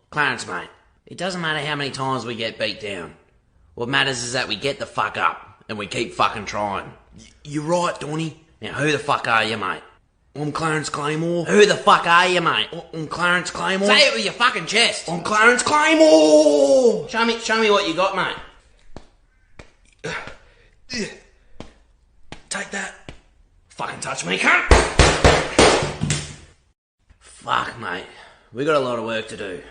Clarence, mate, it doesn't matter how many times we get beat down. What matters is that we get the fuck up, and we keep fucking trying. You're right, Donny. Now, who the fuck are you, mate? I'm Clarence Claymore. Who the fuck are you, mate? I'm Clarence Claymore. Say it with your fucking chest. I'm Clarence Claymore. Show me what you got, mate. Take that. Fucking touch me, cunt. Fuck, mate. We got a lot of work to do.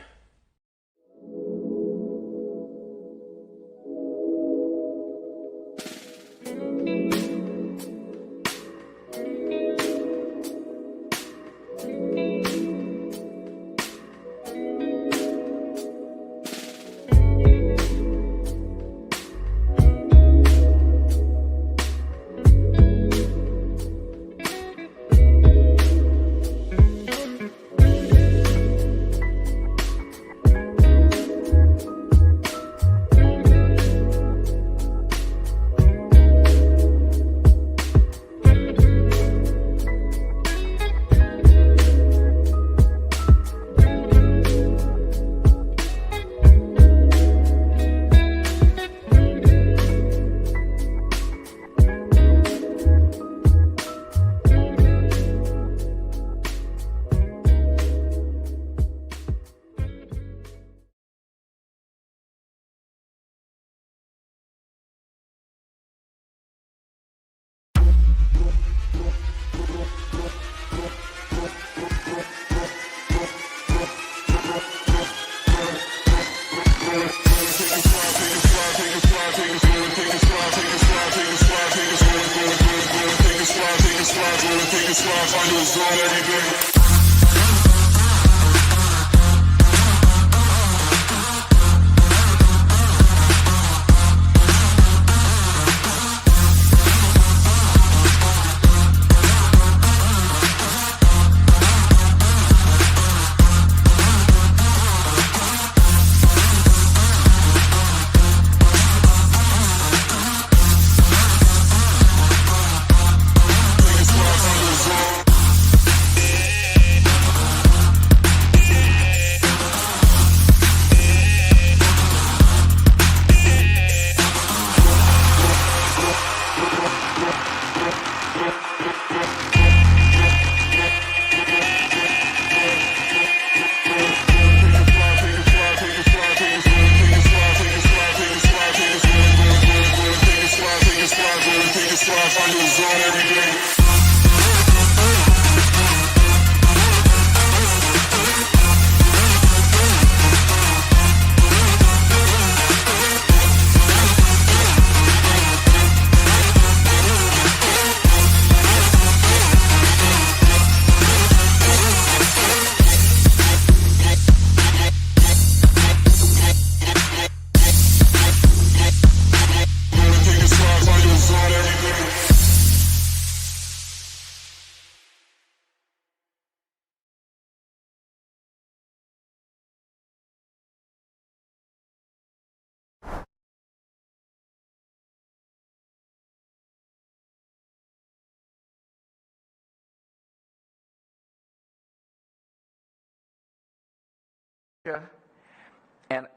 And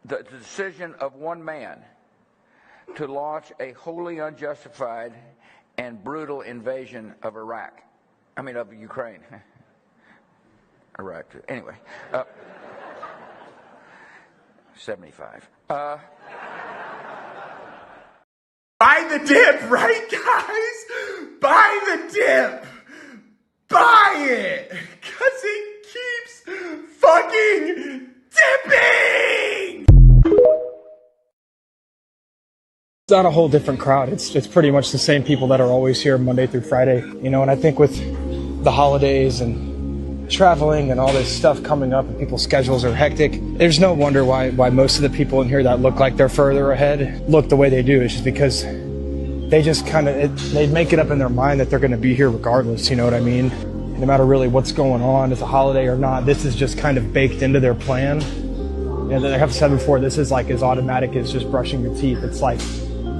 the decision of one man to launch a wholly unjustified and brutal invasion of of Ukraine. Iraq, anyway. 75. Buy the dip, right, guys? Buy the dip. Buy it. Because it keeps fucking dipping. It's not a whole different crowd. It's pretty much the same people that are always here Monday through Friday, and I think with the holidays and traveling and all this stuff coming up and people's schedules are hectic, there's no wonder why most of the people in here that look like they're further ahead look the way they do. It's just because they just they make it up in their mind that they're going to be here regardless, you know what I mean? No matter really what's going on, it's a holiday or not, this is just kind of baked into their plan. Like I've said before, this is like as automatic as just brushing your teeth. It's like,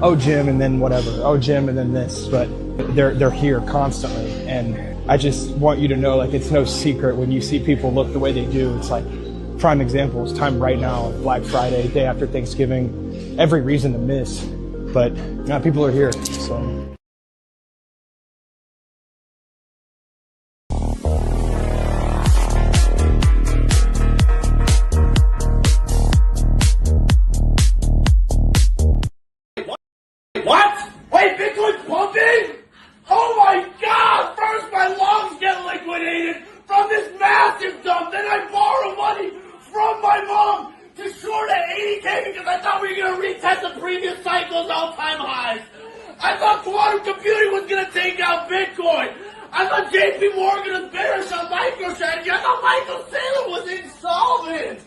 oh, gym and then whatever, oh, gym and then this, but they're here constantly. And I just want you to know, like, it's no secret when you see people look the way they do. It's like, prime example is time right now, Black Friday, day after Thanksgiving, every reason to miss, but people are here, so. What? Wait, Bitcoin's pumping? Oh my god! First my lungs get liquidated from this massive dump, then I borrow money from my mom to short at 80K because I thought we were going to retest the previous cycle's all-time highs. I thought quantum computing was going to take out Bitcoin. I thought JP Morgan was bearish on MicroStrategy. I thought Michael Saylor was insolvent.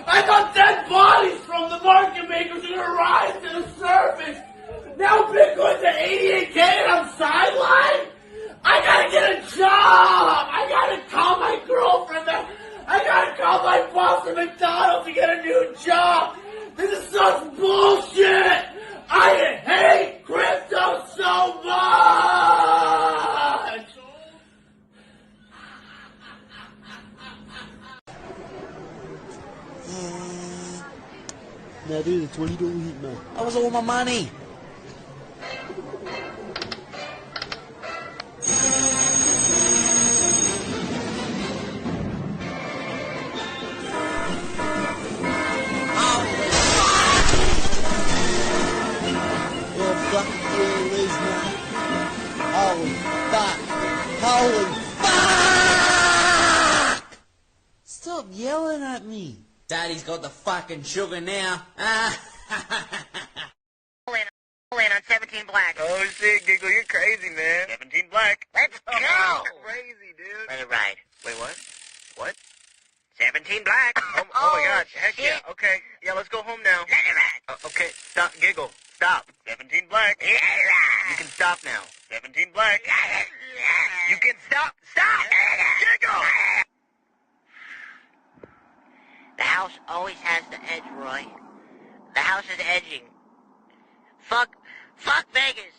I thought dead bodies from the market makers were going to rise to the surface. Now Bitcoin's at 88K and I'm sidelined? I gotta get a job! I gotta call my girlfriend. I gotta call my boss at McDonald's to get a new job. This is such bullshit! I hate crypto so much! Now do the $20 hit, man. That was all my money. Holy fuck! Holy fuck! Stop yelling at me. Daddy's got the fucking sugar now. All in on 17 black. Oh shit, Giggle, you're crazy, man. 17 black. Let's go! Crazy, dude. Let it ride. Wait, what? What? 17 black. Oh my god, heck shit. yeah. Okay, yeah, let's go home now. Let it ride. Okay, stop, Giggle. Stop. 17 black. Let it ride. You can stop now. 17 black. Let it ride. You can stop. Stop! Giggle! The house always has the edge, Roy. The house is edging. Fuck Vegas.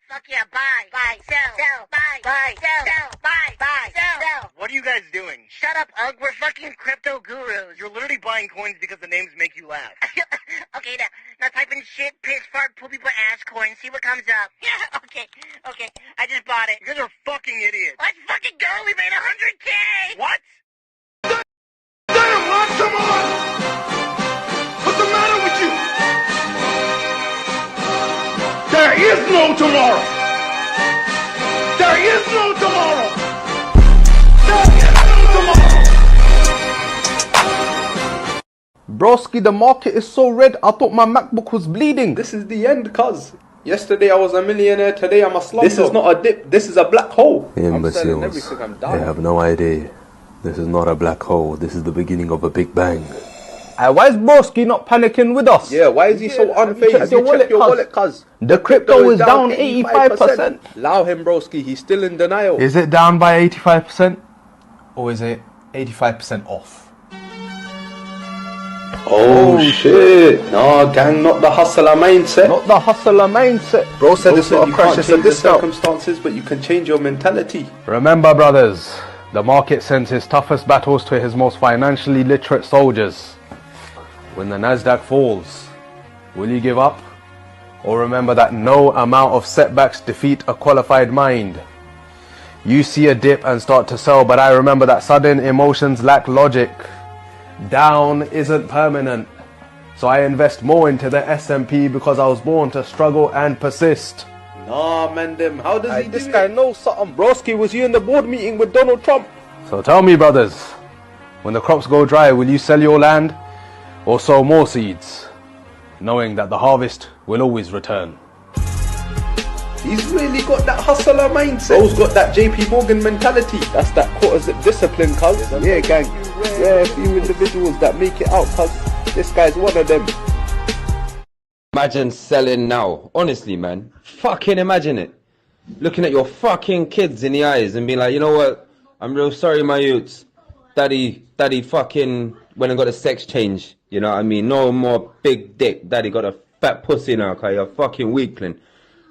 Fuck yeah, buy, sell, buy, sell, buy, sell. What are you guys doing? Shut up, Ugg, we're fucking crypto gurus. You're literally buying coins because the names make you laugh. Okay, now type in shit, piss, fart, poopy, butt, ass coin, see what comes up. Yeah, okay, I just bought it. You guys are fucking idiots. Let's fucking go, we made 100K! What? Damn, Ron, come on! What's the matter with you? There is no tomorrow! There is no tomorrow! There is no tomorrow! Broski, the market is so red, I thought my MacBook was bleeding. This is the end, cuz. Yesterday I was a millionaire, today I'm a slumdog. This is not a dip, this is a black hole. Imbeciles, I'm selling everything, I'm they done. have no idea. This is not a black hole, this is the beginning of a big bang. Why is Broski not panicking with us? Yeah, why is he so unfazed? Check your wallet, cuz. The crypto is down 85%. Allow him, Broski, he's still in denial. Is it down by 85%? Or is it 85% off? Oh shit. Nah, gang, not the hustler mindset. Not the hustler mindset. Bro said it's not a crash, it's a discount. Circumstances, but you can change your mentality. Remember, brothers, the market sends his toughest battles to his most financially literate soldiers. When the Nasdaq falls, will you give up? Or remember that no amount of setbacks defeat a qualified mind? You see a dip and start to sell, but I remember that sudden emotions lack logic. Down isn't permanent. So I invest more into the S&P because I was born to struggle and persist. Nah, man, how does he do this guy knows something. Broski, was you in the board meeting with Donald Trump? So tell me, brothers, when the crops go dry, will you sell your land or sow more seeds, knowing that the harvest will always return? He's really got that hustler mindset. Bro's got that JP Morgan mentality. That's that quarter zip discipline, cuz. Yeah, gang. Yeah, a few individuals that make it out, cuz. This guy's one of them. Imagine selling now. Honestly, man. Fucking imagine it. Looking at your fucking kids in the eyes and being like, you know what? I'm real sorry, my youths. Daddy fucking went and got a sex change. You know what I mean? No more big dick. Daddy got a fat pussy now, cuz you're a fucking weakling.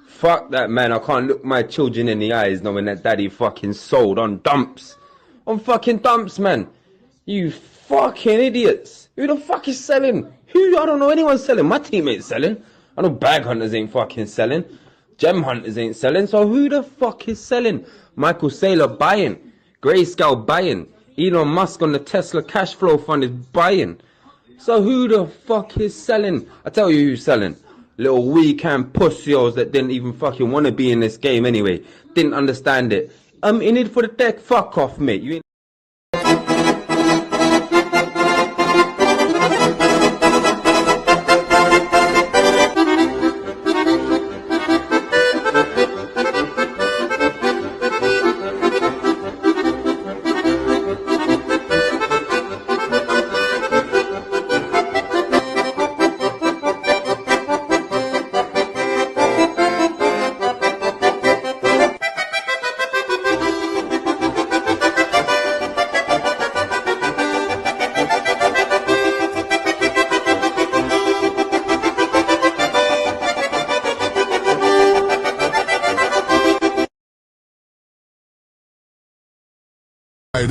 Fuck that, man. I can't look my children in the eyes knowing that daddy fucking sold on dumps. on fucking dumps, man. You fucking idiots. Who the fuck is selling? I don't know anyone selling. My team ain't selling. I know bag hunters ain't fucking selling. Gem hunters ain't selling. So who the fuck is selling? Michael Saylor buying. Grayscale buying. Elon Musk on the Tesla cash flow fund is buying. So who the fuck is selling? I tell you who's selling. Little weekend pussios that didn't even fucking want to be in this game anyway. Didn't understand it. I'm in it for the tech. Fuck off, mate. You ain't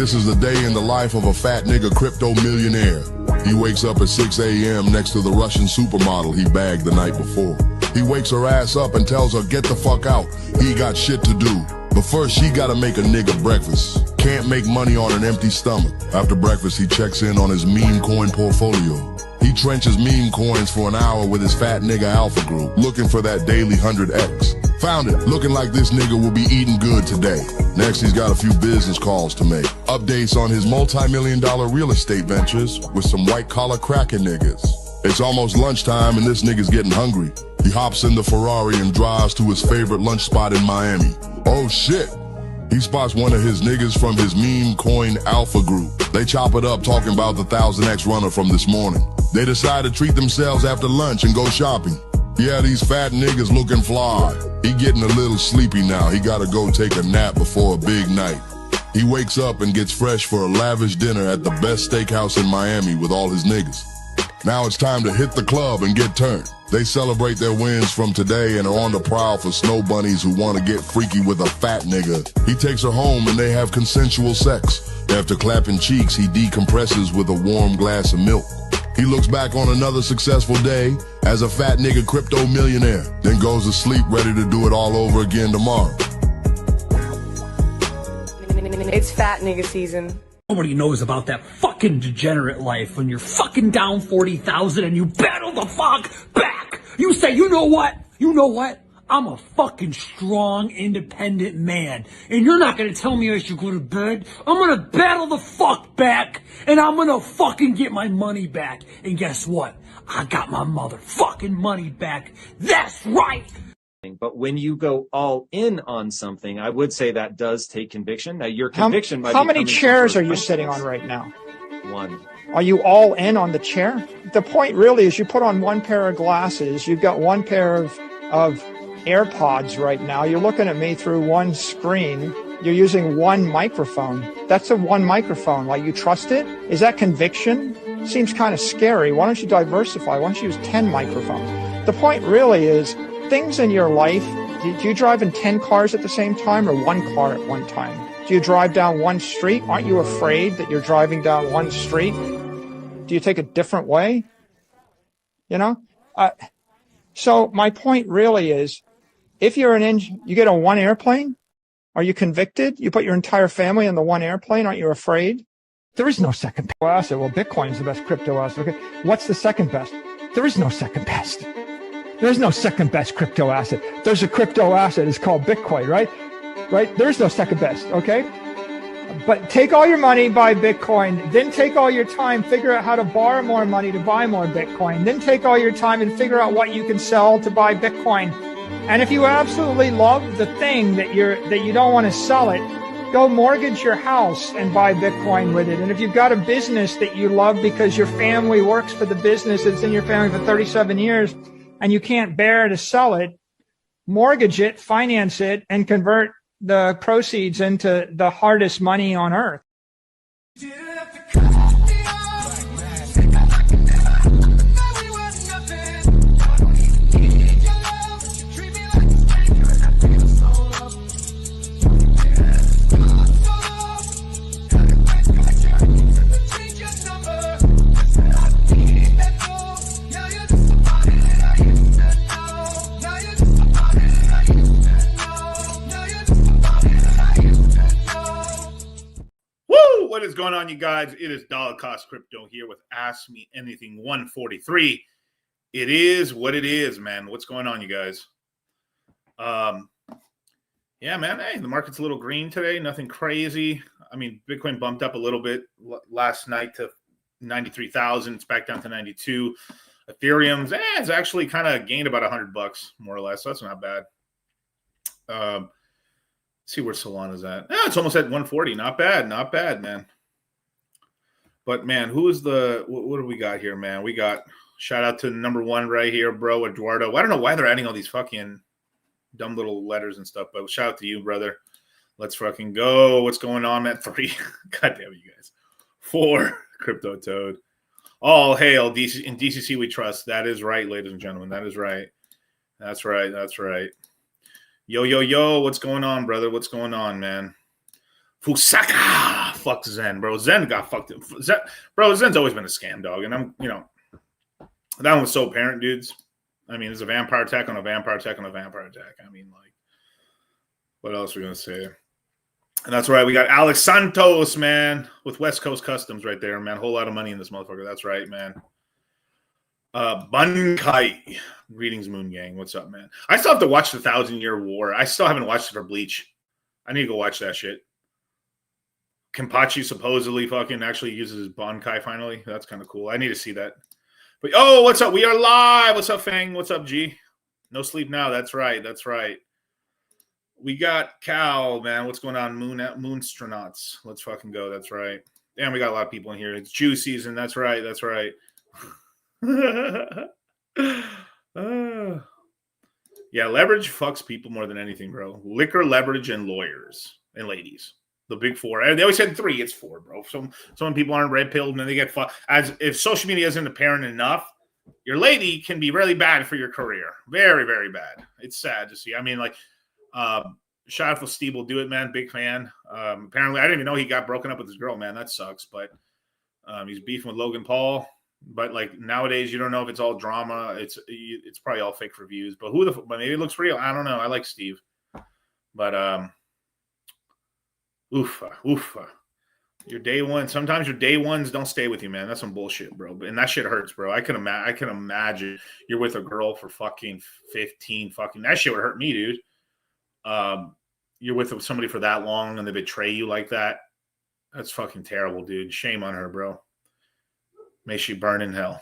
This is the day in the life of a fat nigga crypto millionaire. He wakes up at 6 a.m. next to the Russian supermodel he bagged the night before. He wakes her ass up and tells her get the fuck out. He got shit to do. But first she gotta make a nigga breakfast. Can't make money on an empty stomach. After breakfast he checks in on his meme coin portfolio. He trenches meme coins for an hour with his fat nigga Alpha Group, looking for that daily 100x. Found it, looking like this nigga will be eating good today. Next, he's got a few business calls to make. Updates on his multi-million-dollar real estate ventures with some white-collar cracking niggas. It's almost lunchtime and this nigga's getting hungry. He hops in the Ferrari and drives to his favorite lunch spot in Miami. Oh shit! He spots one of his niggas from his meme coin Alpha Group. They chop it up talking about the 1000X runner from this morning. They decide to treat themselves after lunch and go shopping. Yeah, these fat niggas looking fly. He getting a little sleepy now. He gotta go take a nap before a big night. He wakes up and gets fresh for a lavish dinner at the best steakhouse in Miami with all his niggas. Now it's time to hit the club and get turned. They celebrate their wins from today and are on the prowl for snow bunnies who want to get freaky with a fat nigga. He takes her home and they have consensual sex. After clapping cheeks, he decompresses with a warm glass of milk. He looks back on another successful day as a fat nigga crypto millionaire, then goes to sleep ready to do it all over again tomorrow. It's fat nigga season. Nobody knows about that fucking degenerate life when you're fucking down 40,000 and you battle the fuck back. You say, you know what? You know what? I'm a fucking strong, independent man. And you're not gonna tell me I should go to bed. I'm gonna battle the fuck back. And I'm gonna fucking get my money back. And guess what? I got my motherfucking money back. That's right! But when you go all in on something, I would say that does take conviction. Now, your conviction might be. How many chairs are you sitting on right now? One. Are you all in on the chair? The point really is you put on one pair of glasses. You've got one pair of AirPods right now. You're looking at me through one screen. You're using one microphone. That's a one microphone. Like, you trust it? Is that conviction? Seems kind of scary. Why don't you diversify? Why don't you use 10 microphones? The point really is things in your life. Do you drive in 10 cars at the same time or one car at one time? Do you drive down one street? Aren't you afraid that you're driving down one street? Do you take a different way? You know? So my point really is, if you're you get on one airplane, are you convicted? You put your entire family on the one airplane, aren't you afraid? There is no second asset. Well, Bitcoin's the best crypto asset. Okay. What's the second best? There is no second best. There's no second best crypto asset. There's a crypto asset. It's called Bitcoin, right? Right? There's no second best, okay? But take all your money, buy Bitcoin. Then take all your time, figure out how to borrow more money to buy more Bitcoin. Then take all your time and figure out what you can sell to buy Bitcoin. And if you absolutely love the thing that you don't want to sell it, go mortgage your house and buy Bitcoin with it. And if you've got a business that you love because your family works for the business that's in your family for 37 years and you can't bear to sell it, mortgage it, finance it, and convert the proceeds into the hardest money on earth. What is going on, you guys? It is Dollar Cost Crypto here with Ask Me Anything 143. It is what it is, man. What's going on, you guys? Yeah, man. Hey, the market's a little green today. Nothing crazy. I mean, Bitcoin bumped up a little bit last night to 93,000. It's back down to 92. Ethereum's it's actually kind of gained about $100 more or less. So that's not bad. See where Solana's at. Yeah, it's almost at 140. Not bad, man. But man, who is what do we got here, man? We got shout out to number one right here, bro, Eduardo. I don't know why they're adding all these fucking dumb little letters and stuff, but shout out to you, brother. Let's fucking go. What's going on at 3? God damn it, you guys. 4, Crypto Toad. All hail DC in DCC we trust. That is right, ladies and gentlemen. That is right. That's right. Yo, what's going on, brother? What's going on, man? Fusaka! Fuck Zen, bro. Zen got fucked up. Zen's always been a scam, dog. And I'm, that one was so apparent, dudes. I mean, it's a vampire attack on a vampire attack on a vampire attack. I mean, like, what else are we going to say? And that's right. We got Alex Santos, man, with West Coast Customs right there, man. Whole lot of money in this motherfucker. That's right, man. Bunkai. Greetings, Moon Gang. What's up, man? I still have to watch the 1,000-Year War. I still haven't watched it for Bleach. I need to go watch that shit. Kenpachi supposedly fucking actually uses his Bunkai finally. That's kind of cool. I need to see that. But what's up? We are live. What's up, Fang? What's up, G? No sleep now. That's right. We got Cal, man. What's going on? Moonstronauts. Let's fucking go. That's right. Damn, we got a lot of people in here. It's Jew season. That's right. Yeah, leverage fucks people more than anything, bro. Liquor, leverage, and lawyers and ladies. The big 4. They always said 3. It's 4, bro. Some people aren't red pilled and then they get fucked. As if social media isn't apparent enough, your lady can be really bad for your career. Very, very bad. It's sad to see. I mean, like, shout out for Steve will do it, man. Big fan. Apparently, I didn't even know he got broken up with his girl, man. That sucks. But he's beefing with Logan Paul. But like nowadays, you don't know if it's all drama. It's probably all fake reviews. But but maybe it looks real. I don't know. I like Steve. But oofa. Your day one. Sometimes your day ones don't stay with you, man. That's some bullshit, bro. And that shit hurts, bro. I can imagine you're with a girl for fucking 15 fucking. That shit would hurt me, dude. You're with somebody for that long and they betray you like that. That's fucking terrible, dude. Shame on her, bro. May she burn in hell.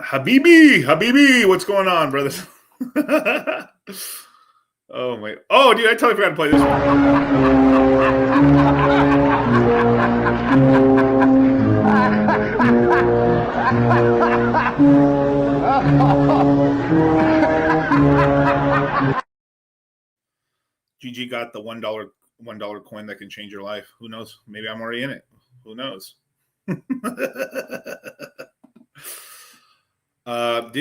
Habibi, what's going on, brothers? Oh my! Oh, dude, I totally forgot to play this one. GG got the $1 coin that can change your life. Who knows? Maybe I'm already in it. Who knows? Didn't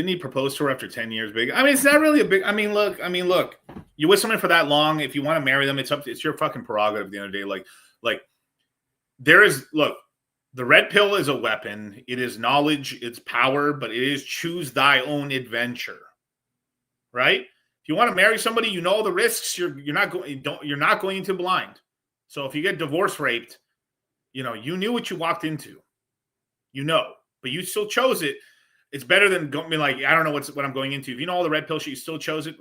he propose to her after 10 years? Big. I mean, it's not really a big. I mean, look. You with someone for that long. If you want to marry them, it's your fucking prerogative. At the end of the day, like there is. Look, the red pill is a weapon. It is knowledge. It's power. But it is choose thy own adventure. Right. If you want to marry somebody, you know the risks. You're not going into blind. So if you get divorce raped. You knew what you walked into, but you still chose it. It's better than being like, I don't know what I'm going into. If you know all the red pill shit, you still chose it.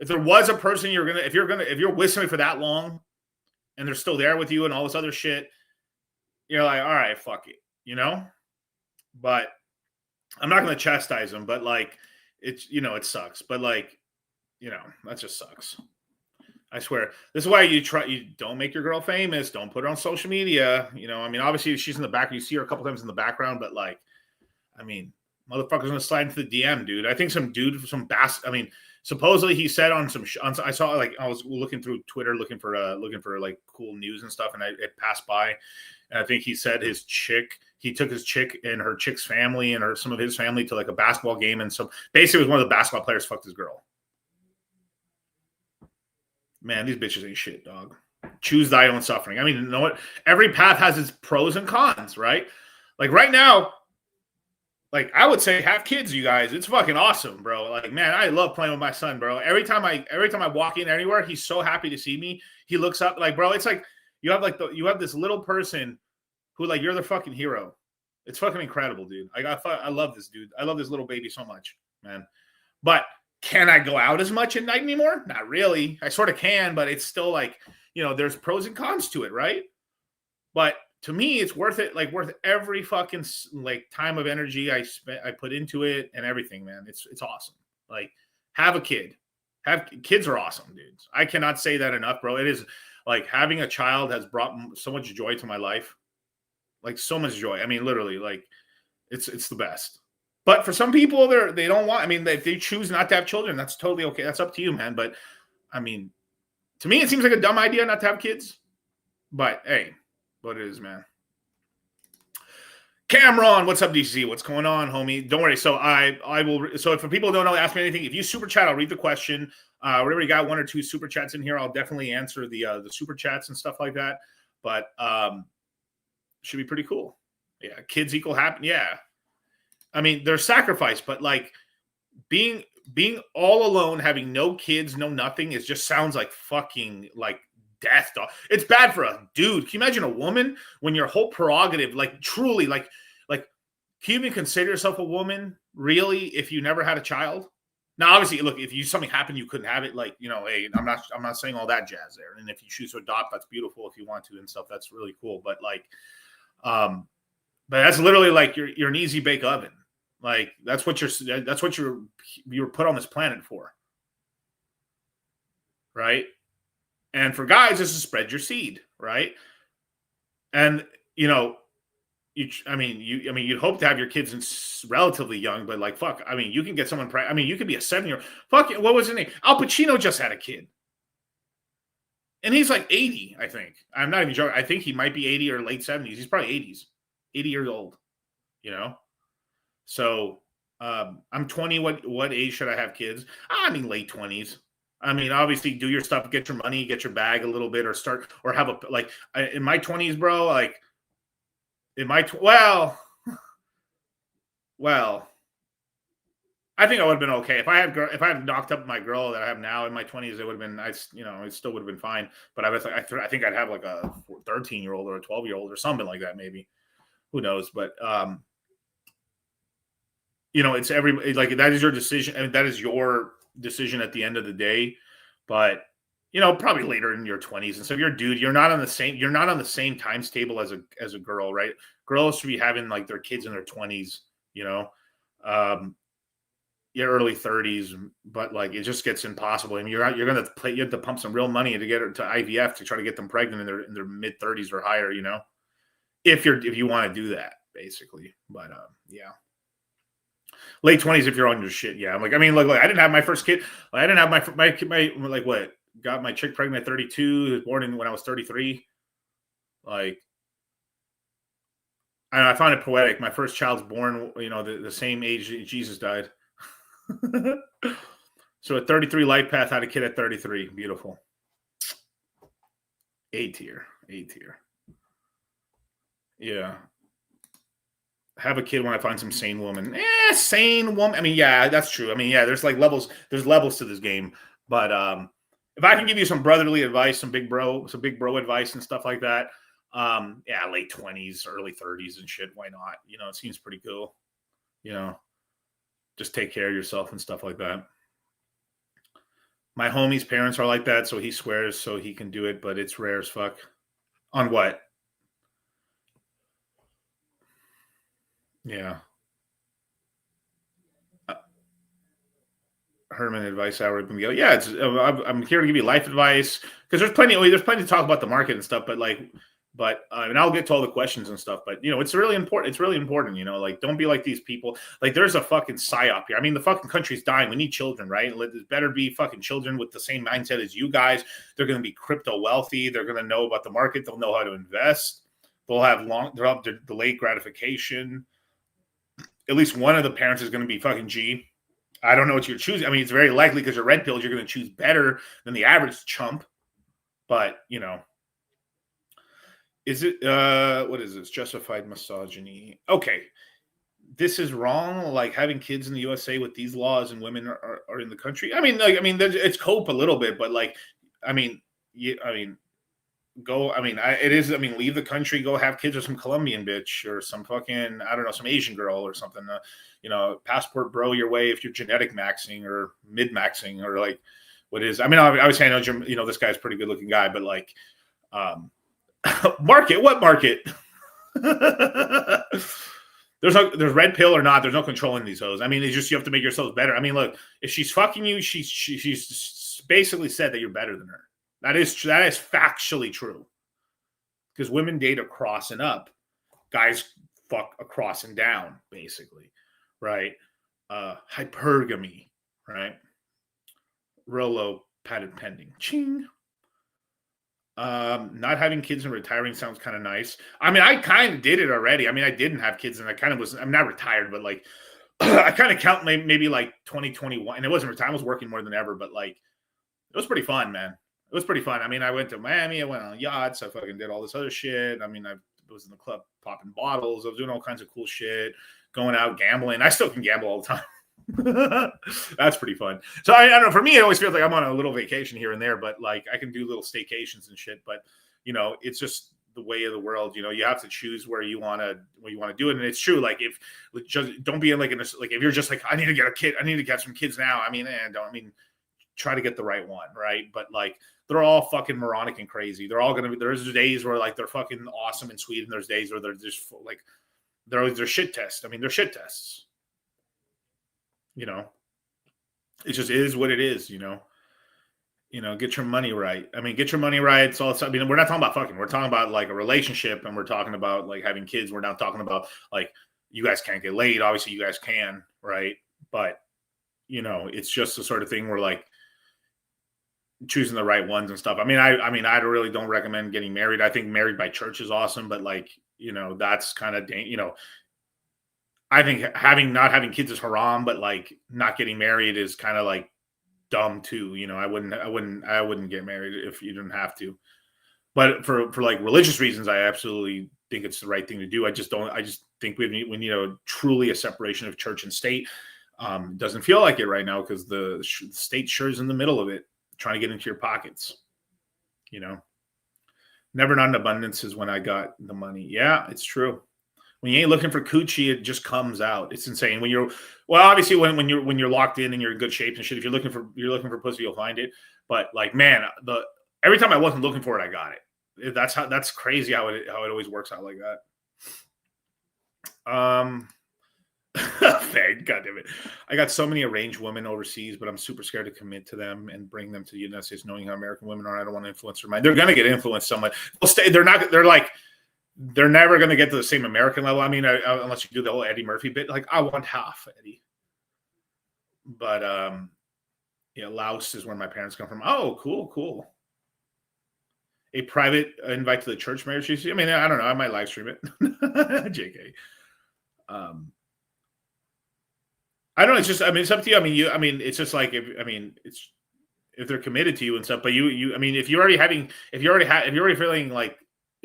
If there was a person if you're with somebody for that long and they're still there with you and all this other shit, you're like, all right, fuck it, but I'm not going to chastise them, but like, it's, it sucks, but like, that just sucks. I swear. This is why you don't make your girl famous. Don't put her on social media. I mean, obviously she's in the back. You see her a couple times in the background, but like, I mean, motherfucker's gonna slide into the DM, dude. I think some dude, supposedly he said on some. I saw like I was looking through Twitter looking for like cool news and stuff, and it passed by, and I think he said he took his chick and her chick's family and some of his family to like a basketball game, and so basically it was one of the basketball players fucked his girl. Man, these bitches ain't shit, dog. Choose thy own suffering. I mean, you know what? Every path has its pros and cons, right? Like right now, like I would say have kids, you guys. It's fucking awesome, bro. Like, man, I love playing with my son, bro. Every time I walk in anywhere, he's so happy to see me. He looks up, like, bro, it's like you have this little person who, like, you're the fucking hero. It's fucking incredible, dude. I love this dude. I love this little baby so much, man. But can I go out as much at night anymore? Not really. I sort of can, but it's still like, there's pros and cons to it, right? But to me, it's worth it. Like, worth every fucking like time of energy I put into it and everything, man. It's awesome. Like, have a kid. Kids are awesome, dudes. I cannot say that enough, bro. It is like having a child has brought so much joy to my life. Like, so much joy. I mean, literally, like, it's the best. But for some people, they don't want. I mean, if they choose not to have children, that's totally okay. That's up to you, man. But I mean, to me, it seems like a dumb idea not to have kids. But hey, what it is, man. Cameron, what's up, DC? What's going on, homie? Don't worry. So I will. So if people don't know, ask me anything. If you super chat, I'll read the question. Whatever you got, 1 or 2 super chats in here, I'll definitely answer the super chats and stuff like that. But should be pretty cool. Yeah, kids equal happy. Yeah, I mean, there's sacrifice, but like being all alone, having no kids, no nothing, is just sounds like fucking like death, dog. It's bad for a dude. Can you imagine a woman when your whole prerogative, like truly, like, can you even consider yourself a woman really if you never had a child? Now, obviously, look, if something happened, you couldn't have it. Like, hey, I'm not saying all that jazz there. And if you choose to adopt, that's beautiful. If you want to and stuff, that's really cool. But like, but that's literally like you're an easy bake oven. Like that's what you were put on this planet for, right? And for guys, this is spread your seed, right? And you'd hope to have your kids relatively young, but like fuck, I mean, you can get someone. You could be a 7-year-old. Fuck, what was his name? Al Pacino just had a kid, and he's like 80, I think. I'm not even joking. I think he might be 80 or late 70s. He's probably 80s, 80 years old. So I'm 20. What age should I have kids? I mean, late 20s. I mean, obviously, do your stuff, get your money, get your bag a little bit, or have in my 20s, bro. Like in my well, I think I would have been okay if I had knocked up my girl that I have now in my 20s. It would have been it still would have been fine. But I think I'd have like a 13-year-old or a 12-year-old or something like that, maybe. Who knows? But it's like that is your decision. I mean, that is your decision at the end of the day. But probably later in your 20s. And so if you're a dude, you're not on the same times table as a girl, right? Girls should be having like their kids in their 20s, your early 30s, but like it just gets impossible. I mean, you have to pump some real money to get her to IVF to try to get them pregnant in their mid 30s or higher, if you want to do that, basically. But yeah. Late 20s if you're on your shit. Yeah. I'm like, I mean, look, I didn't have my first kid. I didn't have my like what? Got my chick pregnant at 32. Was born when I was 33. Like, I found it poetic. My first child's born, the same age Jesus died. So at 33, life path, had a kid at 33. Beautiful. A tier. Yeah. Have a kid when I find some sane woman. Sane woman. I mean, yeah, that's true. I mean, yeah, there's like levels. There's levels to this game. But if I can give you some brotherly advice, some big bro advice and stuff like that, yeah, late 20s, early 30s and shit. Why not? It seems pretty cool. Just take care of yourself and stuff like that. My homie's parents are like that, so he swears so he can do it, but it's rare as fuck. On what? Yeah. Herman advice hour. Yeah, I'm here to give you life advice because there's plenty to talk about the market and stuff. But and I'll get to all the questions and stuff. But it's really important. It's really important. Like don't be like these people. Like there's a fucking psyop here. I mean, the fucking country's dying. We need children, right? It better be fucking children with the same mindset as you guys. They're going to be crypto wealthy. They're going to know about the market. They'll know how to invest. They'll have delayed gratification. At least one of the parents is going to be fucking G. I don't know what you're choosing. I mean, it's very likely because you're red pills, you're going to choose better than the average chump. But, is it, what is this? Justified misogyny. Okay. this is wrong, like having kids in the USA with these laws and women are in the country. I mean, like, I mean, it's cope a little bit, but like, I mean, go. I mean, it is. I mean, leave the country, go have kids with some Colombian bitch or some fucking, I don't know, some Asian girl or something. Passport bro your way if you're genetic maxing or mid maxing or like what is. I mean, obviously I know, this guy's a pretty good looking guy, but like, market, what market? There's red pill or not. There's no controlling these hoes. I mean, it's just you have to make yourselves better. I mean, look, if she's fucking you, she's basically said that you're better than her. That is factually true. Because women date across and up, guys fuck across and down, basically, right? Hypergamy, right? Rolo patent pending. Ching. Not having kids and retiring sounds kind of nice. I mean, I kind of did it already. I mean, I didn't have kids and I kind of was, I'm not retired, but like, I kind of count maybe like 2021 and it wasn't retired. I was working more than ever, but like, it was pretty fun, man. It was pretty fun. I mean, I went to Miami, I went on yachts, I fucking did all this other shit. I mean, I was in the club popping bottles. I was doing all kinds of cool shit, going out gambling. I still can gamble all the time. That's pretty fun. So I don't know. For me, it always feels like I'm on a little vacation here and there, but like I can do little staycations and shit. But it's just the way of the world. You have to choose where you want to do it. And it's true. Like if just don't be in like if you're just like I need to get a kid, I need to get some kids now. I mean, try to get the right one, right? But like they're all fucking moronic and crazy. They're all gonna be. There's days where like they're fucking awesome and sweet, and there's days where they're just like they're shit tests. I mean, they're shit tests. It just is what it is, get your money right. I mean, get your money right. So we're not talking about fucking, we're talking about like a relationship and we're talking about like having kids. We're not talking about like, you guys can't get laid. Obviously you guys can, right? But it's just the sort of thing where like choosing the right ones and stuff. I mean, I really don't recommend getting married. I think married by church is awesome, but like, that's kind of, I think not having kids is haram, but like not getting married is kind of like dumb too. I wouldn't get married if you didn't have to. But for like religious reasons, I absolutely think it's the right thing to do. I just think we need truly a separation of church and state. It doesn't feel like it right now because the state sure is in the middle of it, trying to get into your pockets. Never not in abundance is when I got the money. Yeah, it's true. When you ain't looking for coochie, it just comes out. It's insane. Obviously when you're locked in and you're in good shape and shit, if you're looking for pussy, you'll find it. But like, man, every time I wasn't looking for it, I got it. That's crazy how it always works out like that. God damn it. I got so many arranged women overseas, but I'm super scared to commit to them and bring them to the United States, knowing how American women are. I don't want to influence their mind. They're going to get influenced somewhat. They'll stay. They're never going to get to the same American level. I mean, unless you do the whole Eddie Murphy bit, like I want half Eddie. But Laos is where my parents come from. Oh, cool. A private invite to the church marriage. I mean, I don't know. I might live stream it. JK. I don't know. It's just. I mean, it's up to you. I mean, it's just like if they're committed to you and stuff. But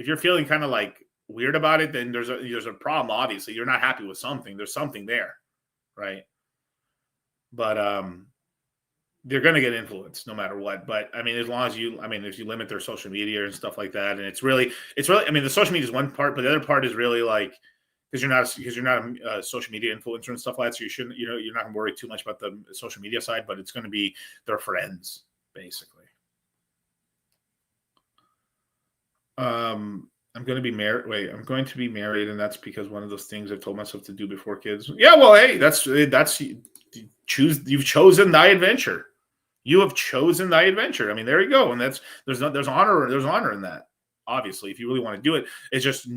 if you're feeling kind of like weird about it, then there's a problem. Obviously, you're not happy with something. There's something there, right? But they're going to get influenced no matter what. But I mean, as long as if you limit their social media and stuff like that, and it's really. I mean, the social media is one part, but the other part is really like because you're not a social media influencer and stuff like that. So you shouldn't. You're not going to worry too much about the social media side, but it's going to be their friends basically. I'm going to be married. Wait, I'm going to be married, and that's because one of those things I've told myself to do before kids. Yeah, well, hey, that's you've chosen thy adventure. You have chosen thy adventure. I mean, there you go, and there's honor in that. Obviously, if you really want to do it, it's just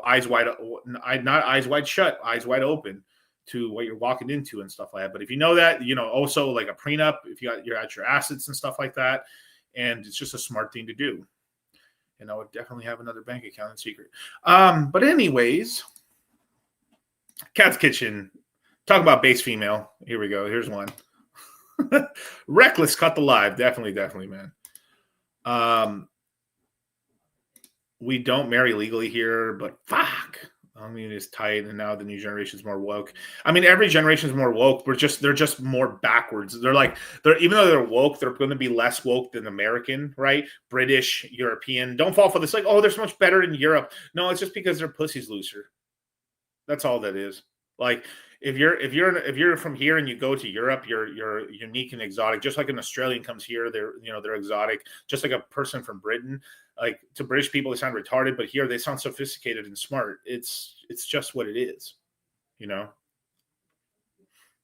eyes wide, not eyes wide shut, eyes wide open to what you're walking into and stuff like that. But if you know that, also like a prenup, if you're at your assets and stuff like that, and it's just a smart thing to do. And I would definitely have another bank account in secret. But anyways, Cat's Kitchen. Talk about base female. Here we go. Here's one. Reckless cut the live. Definitely, man. We don't marry legally here, but fuck. I mean, it's tight, and now the new generation's more woke. I mean, every generation's more woke. They're just more backwards. Even though they're woke, they're going to be less woke than American, right? British, European. Don't fall for this. Like, oh, they're so much better in Europe. No, it's just because their pussy's looser. That's all that is. Like, if you're from here and you go to Europe, you're unique and exotic. Just like an Australian comes here, they're exotic. Just like a person from Britain. Like, to British people, they sound retarded, but here they sound sophisticated and smart. It's just what it is, you know.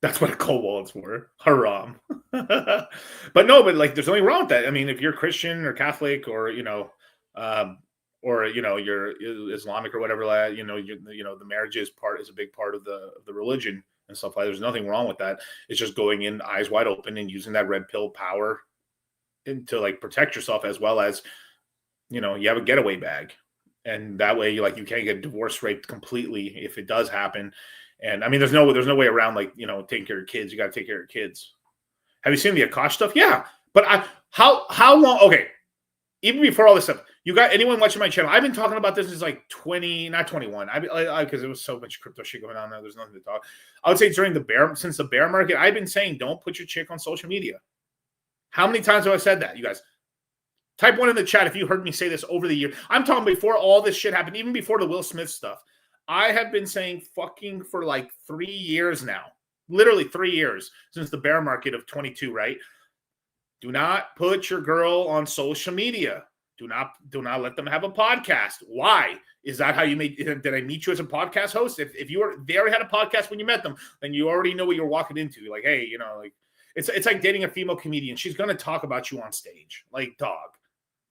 That's what a kobold's for. Haram. But like, there's nothing wrong with that. I mean, if you're Christian or Catholic or you're Islamic or whatever, the marriage is a big part of the religion and stuff like that. There's nothing wrong with that. It's just going in eyes wide open and using that red pill power to like protect yourself, as well as, you have a getaway bag, and that way you can't get divorced, raped completely if it does happen. And I mean, there's no way around, like, taking care of your kids. You got to take care of your kids. Have you seen the Akash stuff? Yeah. But how long? Okay. Even before all this stuff, you got anyone watching my channel? I've been talking about this since like 20, not 21. Because there was so much crypto shit going on there. There's nothing to talk. I would say since the bear market, I've been saying, don't put your chick on social media. How many times have I said that, you guys? Type 1 in the chat if you heard me say this over the year. I'm talking before all this shit happened, even before the Will Smith stuff. I have been saying fucking for like 3 years now. Literally 3 years since the bear market of 22, right? Do not put your girl on social media. Do not let them have a podcast. Why? Is that how you made? Did I meet you as a podcast host? If they already had a podcast when you met them, then you already know what you're walking into. You're like, hey, it's like dating a female comedian. She's gonna talk about you on stage, like, dog.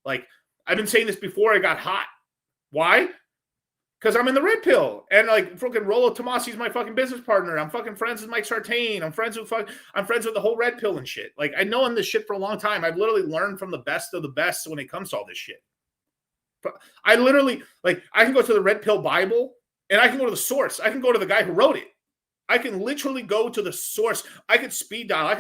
Like, I've been saying this before I got hot. Why? Because I'm in the red pill. And like, fucking Rollo Tomasi's my fucking business partner. I'm fucking friends with Mike Sartain. I'm friends with the whole red pill and shit. Like, I know this shit for a long time. I've literally learned from the best of the best when it comes to all this shit. But I literally, like, I can go to the red pill Bible and I can go to the source. I can go to the guy who wrote it. I can literally go to the source. I could speed dial. I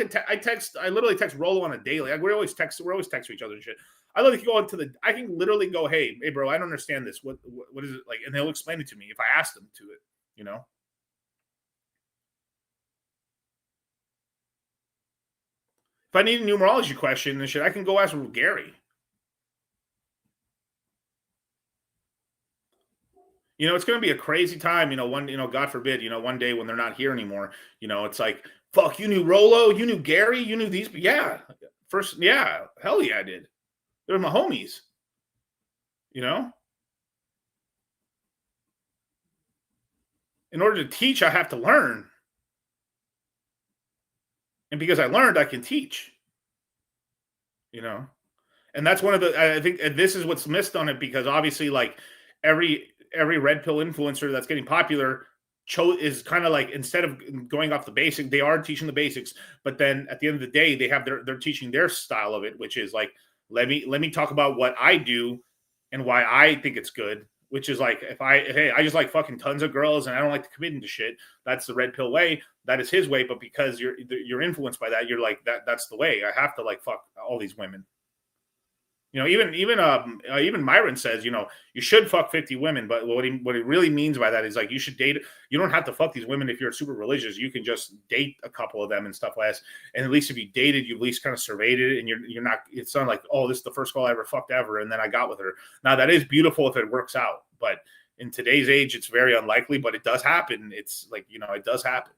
literally text Rollo on a daily. We're always text each other and shit. I literally go I can literally go, hey, bro, I don't understand this. What is it like? And they'll explain it to me if I ask them to it, If I need a numerology question and shit, I can go ask Gary. It's going to be a crazy time, God forbid, one day when they're not here anymore, it's like, fuck, you knew Rollo, you knew Gary, you knew these. Yeah. Hell yeah, I did. They're my homies, In order to teach, I have to learn. And because I learned, I can teach, And that's one of I think this is what's missed on it, because obviously, like, every red pill influencer that's getting popular is kind of like, instead of going off the basic, they are teaching the basics, but then at the end of the day, they're teaching their style of it, which is like, let me talk about what I do and why I think it's good, which is like, I just like fucking tons of girls and I don't like to commit into shit. That's the red pill way. That is his way. But because you're influenced by that, you're like, that's the way. I have to like fuck all these women. Even Myron says, you should fuck 50 women, but what he really means by that is, like, you should date. You don't have to fuck these women if you're super religious. You can just date a couple of them and stuff like that. And at least if you dated, you at least kind of surveyed it, and you're not. It's not like, oh, this is the first girl I ever fucked ever, and then I got with her. Now that is beautiful if it works out, but in today's age, it's very unlikely. But it does happen. It's like, it does happen.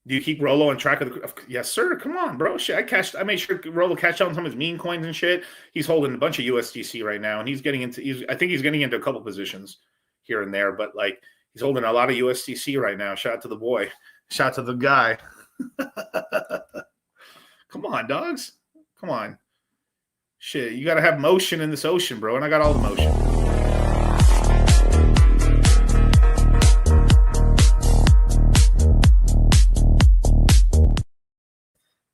Do you keep Rollo on track of the? Yes, sir. Come on, bro. Shit, I made sure Rollo cashed out on some of his meme coins and shit. He's holding a bunch of USDC right now, and I think he's getting into a couple positions here and there, but like, he's holding a lot of USDC right now. Shout out to the boy. Shout out to the guy. Come on, dogs. Come on. Shit, you got to have motion in this ocean, bro, and I got all the motion.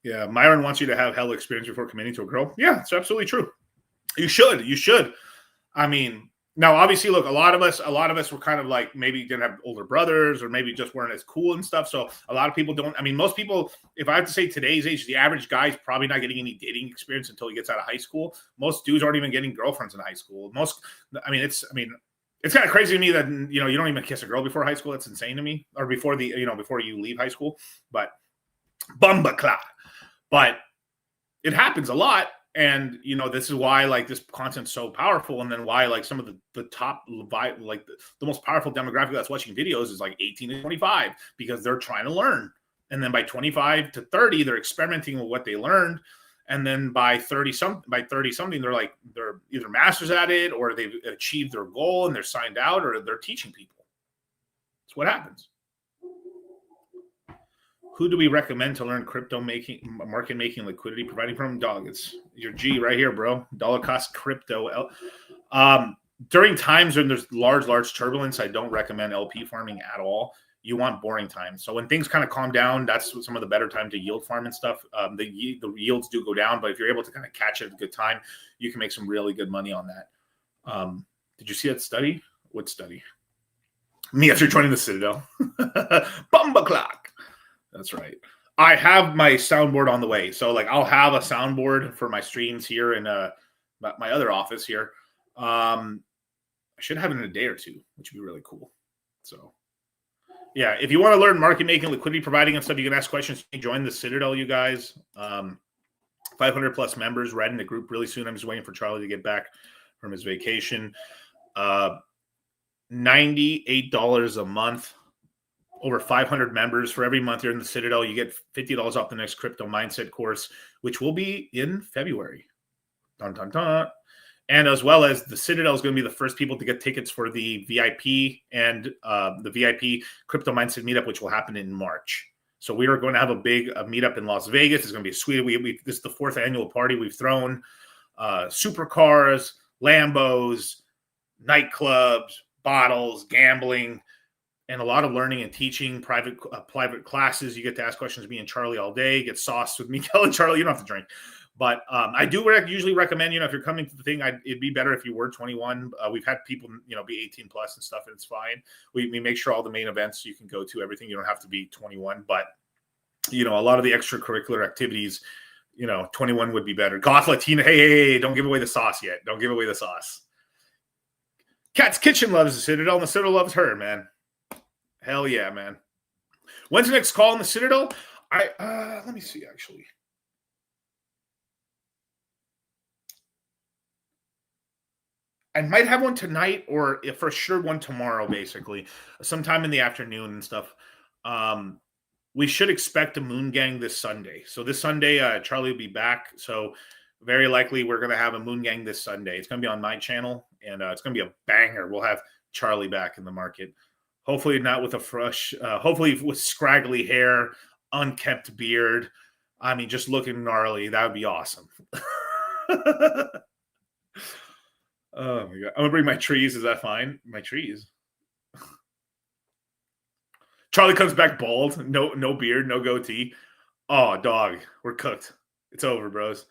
Yeah, Myron wants you to have hell experience before committing to a girl. Yeah, it's absolutely true. You should. I mean, Now, obviously, look, a lot of us were kind of like maybe didn't have older brothers or maybe just weren't as cool and stuff. So a lot of people don't. I mean, most people, if I have to say today's age, the average guy's probably not getting any dating experience until he gets out of high school. Most dudes aren't even getting girlfriends in high school. It's kind of crazy to me that, you know, you don't even kiss a girl before high school. That's insane to me. Or before you leave high school. But bumbaclot. But it happens a lot. And, you know, this is why, like, this content's so powerful. And then why, like, some of the top, like, the most powerful demographic that's watching videos is, like, 18 to 25, because they're trying to learn. And then by 25 to 30, they're experimenting with what they learned. And then by 30 something, they're either masters at it, or they've achieved their goal and they're signed out, or they're teaching people. That's what happens. Who do we recommend to learn crypto market making, liquidity providing from? Dog, it's your G right here, bro. Dollar cost crypto. During times when there's large turbulence, I don't recommend LP farming at all. You want boring times. So when things kind of calm down, that's some of the better time to yield farm and stuff. The yields do go down, but if you're able to kind of catch it at a good time, you can make some really good money on that. Did you see that study? What study? Me after joining the Citadel. Bumba clock. That's right. I have my soundboard on the way. So, like, I'll have a soundboard for my streams here in my other office here. I should have it in a day or two, which would be really cool. So, yeah, if you want to learn market making, liquidity providing and stuff, you can ask questions. Join the Citadel, you guys. 500 plus members. We're adding the group really soon. I'm just waiting for Charlie to get back from his vacation. $98 a month. Over 500 members. For every month you're in the Citadel, you get $50 off the next crypto mindset course, which will be in February. Dun, dun, dun. And as well as the Citadel is going to be the first people to get tickets for the VIP and the VIP crypto mindset meetup, which will happen in March. So we are going to have a big meetup in Las Vegas. It's going to be a sweet. This is the 4th annual party. We've thrown supercars, Lambos, nightclubs, bottles, gambling, and a lot of learning and teaching, private classes. You get to ask questions to me and Charlie all day, get sauced with Miguel and Charlie. You don't have to drink. But I do usually recommend, if you're coming to the thing, it'd be better if you were 21. We've had people, be 18 plus and stuff, and it's fine. We make sure all the main events you can go to, everything. You don't have to be 21. But, a lot of the extracurricular activities, 21 would be better. Goth Latina, hey, don't give away the sauce yet. Don't give away the sauce. Cat's Kitchen loves the Citadel, and the Citadel loves her, man. Hell yeah, man. When's the next call in the Citadel? Let me see, actually. I might have one tonight, or for sure one tomorrow, basically. Sometime in the afternoon and stuff. We should expect a Moon Gang this Sunday. So this Sunday, Charlie will be back. So very likely we're going to have a Moon Gang this Sunday. It's going to be on my channel, and it's going to be a banger. We'll have Charlie back in the market. Hopefully not with a fresh, hopefully with scraggly hair, unkept beard. I mean, just looking gnarly. That would be awesome. Oh my God. I'm gonna bring my trees. Is that fine? My trees. Charlie comes back bald. No beard, no goatee. Oh, dog. We're cooked. It's over, bros.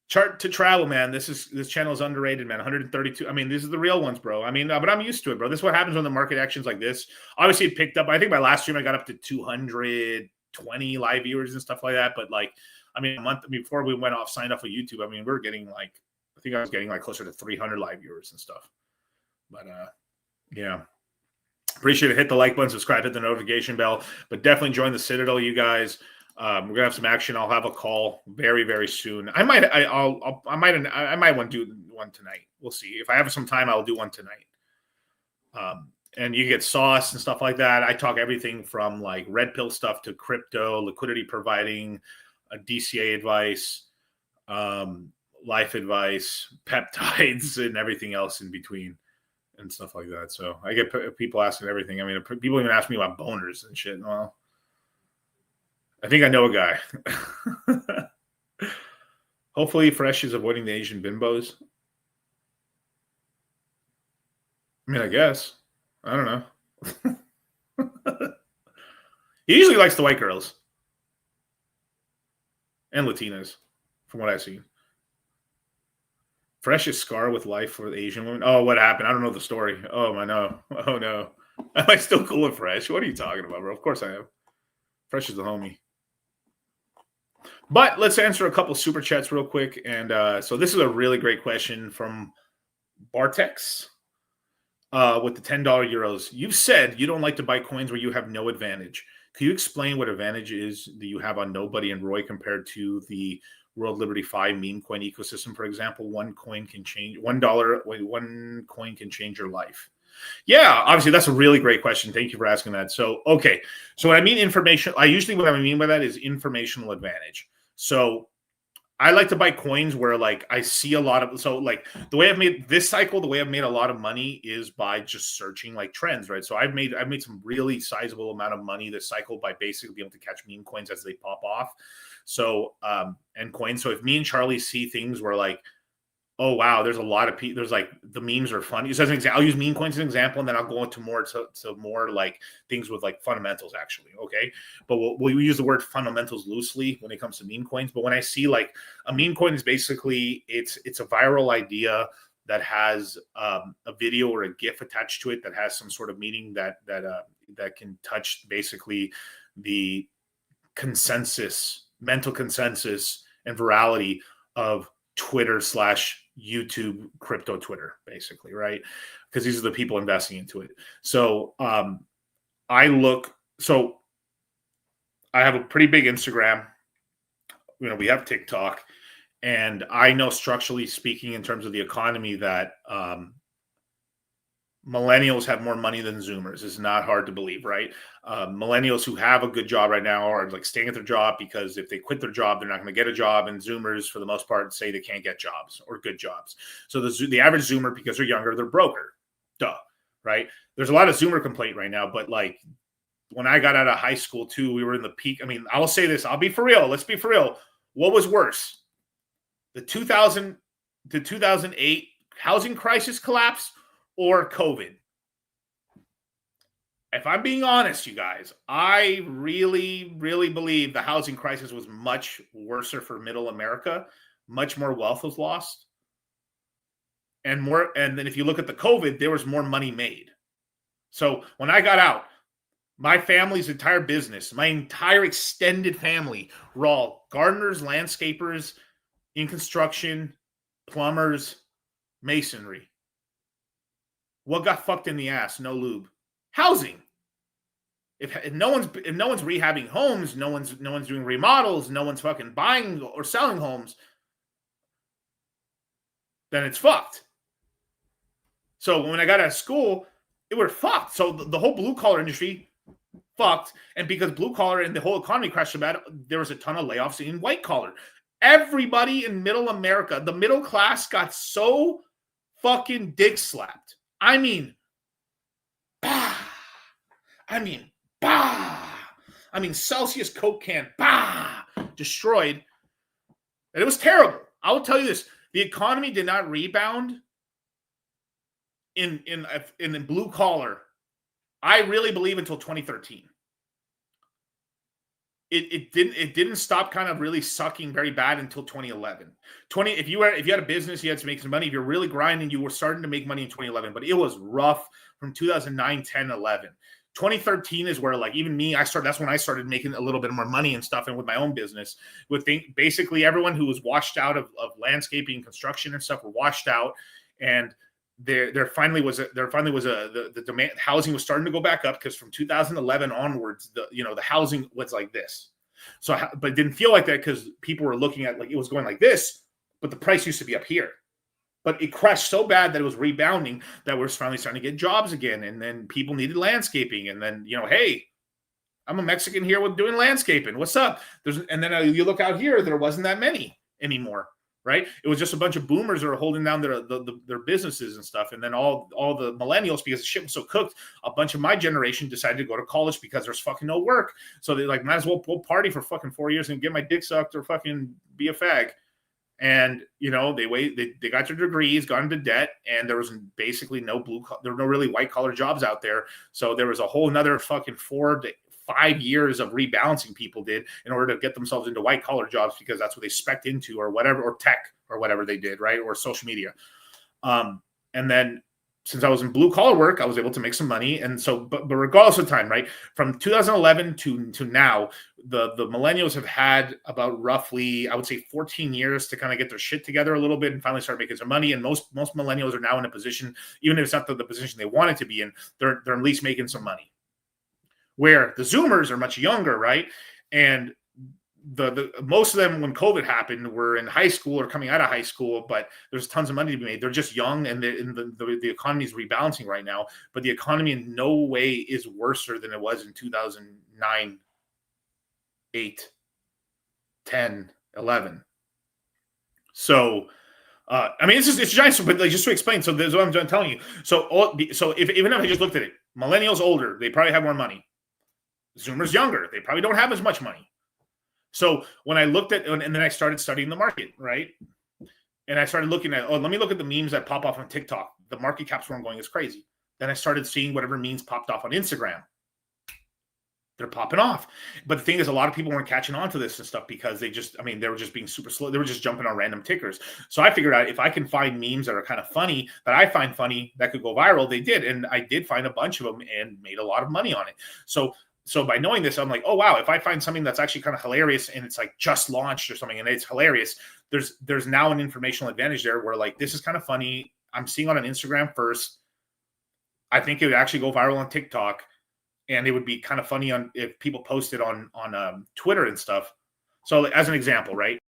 Chart to travel, man. This channel is underrated, man. 132. I mean, these are the real ones, bro. I mean, but I'm used to it, bro. This is what happens when the market actions like this. Obviously, it picked up. I think my last stream I got up to 220 live viewers and stuff like that. But a month before we signed off with YouTube, we were getting I think I was getting closer to 300 live viewers and stuff. But yeah. Appreciate it. Hit the like button, subscribe, hit the notification bell. But definitely join the Citadel, you guys. We're gonna have some action. I'll have a call very, very soon. I might want to do one tonight. We'll see. If I have some time, I'll do one tonight. And you get sauce and stuff like that. I talk everything from red pill stuff to crypto, liquidity providing, DCA advice, life advice, peptides, and everything else in between and stuff like that. So I get people asking everything. People even ask me about boners and shit. Well, I think I know a guy. Hopefully Fresh is avoiding the Asian bimbos. I guess. I don't know. He usually likes the white girls. And Latinas, from what I've seen. Freshest scar with life for the Asian woman. Oh, what happened? I don't know the story. Oh, I know. Oh, no. Am I still cool with Fresh? What are you talking about, bro? Of course I am. Fresh is the homie. But let's answer a couple super chats real quick. And so this is a really great question from Bartex with the $10 euros. You've said you don't like to buy coins where you have no advantage. Can you explain what advantage is that you have on Nobody and Roy compared to the World Liberty 5 meme coin ecosystem? For example, one coin can change your life. Yeah, obviously that's a really great question. Thank you for asking that. So, okay. So what I mean what I mean by that is informational advantage. So I like to buy coins where like I see a lot of, so like the way I've made this cycle, the way I've made a lot of money is by just searching like trends, right? So I've made some really sizable amount of money this cycle by basically being able to catch meme coins as they pop off. So, and coins. So if me and Charlie see things where like, oh wow, there's a lot of people. There's like the memes are funny. So as an example, I'll use meme coins as an example, and then I'll go into more to more like things with like fundamentals actually. Okay, but we'll use the word fundamentals loosely when it comes to meme coins. But when I see like a meme coin is basically it's a viral idea that has a video or a GIF attached to it that has some sort of meaning that can touch basically the mental consensus and virality of Twitter/YouTube crypto Twitter, basically, right? Because these are the people investing into it. So I have a pretty big Instagram. We have TikTok, and I know structurally speaking, in terms of the economy, that millennials have more money than Zoomers. It's not hard to believe, right? Millennials who have a good job right now are like staying at their job because if they quit their job, they're not going to get a job. And Zoomers, for the most part, say they can't get jobs or good jobs. So the average Zoomer, because they're younger, they're broker. Duh, right? There's a lot of Zoomer complaint right now, but like when I got out of high school too, we were in the peak. I mean, I will say this. I'll be for real. Let's be for real. What was worse? The 2008 housing crisis collapse or COVID? If I'm being honest, you guys, I really, really believe the housing crisis was much worse for middle America. Much more wealth was lost. And then if you look at the COVID, there was more money made. So when I got out, my family's entire business, my entire extended family were all gardeners, landscapers, in construction, plumbers, masonry. What got fucked in the ass? No lube. Housing. If no one's rehabbing homes, no one's doing remodels, no one's fucking buying or selling homes, then it's fucked. So when I got out of school, it were fucked. So the whole blue collar industry fucked, and because blue collar and the whole economy crashed so bad, there was a ton of layoffs in white collar. Everybody in middle America, the middle class, got so fucking dick slapped. I mean, bah. Celsius Coke can, bah, destroyed. And it was terrible. I will tell you this. The economy did not rebound in blue collar, I really believe, until 2013. It didn't stop kind of really sucking very bad until 2011. If you had a business, you had to make some money. If you're really grinding, you were starting to make money in 2011, but it was rough from 2009, 10, 11. 2013 is where, like, even me, that's when I started making a little bit more money and stuff, and with my own business. Basically everyone who was washed out of landscaping and construction and stuff were washed out, and there finally was the demand. Housing was starting to go back up because from 2011 onwards, the housing was like this. So, but it didn't feel like that because people were looking at like it was going like this, but the price used to be up here. But it crashed so bad that it was rebounding that we're finally starting to get jobs again, and then people needed landscaping, and then hey, I'm a Mexican here with doing landscaping. What's up? And then you look out here, there wasn't that many anymore. Right? It was just a bunch of boomers that were holding down their businesses and stuff. And then all the millennials, because the shit was so cooked, a bunch of my generation decided to go to college because there's fucking no work. So they like, might as well party for fucking 4 years and get my dick sucked or fucking be a fag. And, they got their degrees, got into debt, and there was basically there were no really white collar jobs out there. So there was a whole another fucking 4 to 5 years of rebalancing people did in order to get themselves into white collar jobs because that's what they spec'd into or whatever, or tech or whatever they did, right? Or social media. And then since I was in blue collar work, I was able to make some money. And so, but regardless of time, right? From 2011 to now, the millennials have had about roughly, I would say 14 years to kind of get their shit together a little bit and finally start making some money. And most millennials are now in a position, even if it's not the position they wanted to be in, they're at least making some money. Where the Zoomers are much younger, right? And the most of them, when COVID happened, were in high school or coming out of high school, but there's tons of money to be made. They're just young, and the economy is rebalancing right now. But the economy in no way is worse than it was in 2009, 8, 10, 11. So, I mean, it's giant, but like, just to explain. So this is what I'm telling you. So even if I just looked at it, millennials older, they probably have more money. Zoomers younger, they probably don't have as much money. So when I looked at, and then I started studying the market, right? And I started looking at, let me look at the memes that pop off on TikTok. The market caps weren't going as crazy. Then I started seeing whatever memes popped off on Instagram. They're popping off. But the thing is, a lot of people weren't catching on to this and stuff because they were just being super slow. They were just jumping on random tickers. So I figured out if I can find memes that are kind of funny, that I find funny, that could go viral, they did. And I did find a bunch of them and made a lot of money on it. So by knowing this, I'm like, oh, wow, if I find something that's actually kind of hilarious and it's like just launched or something and it's hilarious, there's now an informational advantage there where like, this is kind of funny. I'm seeing on Instagram first. I think it would actually go viral on TikTok, and it would be kind of funny if people post it on Twitter and stuff. So as an example, right?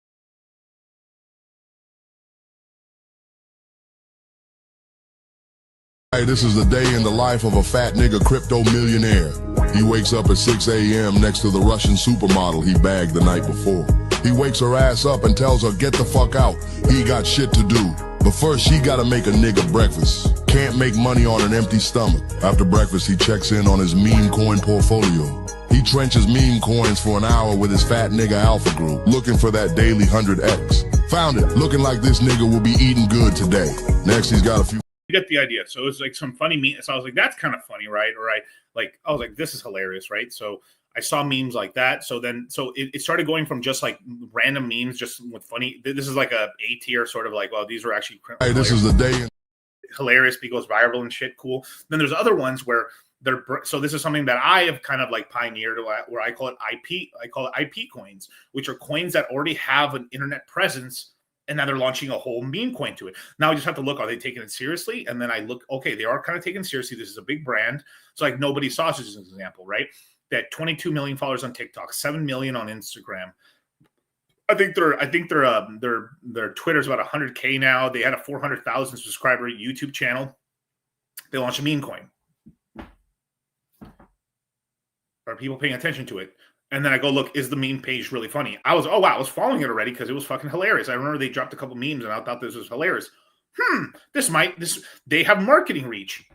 Hey, this is the day in the life of a fat nigga crypto millionaire. He wakes up at 6 a.m. next to the Russian supermodel he bagged the night before. He wakes her ass up and tells her, get the fuck out. He got shit to do. But first, she gotta make a nigga breakfast. Can't make money on an empty stomach. After breakfast, he checks in on his meme coin portfolio. He trenches meme coins for an hour with his fat nigga Alpha Group, looking for that daily 100x. Found it, looking like this nigga will be eating good today. Next, he's got a few... You get the idea. So it's like some funny meme. So I was like, that's kind of funny, right? Or I was like, this is hilarious, right? So I saw memes like that. So it started going from just like random memes, just with funny. This is like a tier sort of like, well, these are actually hey, this is the day hilarious because viral and shit, cool. Then there's other ones where so this is something that I have kind of like pioneered, where I call it IP. I call it IP coins, which are coins that already have an internet presence. And now they're launching a whole meme coin to it. Now I just have to look, are they taking it seriously? And then I look, okay, they are kind of taken seriously. This is a big brand. So like Nobody Sausage is an example, right? That 22 million followers on TikTok, 7 million on Instagram. I think their Twitter's about 100K now. They had a 400,000 subscriber YouTube channel. They launched a meme coin. Are people paying attention to it? And then I go, look, is the meme page really funny? I was following it already because it was fucking hilarious. I remember they dropped a couple memes and I thought this was hilarious. They have marketing reach.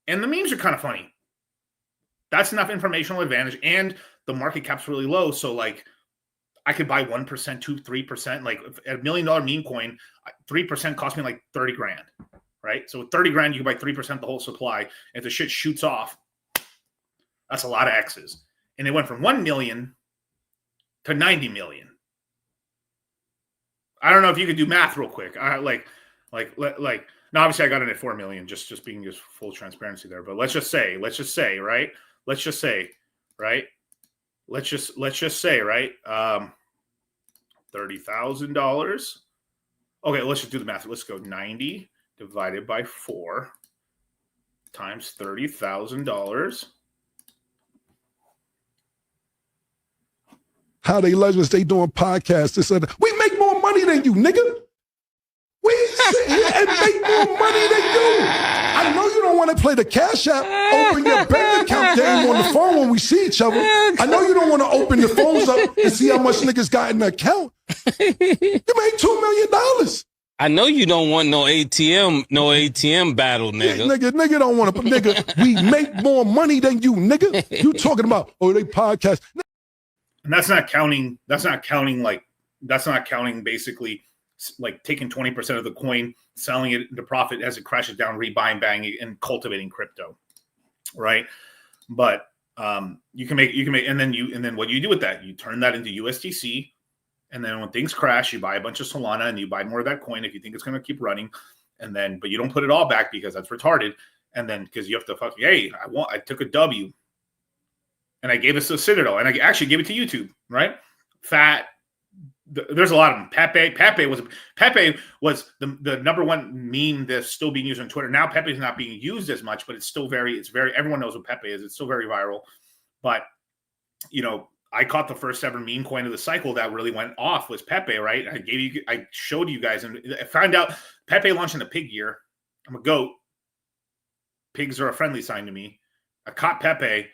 And the memes are kind of funny. That's enough informational advantage. And the market cap's really low. So like I could buy 1%, 2%, 3%. Like a $1 million meme coin, 3% cost me like 30 grand, right? So with 30 grand, you can buy 3% the whole supply. If the shit shoots off, that's a lot of X's. And it went from 1 million to 90 million. I don't know if you could do math real quick. Now obviously I got it at 4 million, just being full transparency there. But let's just say, right? $30,000, Okay, let's just do the math. Let's go 90 divided by 4 times $30,000. How they legends, they doing podcasts. This and that. We make more money than you, nigga. We sit here and make more money than you. I know you don't want to play the Cash App, open your bank account game on the phone when we see each other. I know you don't want to open your phones up and see how much niggas got in the account. You made $2 million. I know you don't want no ATM battle, nigga. Yeah, nigga don't want to, nigga, we make more money than you, nigga. You talking about, they podcast. And that's not counting basically like taking 20% of the coin, selling it into profit as it crashes down, rebuying, banging, and cultivating crypto, right? But you can make, and then what do you do with that? You turn that into USDC, And then when things crash, you buy a bunch of Solana and you buy more of that coin if you think it's going to keep running. And then, but you don't put it all back because that's retarded. And then, because you have to fucking, hey, I took a W and I gave it to Citadel and I actually gave it to YouTube, right? Fat. There's a lot of them. Pepe was the number one meme that's still being used on Twitter. Now Pepe is not being used as much, but it's very, everyone knows what Pepe is. It's still very viral. But, you know, I caught the first ever meme coin of the cycle that really went off was Pepe, right? I showed you guys, and I found out Pepe launched in a pig year. I'm a goat. Pigs are a friendly sign to me. I caught Pepe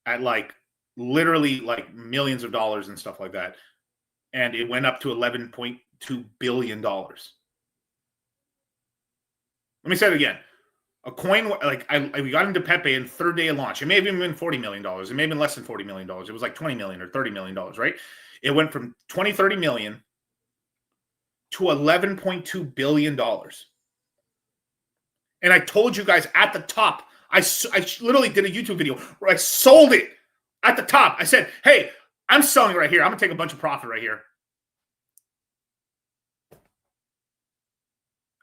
at like literally like millions of dollars and stuff like that. And it went up to $11.2 billion. Let me say it again. A coin, like we got into Pepe in third day of launch. It may have even been $40 million. It may have been less than $40 million. It was like 20 million or $30 million, right? It went from 20, 30 million to $11.2 billion. And I told you guys at the top, I literally did a YouTube video where I sold it at the top. I said, hey, I'm selling it right here. I'm going to take a bunch of profit right here.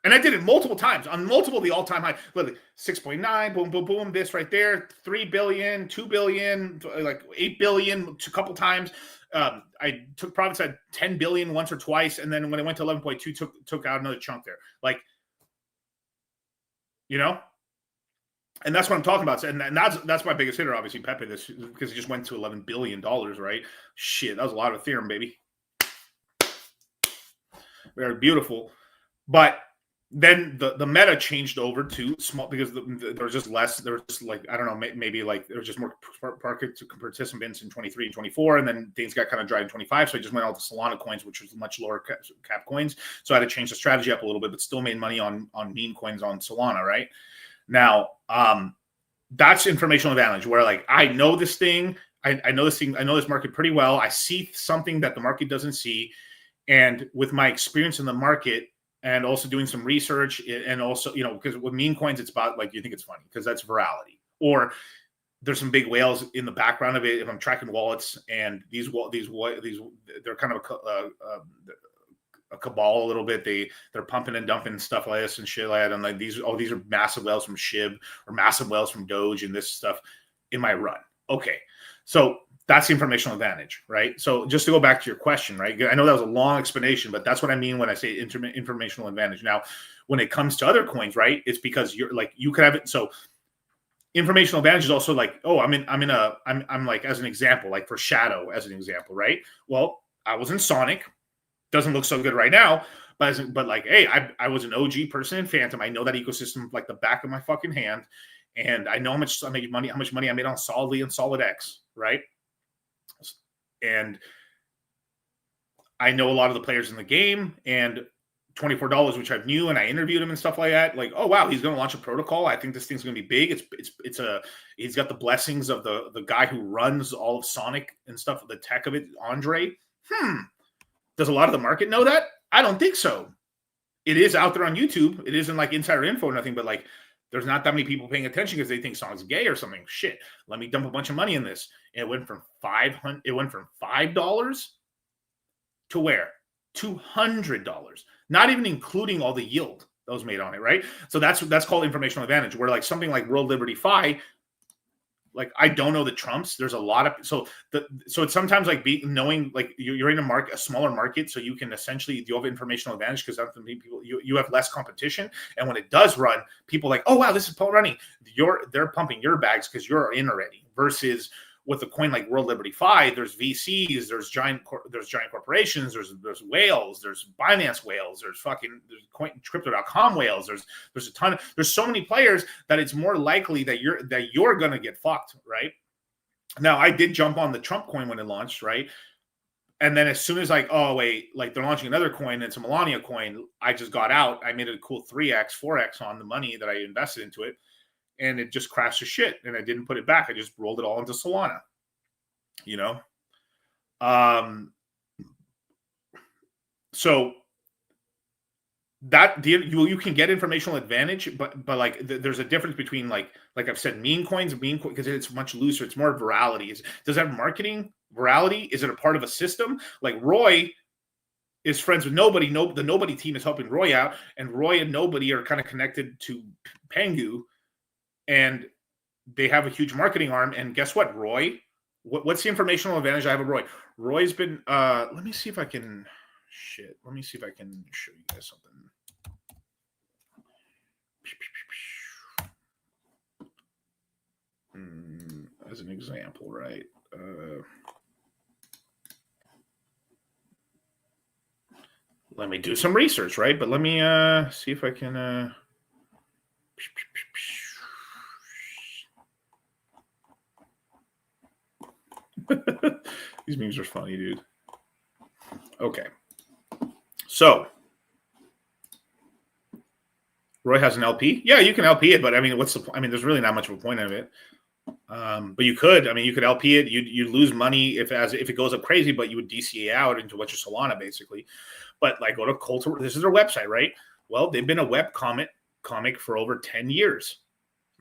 And I did it multiple times on multiple the all-time high. Literally 6.9, boom, boom, boom, this right there, 3 billion, 2 billion, like 8 billion a couple times. I took profits at 10 billion once or twice. And then when it went to 11.2, took out another chunk there. Like, you know? And that's what I'm talking about. And that's my biggest hitter, obviously, Pepe, this because it just went to $11 billion, right? Shit, that was a lot of Ethereum, baby. Very beautiful. But then the meta changed over to small because there was just less. There was just like, I don't know, maybe like there was just more market participants in 23 and 24. And then things got kind of dry in 25. So I just went out to Solana coins, which was much lower cap coins. So I had to change the strategy up a little bit, but still made money on meme coins on Solana, right? Now, that's informational advantage where like I know this thing, I know this thing, I know this market pretty well. I see something that the market doesn't see. And with my experience in the market and also doing some research and also, you know, because with meme coins, it's about like, you think it's funny because that's virality, or there's some big whales in the background of it. If I'm tracking wallets and these they're kind of a cabal a little bit. They're pumping and dumping stuff like this and shit like that. And like these are massive whales from SHIB or massive whales from Doge and this stuff in my run. Okay. So that's the informational advantage, right? So just to go back to your question, right? I know that was a long explanation, but that's what I mean when I say informational advantage. Now, when it comes to other coins, right? It's because you're like, you could have it. So informational advantage is also like, oh, I'm like, as an example, like for Shadow, as an example, right? Well, I was in Sonic. Doesn't look so good right now, but like, hey, I was an OG person in Phantom. I know that ecosystem like the back of my fucking hand, and I know how much money I made on Solidly and Solid X, right? And I know a lot of the players in the game, and $24, which I've knew, and I interviewed him and stuff like that. Like, oh wow, he's going to launch a protocol. I think this thing's going to be big. He's got the blessings of the guy who runs all of Sonic and stuff, the tech of it, Andre. Does a lot of the market know that? I don't think so. It is out there on YouTube. It isn't like insider info or nothing, but like there's not that many people paying attention because they think Sonic's gay or something. Shit, let me dump a bunch of money in this. And it went from $5 to where? $200. Not even including all the yield that was made on it, right? So that's called informational advantage. Where like something like World Liberty Fi, like I don't know the trumps. There's a lot of so it's sometimes like knowing like you're in a smaller market, so you can essentially you have informational advantage because people you have less competition, and when it does run, people like, oh wow, this is running. They're pumping your bags because you're in already. Versus with a coin like World Liberty Fi, there's VCs, there's giant corporations, there's whales, there's Binance whales, there's crypto.com whales, there's a ton of, there's so many players that it's more likely that you're gonna get fucked, right? Now I did jump on the Trump coin when it launched, right? And then as soon as like, oh wait, like they're launching another coin, it's a Melania coin, I just got out. I made a cool 3x, 4x on the money that I invested into it. And it just crashed to shit, and I didn't put it back. I just rolled it all into Solana, you know. So that you can get informational advantage, but like there's a difference between like I've said, meme coins because it's much looser. It's more virality. Does that have marketing virality? Is it a part of a system? Like Roy is friends with Nobody. The Nobody team is helping Roy out, and Roy and Nobody are kind of connected to Pengu, and they have a huge marketing arm. And guess what, Roy? What's the informational advantage I have of Roy? Roy's been. Let me see if I can. Shit. Let me see if I can show you guys something. As an example, right? Let me do some research, right? But let me see if I can. These memes are funny, dude. Okay. So, Roy has an LP. Yeah, you can LP it, but I mean, what's the point? I mean, there's really not much of a point of it. But you could. I mean, you could LP it. You'd lose money if it goes up crazy, but you would DCA out into a bunch of Solana, basically. But like, go to Culture. This is their website, right? Well, they've been a web comic for over 10 years.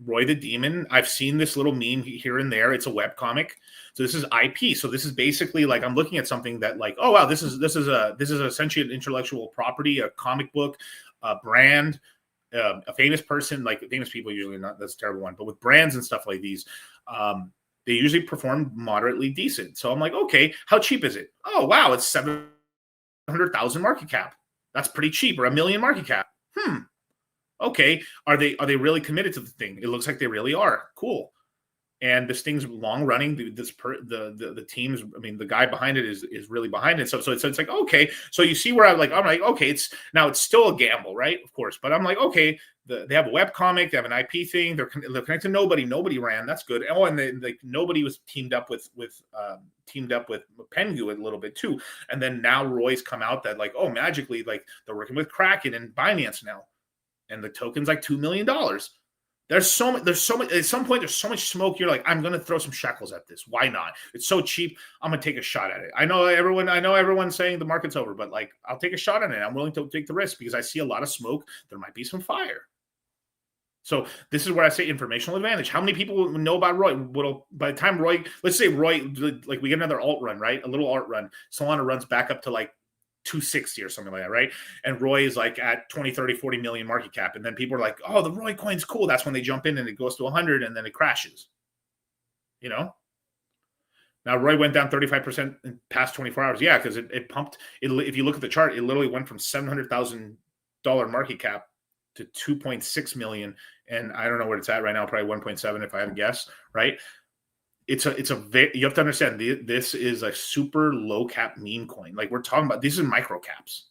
Roy the Demon. I've seen this little meme here and there. It's a web comic. So this is IP. So this is basically like I'm looking at something that like, oh wow, this is essentially an intellectual property, a comic book, a brand, a famous person. Like famous people usually not. That's a terrible one. But with brands and stuff like these, they usually perform moderately decent. So I'm like, okay, how cheap is it? Oh wow, it's 700,000 market cap. That's pretty cheap, or $1 million market cap. Okay, are they really committed to the thing? It looks like they really are. Cool. And this thing's long running. The team's, I mean, the guy behind it is really behind it. So it's like, okay. So you see where I'm like, okay, it's still a gamble, right? Of course. But I'm like, okay, they have a web comic, they have an IP thing, they're connected to Nobody. Nobody ran. That's good. Oh, and like Nobody was teamed up with Pengu a little bit too. And then now Roy's come out that like, oh, magically, like they're working with Kraken and Binance now. And the token's like $2 million. There's so much. At some point, there's so much smoke. You're like, I'm gonna throw some shekels at this. Why not? It's so cheap. I'm gonna take a shot at it. I know everyone's saying the market's over, but like, I'll take a shot at it. I'm willing to take the risk because I see a lot of smoke. There might be some fire. So this is where I say informational advantage. How many people know about Roy? By the time Roy, let's say Roy, like we get another alt run, right? A little alt run. Solana runs back up to like 260 or something like that, right? And Roy is like at 20, 30, 40 million market cap. And then people are like, oh, the Roy coin's cool. That's when they jump in and it goes to 100 and then it crashes. You know? Now, Roy went down 35% in past 24 hours. Yeah, because it pumped. If you look at the chart, it literally went from $700,000 market cap to 2.6 million. And I don't know where it's at right now, probably 1.7 if I had to guess, right? You have to understand, this is a super low cap meme coin. Like we're talking about, these are micro caps.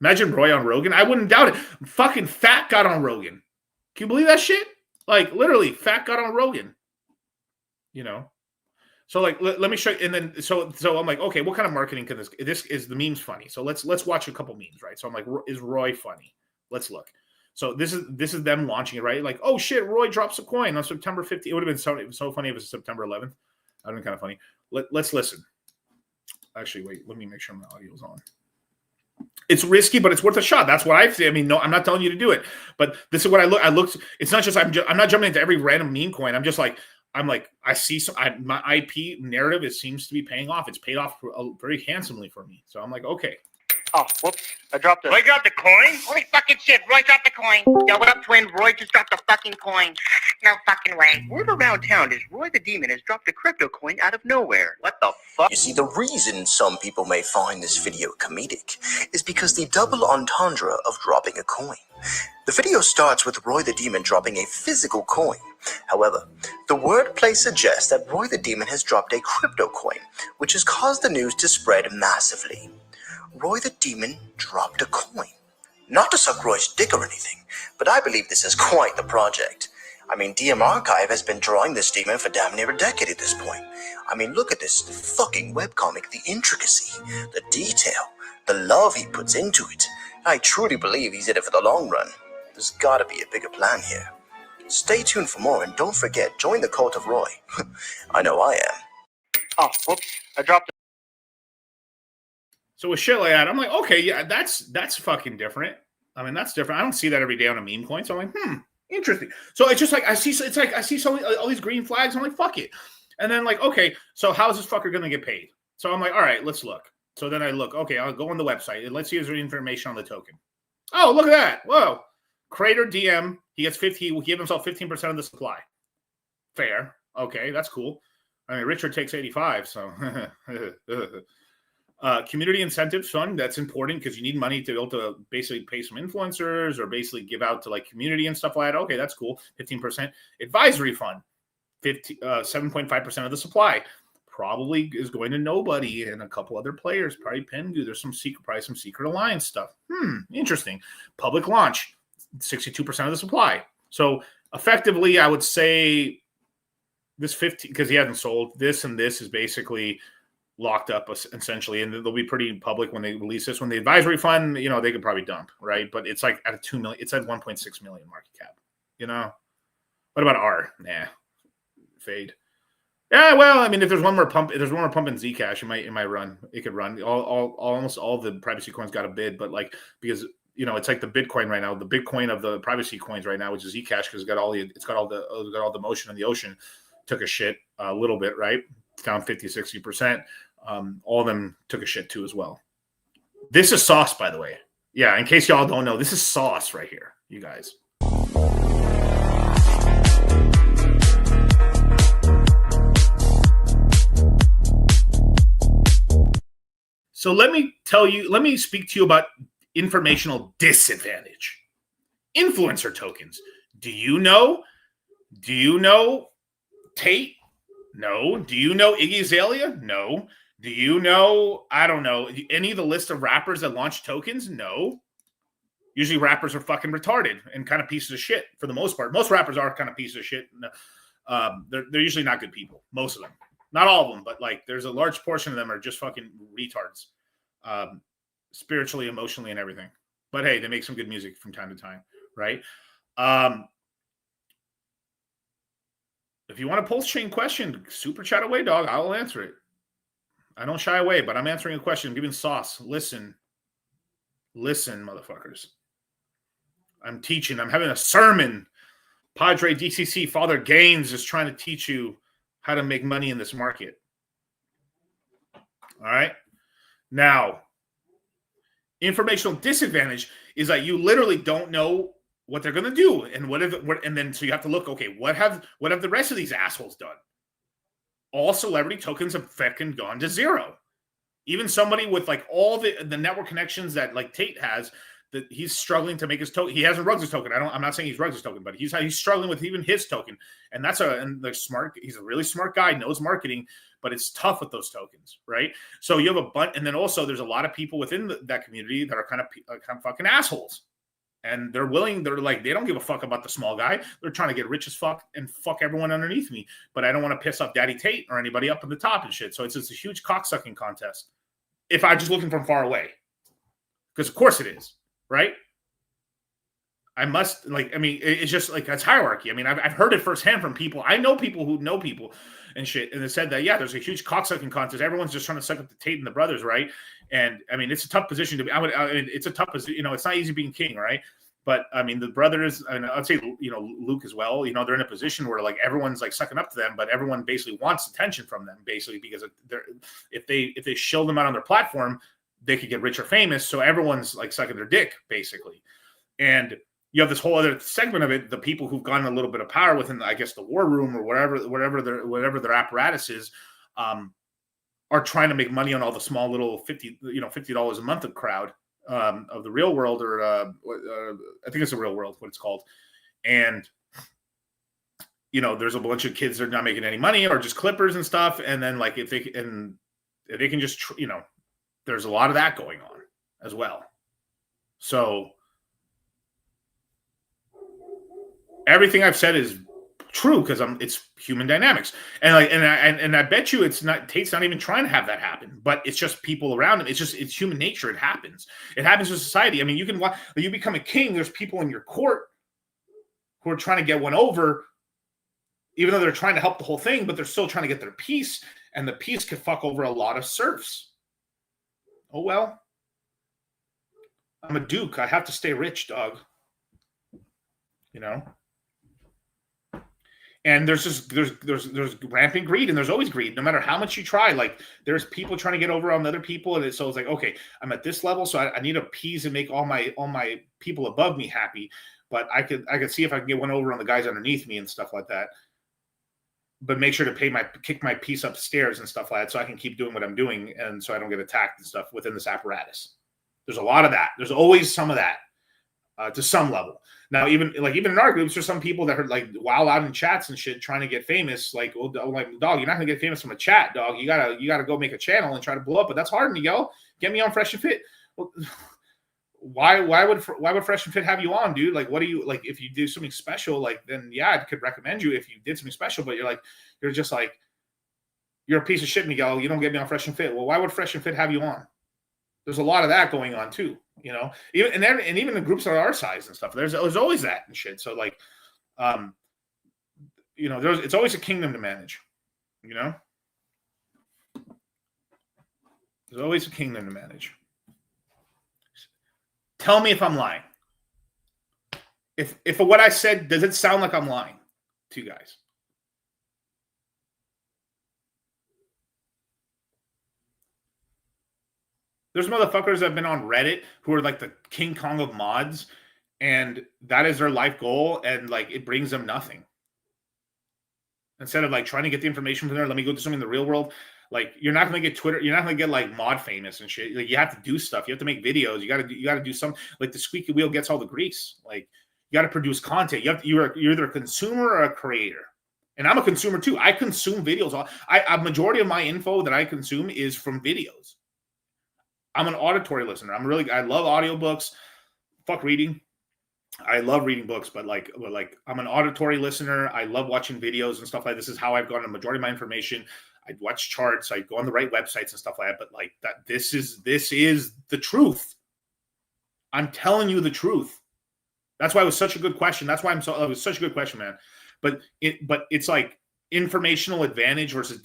Imagine Roy on Rogan. I wouldn't doubt it. Fucking Fat got on Rogan. Can you believe that shit? Like literally Fat got on Rogan, you know? So like, let me show you. And then, so I'm like, okay, what kind of marketing can this is the meme's funny. So let's watch a couple memes, right? So I'm like, is Roy funny? Let's look. So this is them launching it, right? Like, oh shit, Roy drops a coin on September 15th. It would have been so funny if it was September 11th. That would have been kind of funny. Let's listen. Actually, wait, let me make sure my audio is on. It's risky, but it's worth a shot. That's what I say. I mean, no, I'm not telling you to do it, but this is what I looked. It's not just I'm not jumping into every random meme coin. I'm like, I see my IP narrative. It seems to be paying off. It's paid off very handsomely for me. So I'm like, okay. Oh, whoops. I dropped it. Roy dropped the coin? Holy fucking shit, Roy dropped the coin. Yo, what up, twin? Roy just dropped the fucking coin. No fucking way. Word around town is Roy the Demon has dropped a crypto coin out of nowhere. What the fuck? You see, the reason some people may find this video comedic is because the double entendre of dropping a coin. The video starts with Roy the Demon dropping a physical coin. However, the wordplay suggests that Roy the Demon has dropped a crypto coin, which has caused the news to spread massively. Roy the Demon dropped a coin. Not to suck Roy's dick or anything, but I believe this is quite the project. I mean, DM Archive has been drawing this demon for damn near a decade at this point. I mean, look at this fucking webcomic, the intricacy, the detail, the love he puts into it. I truly believe he's in it for the long run. There's gotta be a bigger plan here. Stay tuned for more, and don't forget, join the cult of Roy. I know I am. Oh, whoops. I dropped it. So with shit like that, I'm like, okay, yeah, that's fucking different. I mean, that's different. I don't see that every day on a meme coin. So I'm like, interesting. So it's just like I see all these green flags. I'm like, fuck it. And then like, okay, so how is this fucker gonna get paid? So I'm like, all right, let's look. So then I look, okay, I'll go on the website and let's see if there's any information on the token. Oh, look at that. Whoa. Creator DM, he gets 50, he will give himself 15% of the supply. Fair. Okay, that's cool. I mean, Richard takes 85, so. Community incentives fund, that's important because you need money to be able to basically pay some influencers or basically give out to like community and stuff like that. Okay, that's cool. 15%. Advisory fund, 7.5% of the supply. Probably is going to nobody and a couple other players, probably Pengu. There's some secret alliance stuff. Interesting. Public launch, 62% of the supply. So effectively, I would say this 15, because he hasn't sold, this and this is basically locked up essentially, and they'll be pretty public when they release this. When the advisory fund, they could probably dump, right? But it's like at a 2 million, it's at 1.6 million market cap. What about R? Nah, fade. Yeah, well, I mean, if there's one more pump in Zcash, it might run. It could run. Almost all the privacy coins got a bid, but like because it's like the Bitcoin right now, the Bitcoin of the privacy coins right now, which is Zcash, because it's got all the motion in the ocean, took a shit a little bit, right? It's down 50-60%. All of them took a shit too as well. This is sauce, by the way. Yeah, in case y'all don't know, this is sauce right here, you guys. So let me speak to you about informational disadvantage. Influencer tokens. Do you know Tate? No. Do you know Iggy Azalea? No. Do you know, I don't know, any of the list of rappers that launch tokens? No. Usually rappers are fucking retarded and kind of pieces of shit for the most part. Most rappers are kind of pieces of shit. They're usually not good people, most of them. Not all of them, but like there's a large portion of them are just fucking retards, spiritually, emotionally, and everything. But hey, they make some good music from time to time, right? If you want a pulse chain question, super chat away, dog. I will answer it. I don't shy away, but I'm answering a question. I'm giving sauce. Listen, motherfuckers. I'm teaching. I'm having a sermon. Padre DCC Father Gaines is trying to teach you how to make money in this market. All right. Now, informational disadvantage is that you literally don't know what they're going to do, and then so you have to look. Okay, what have the rest of these assholes done? All celebrity tokens have fucking gone to zero. Even somebody with like all the network connections that like Tate has, that he's struggling to make his token. He hasn't rugged his token. I'm not saying he's rugged his token, but he's struggling with even his token. And they're smart. He's a really smart guy, knows marketing, but it's tough with those tokens, right? So you have a bunch, and then also there's a lot of people within that community that are kind of fucking assholes. And they're like, they don't give a fuck about the small guy. They're trying to get rich as fuck and fuck everyone underneath me. But I don't want to piss off Daddy Tate or anybody up at the top and shit. So it's just a huge cocksucking contest. If I'm just looking from far away. Because of course it is, right? It's just like, that's hierarchy. I mean, I've heard it firsthand from people. I know people who know people and shit. And they said that, yeah, there's a huge cocksucking contest. Everyone's just trying to suck up the Tate and the brothers, right? And I mean, it's a tough position to be. It's a tough position. It's not easy being king, right? But I mean, the brothers, and I'd say, Luke as well. They're in a position where like everyone's like sucking up to them, but everyone basically wants attention from them, basically, because if they shill them out on their platform, they could get rich or famous. So everyone's like sucking their dick, basically. And you have this whole other segment of it, the people who've gotten a little bit of power within, I guess, the war room or whatever their apparatus is, are trying to make money on all the small little $50 a month of crowd of the real world, or I think it's the real world, what it's called. And there's a bunch of kids that are not making any money or just clippers and stuff. And then like if they can just there's a lot of that going on as well. So everything I've said is true because it's human dynamics, and I bet you Tate's not even trying to have that happen, but it's just people around him. It's human nature. It happens in society. I mean, you become a king. There's people in your court who are trying to get one over, even though they're trying to help the whole thing, but they're still trying to get their piece, and the piece could fuck over a lot of serfs. Oh well, I'm a duke. I have to stay rich, dog. And there's rampant greed, and there's always greed, no matter how much you try. Like there's people trying to get over on other people, and so it's like, okay, I'm at this level, so I need to appease and make all my people above me happy. But I could see if I can get one over on the guys underneath me and stuff like that. But make sure to kick my piece upstairs and stuff like that, so I can keep doing what I'm doing, and so I don't get attacked and stuff within this apparatus. There's a lot of that. There's always some of that to some level. Now, even in our groups, there's some people that are like wild out in chats and shit, trying to get famous. Like, oh, like, dog, you're not gonna get famous from a chat, dog. You gotta go make a channel and try to blow up. But that's hard, Miguel. Get me on Fresh and Fit. Well, why would Fresh and Fit have you on, dude? Like, what do you like? If you do something special, like, then yeah, I could recommend you if you did something special. But you're just like, you're a piece of shit, Miguel. You don't get me on Fresh and Fit. Well, why would Fresh and Fit have you on? There's a lot of that going on too, you know. Even the groups that are our size and stuff. There's always that and shit. So like, you know, it's always a kingdom to manage, you know. There's always a kingdom to manage. Tell me if I'm lying. If what I said, does it sound like I'm lying to you guys? There's motherfuckers that have been on Reddit who are like the King Kong of mods, and that is their life goal, and like it brings them nothing. Instead of like trying to get the information from there, let me go do something in the real world. Like, you're not gonna get Twitter, you're not gonna get like mod famous and shit. Like, you have to do stuff. You have to make videos. You gotta do some, like the squeaky wheel gets all the grease. Like, you gotta produce content. You're either a consumer or a creator. And I'm a consumer too. I consume videos. A majority of my info that I consume is from videos. I'm an auditory listener. I love audiobooks. Fuck reading. I love reading books, but I'm an auditory listener. I love watching videos and stuff like this. This is how I've gotten a majority of my information. I watch charts. I go on the right websites and stuff like that. But like that, this is the truth. I'm telling you the truth. That's why it was such a good question. That's why it was such a good question, man. But it's like informational advantage versus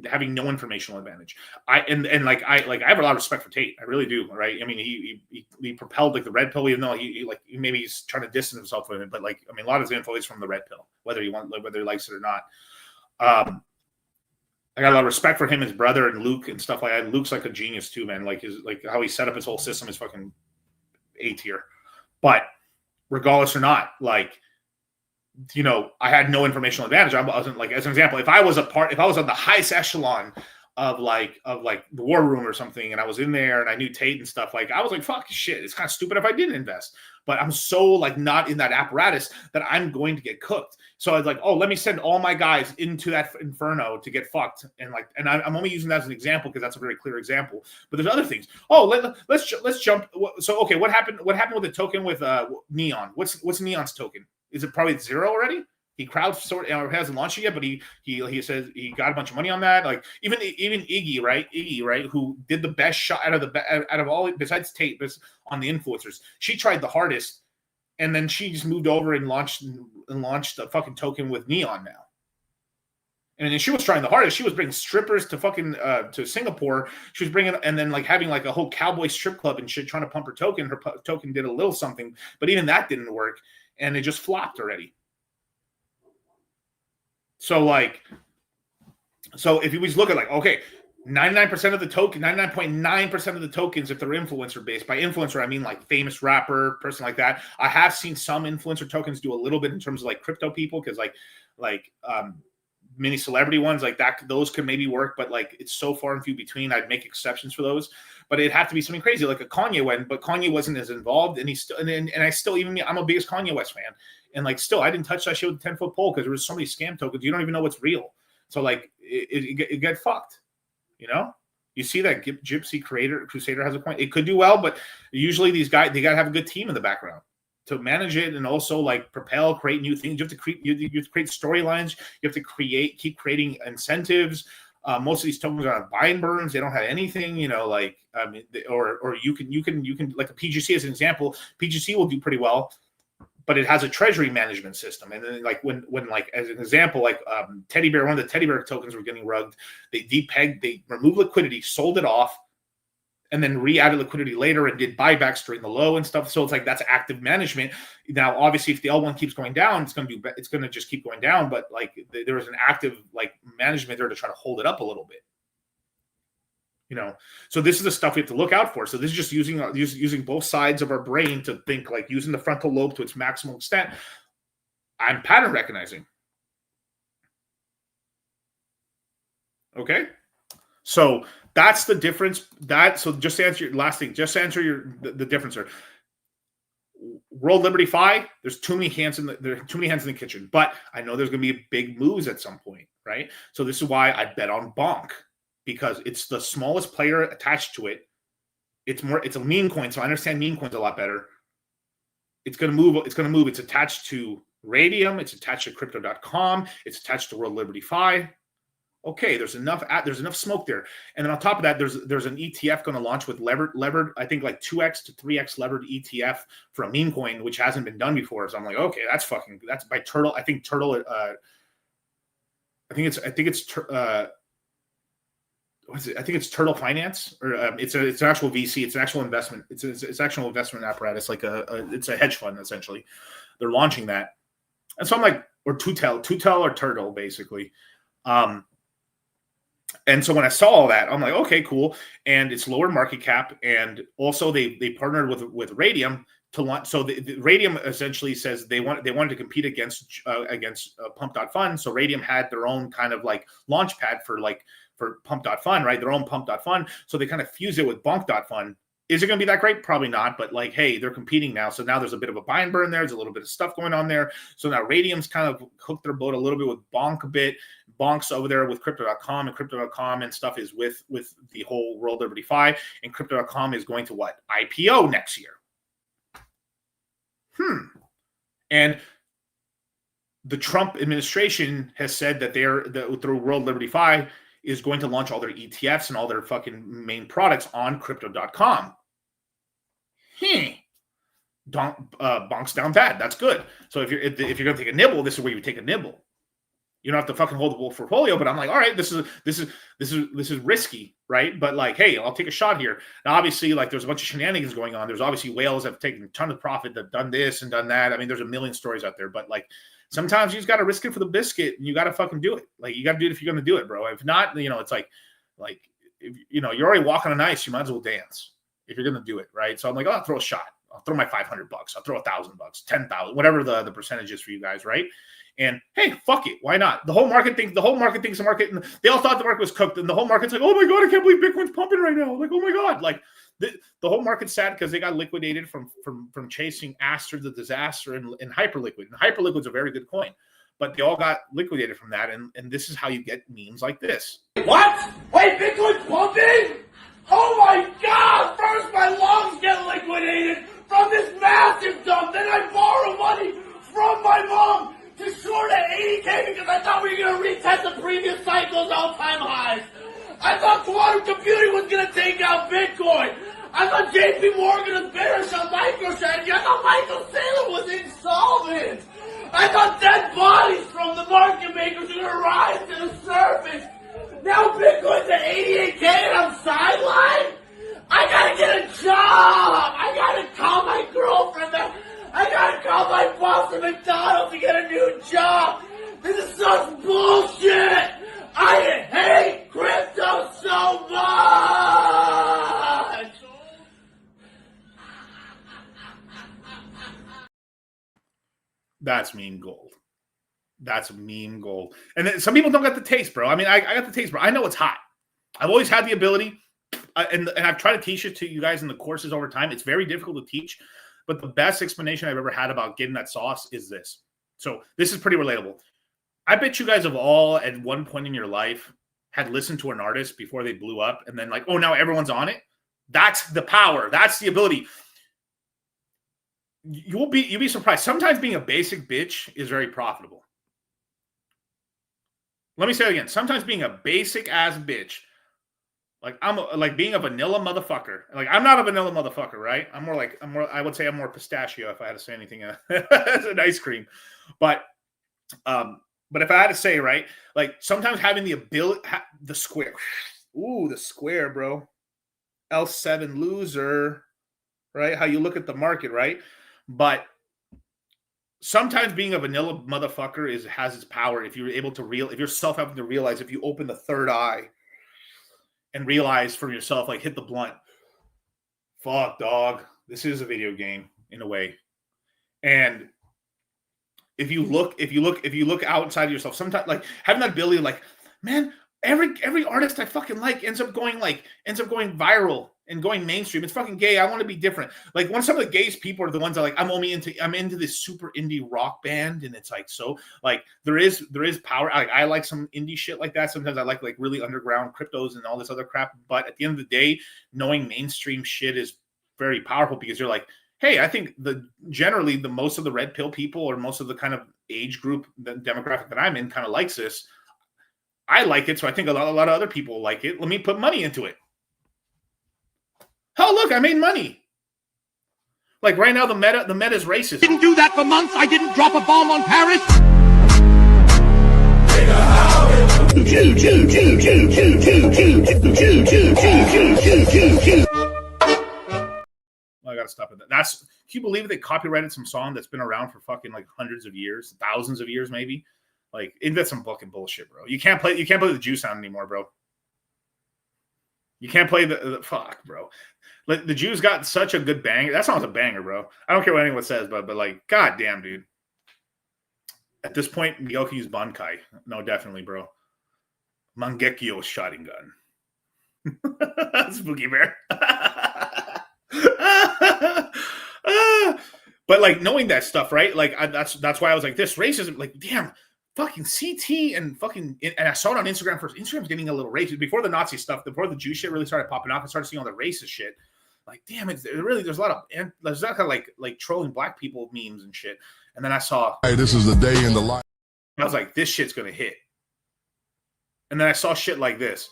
having no informational advantage. I have a lot of respect for Tate. I really do. Right. I mean, he propelled like the red pill, even though maybe he's trying to distance himself from it. But like, I mean, a lot of his info is from the red pill, whether he likes it or not. I got a lot of respect for him, his brother, and Luke and stuff like that. Luke's like a genius too, man. Like how he set up his whole system is fucking A tier. But regardless or not, like, you know, I had no informational advantage. I wasn't like, as an example, if I was on the highest echelon of the war room or something, and I was in there and I knew Tate and stuff, like, I was like, fuck shit. It's kind of stupid if I didn't invest. But I'm so like not in that apparatus that I'm going to get cooked. So I was like, oh, let me send all my guys into that inferno to get fucked. And I'm only using that as an example because that's a very clear example. But there's other things. Oh, let's jump. So okay, what happened with the token with Neon? What's Neon's token? Is it probably 0 already? He crowdsourced or hasn't launched it yet, but he says he got a bunch of money on that. Like even Iggy, right, who did the best shot out of all besides Tate, on the influencers. She tried the hardest, and then she just moved over and launched a fucking token with Neon now. And then she was trying the hardest. She was bringing strippers to fucking to Singapore. She was bringing, and then like having like a whole cowboy strip club and shit, trying to pump her token. Her token did a little something, but even that didn't work, and it just flopped already. So if you always look at like, okay, 99% of the token, 99.9% of the tokens, if they're influencer based, by influencer, I mean like famous rapper, person like that. I have seen some influencer tokens do a little bit in terms of like crypto people, because like mini celebrity ones like that, those could maybe work, but like it's so far and few between. I'd make exceptions for those, but it'd have to be something crazy like a Kanye one. But Kanye wasn't as involved, and I'm a biggest Kanye West fan, and like still I didn't touch that shit with a 10-foot pole because there was so many scam tokens. You don't even know what's real, so like it get fucked. You know, you see that Gypsy Crusader has a point. It could do well, but usually these guys, they got to have a good team in the background to manage it, and also like create new things. You have to create storylines. You have to keep creating incentives. Most of these tokens are on buy and burns. They don't have anything, you know, like or you can like a PGC as an example. PGC will do pretty well, but it has a treasury management system. And then like when like as an example, like Teddy Bear, one of the Teddy Bear tokens were getting rugged. They depegged, they removed liquidity, sold it off, and then re-added liquidity later and did buybacks during the low and stuff. So it's like that's active management. Now, obviously, if the L1 keeps going down, it's going to just keep going down. But like there was an active like management there to try to hold it up a little bit. So this is the stuff we have to look out for. So this is just using both sides of our brain to think, like using the frontal lobe to its maximum extent. I'm pattern recognizing. Okay, so that's the difference. So just to answer your last thing, the difference there. World Liberty Fi, there's too many hands in the kitchen, but I know there's going to be big moves at some point, right? So this is why I bet on Bonk, because it's the smallest player attached to it. It's a meme coin, so I understand meme coins a lot better. It's going to move. It's attached to Radium. It's attached to Crypto.com. It's attached to World Liberty Fi. Okay, there's enough smoke there. And then on top of that, there's an ETF going to launch with levered, I think like 2x to 3x levered ETF for a meme coin, which hasn't been done before. So I'm like, okay, that's by Turtle. I think Turtle. I think it's Turtle Finance, or it's an actual VC. It's an actual investment. It's an actual investment apparatus, like it's a hedge fund essentially. They're launching that, and so I'm like, or Tutel or Turtle basically. And so when I saw all that, I'm like, okay, cool. And it's lower market cap, and also they partnered with Radium to launch. So the Radium essentially says they wanted to compete against Pump.Fund. So Radium had their own kind of like launch pad for Pump.Fund, right? Their own Pump.Fund. So they kind of fused it with Bonk.Fund. Is it going to be that great? Probably not. But like, hey, they're competing now. So now there's a bit of a buy and burn there. There's a little bit of stuff going on there. So now Radium's kind of hooked their boat a little bit with Bonk a bit. Bonk's over there with Crypto.com, and Crypto.com and stuff is with the whole World Liberty Fi. And Crypto.com is going to what? IPO next year. And the Trump administration has said that through World Liberty Fi is going to launch all their ETFs and all their fucking main products on Crypto.com. Bonk's down bad. That's good. So if you're going to take a nibble, this is where you take a nibble. You don't have to fucking hold the whole portfolio, but I'm like, all right, this is risky, right? But like, hey, I'll take a shot here. Now, obviously, like there's a bunch of shenanigans going on. There's obviously whales that have taken a ton of profit, that have done this and done that. I mean, there's a million stories out there, but like sometimes you just got to risk it for the biscuit, and you got to fucking do it. Like you got to do it if you're going to do it, bro. If not, it's like if, you're already walking on ice, you might as well dance if you're going to do it, right? So I'm like, oh, I'll throw a shot. I'll throw my $500. I'll throw $1,000, 10,000, whatever the percentage is for you guys, right? And hey, fuck it, why not? The whole market thinks the market, and they all thought the market was cooked, and the whole market's like, oh my god, I can't believe Bitcoin's pumping right now. Like, oh my god, like the whole market's sad because they got liquidated from chasing Aster the disaster and Hyperliquid. And Hyperliquid's a very good coin, but they all got liquidated from that, and this is how you get memes like this. What? Wait, Bitcoin's pumping? Oh my god! First my lungs get liquidated from this massive dump, then I borrow money from my mom to short at 80K because I thought we were going to retest the previous cycle's all-time highs. I thought quantum computing was going to take out Bitcoin. I thought JP Morgan was bearish on MicroStrategy. I thought Michael Saylor was insolvent. I thought dead bodies from the market makers were going to rise to the surface. Now Bitcoin's at 88K and I'm sidelined? I got to get a job. I got to call my girlfriend. I gotta call my boss at McDonald's to get a new job. This is such bullshit. I hate crypto so much. That's meme gold. That's meme gold. And then some people don't get the taste, bro. I mean, I got the taste, bro. I know it's hot. I've always had the ability, and I've tried to teach it to you guys in the courses over time. It's very difficult to teach. But the best explanation I've ever had about getting that sauce is this. So this is pretty relatable. I bet you guys have all at one point in your life had listened to an artist before they blew up and then like, oh, now everyone's on it. That's the power. That's the ability. You'll be surprised. Sometimes being a basic bitch is very profitable. Let me say it again. Sometimes being a basic ass bitch, like like being a vanilla motherfucker. Like I'm not a vanilla motherfucker, right? I would say I'm more pistachio if I had to say anything as an ice cream. But if I had to say, right, like sometimes having the ability, the square, bro. L7 loser, right? How you look at the market, right? But sometimes being a vanilla motherfucker has its power if you're able to if you're having to realize, if you open the third eye and realize for yourself, like hit the blunt. Fuck, dog. This is a video game in a way. And if you look outside of yourself, sometimes like having that ability, like, man, every artist I fucking like ends up going viral and going mainstream. It's fucking gay. I want to be different. Like, when some of the gayest people are the ones that like, I'm into this super indie rock band, and it's like, so like there is power. I like some indie shit like that. Sometimes I like really underground cryptos and all this other crap. But at the end of the day, knowing mainstream shit is very powerful, because you're like, hey, I think generally the most of the red pill people, or most of the kind of age group, the demographic that I'm in, kind of likes this. I like it, so I think a lot of other people like it. Let me put money into it. Oh, look, I made money. Like right now, the meta is racist. Didn't do that for months. I didn't drop a bomb on Paris. I gotta stop it. Can you believe they copyrighted some song that's been around for fucking like hundreds of years, thousands of years, maybe? Like, that's some fucking bullshit, bro. You can't play the Jew sound anymore, bro. You can't play the fuck, bro. Like, the Jews got such a good banger. That song's a banger, bro. I don't care what anyone says, but like, goddamn, dude. At this point, Miguel can use Bankai. No, definitely, bro. Mangekyo shotting gun. Spooky Bear. But like, knowing that stuff, right? Like, that's why I was like, this racism, like, damn, fucking CT and I saw it on Instagram first. Instagram's getting a little racist before the Nazi stuff, before the Jew shit really started popping off. I started seeing all the racist shit. Like, damn, there's a lot of kind of like trolling black people memes and shit. And then I saw, hey, this is the day in the life. I was like, this shit's gonna hit. And then I saw shit like this.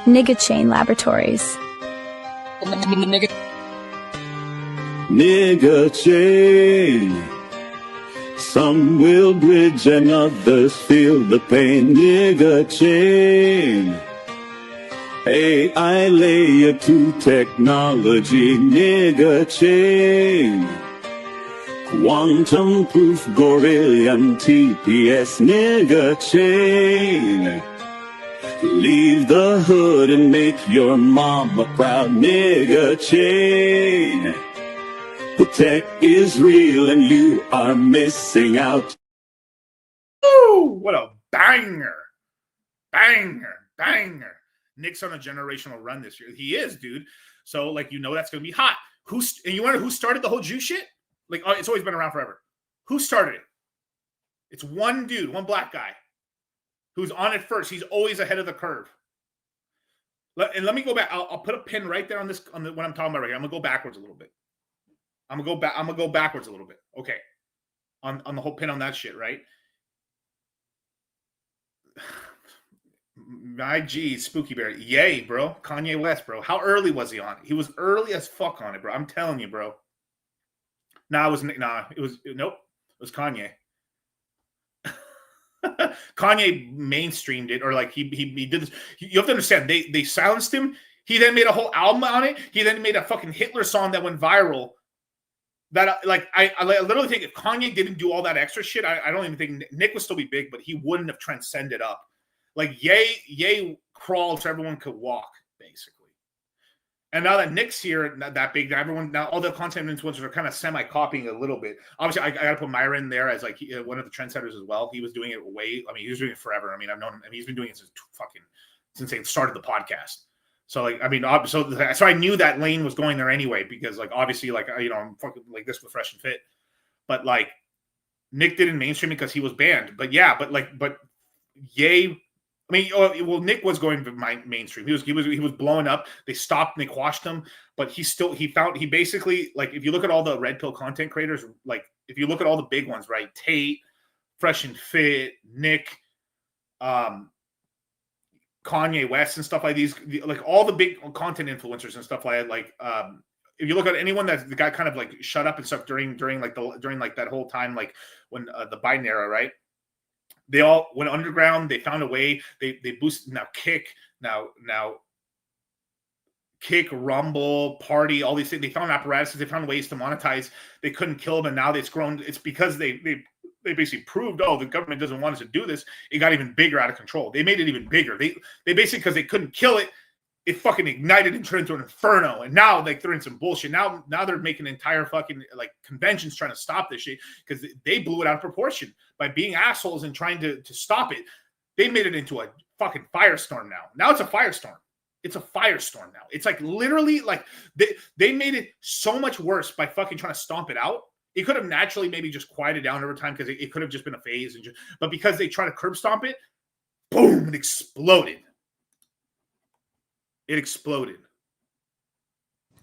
Nigga Chain Laboratories. Nigga chain. Some will bridge and others feel the pain. Nigga chain. AI layer 2 technology. Nigga chain. Quantum proof Gorillion TPS. Nigga chain. Leave the hood and make your mama proud. Nigga chain. The tech is real and you are missing out. Woo! What a banger. Banger. Nick's on a generational run this year. He is, dude. So, like, that's going to be hot. And you wonder who started the whole Jew shit? Like, it's always been around forever. Who started it? It's one dude, one black guy, who's on it first. He's always ahead of the curve. And let me go back. I'll put a pin right there on what I'm talking about right here. I'm going to go backwards a little bit. I'm gonna go backwards a little bit. Okay. On the whole pin on that shit, right? My G, Spooky Bear. Yay, bro. Kanye West, bro. How early was he on it? He was early as fuck on it, bro. I'm telling you, bro. Nope. It was Kanye. Kanye mainstreamed it, or like he did this. You have to understand, they silenced him. He then made a whole album on it. He then made a fucking Hitler song that went viral. That, like, I literally think if Kanye didn't do all that extra shit, I don't even think Nick would still be big, but he wouldn't have transcended up. Like, Ye crawled so everyone could walk, basically. And now that Nick's here, not that big, now all the content influencers are kind of semi-copying a little bit. Obviously, I got to put Myra in there as like one of the trendsetters as well. He was doing it he was doing it forever. I mean, I've known him. I mean, he's been doing it since they started the podcast. So, like, I mean, so I knew that lane was going there anyway, because, like, obviously, like, I'm fucking like this with Fresh and Fit. But, like, Nick didn't mainstream because he was banned. But yeah, but Ye, I mean, Nick was going to mainstream. He was blowing up. They stopped. Nick watched him, but he basically, like, if you look at all the red pill content creators, like, if you look at all the big ones, right? Tate, Fresh and Fit, Nick, Kanye West and stuff like these, like all the big content influencers and stuff like that. Like, if you look at anyone that the guy kind of like shut up and stuff during that whole time, like when the Biden era, right? They all went underground. They found a way. They boosted now Kick now Kick, Rumble, Party, all these things. They found apparatuses. They found ways to monetize. They couldn't kill them, and now it's grown. It's because they basically proved, oh, the government doesn't want us to do this. It got even bigger, out of control. They made it even bigger. They basically, because they couldn't kill it, it fucking ignited and turned into an inferno. And now, like, they're in some bullshit. Now they're making entire fucking, like, conventions trying to stop this shit because they blew it out of proportion by being assholes and trying to stop it. They made it into a fucking firestorm now. Now it's a firestorm. It's a firestorm now. It's like literally, like, they made it so much worse by fucking trying to stomp it out. It could have naturally maybe just quieted down over time because it could have just been a phase. But because they try to curb stomp it, boom, it exploded. It exploded.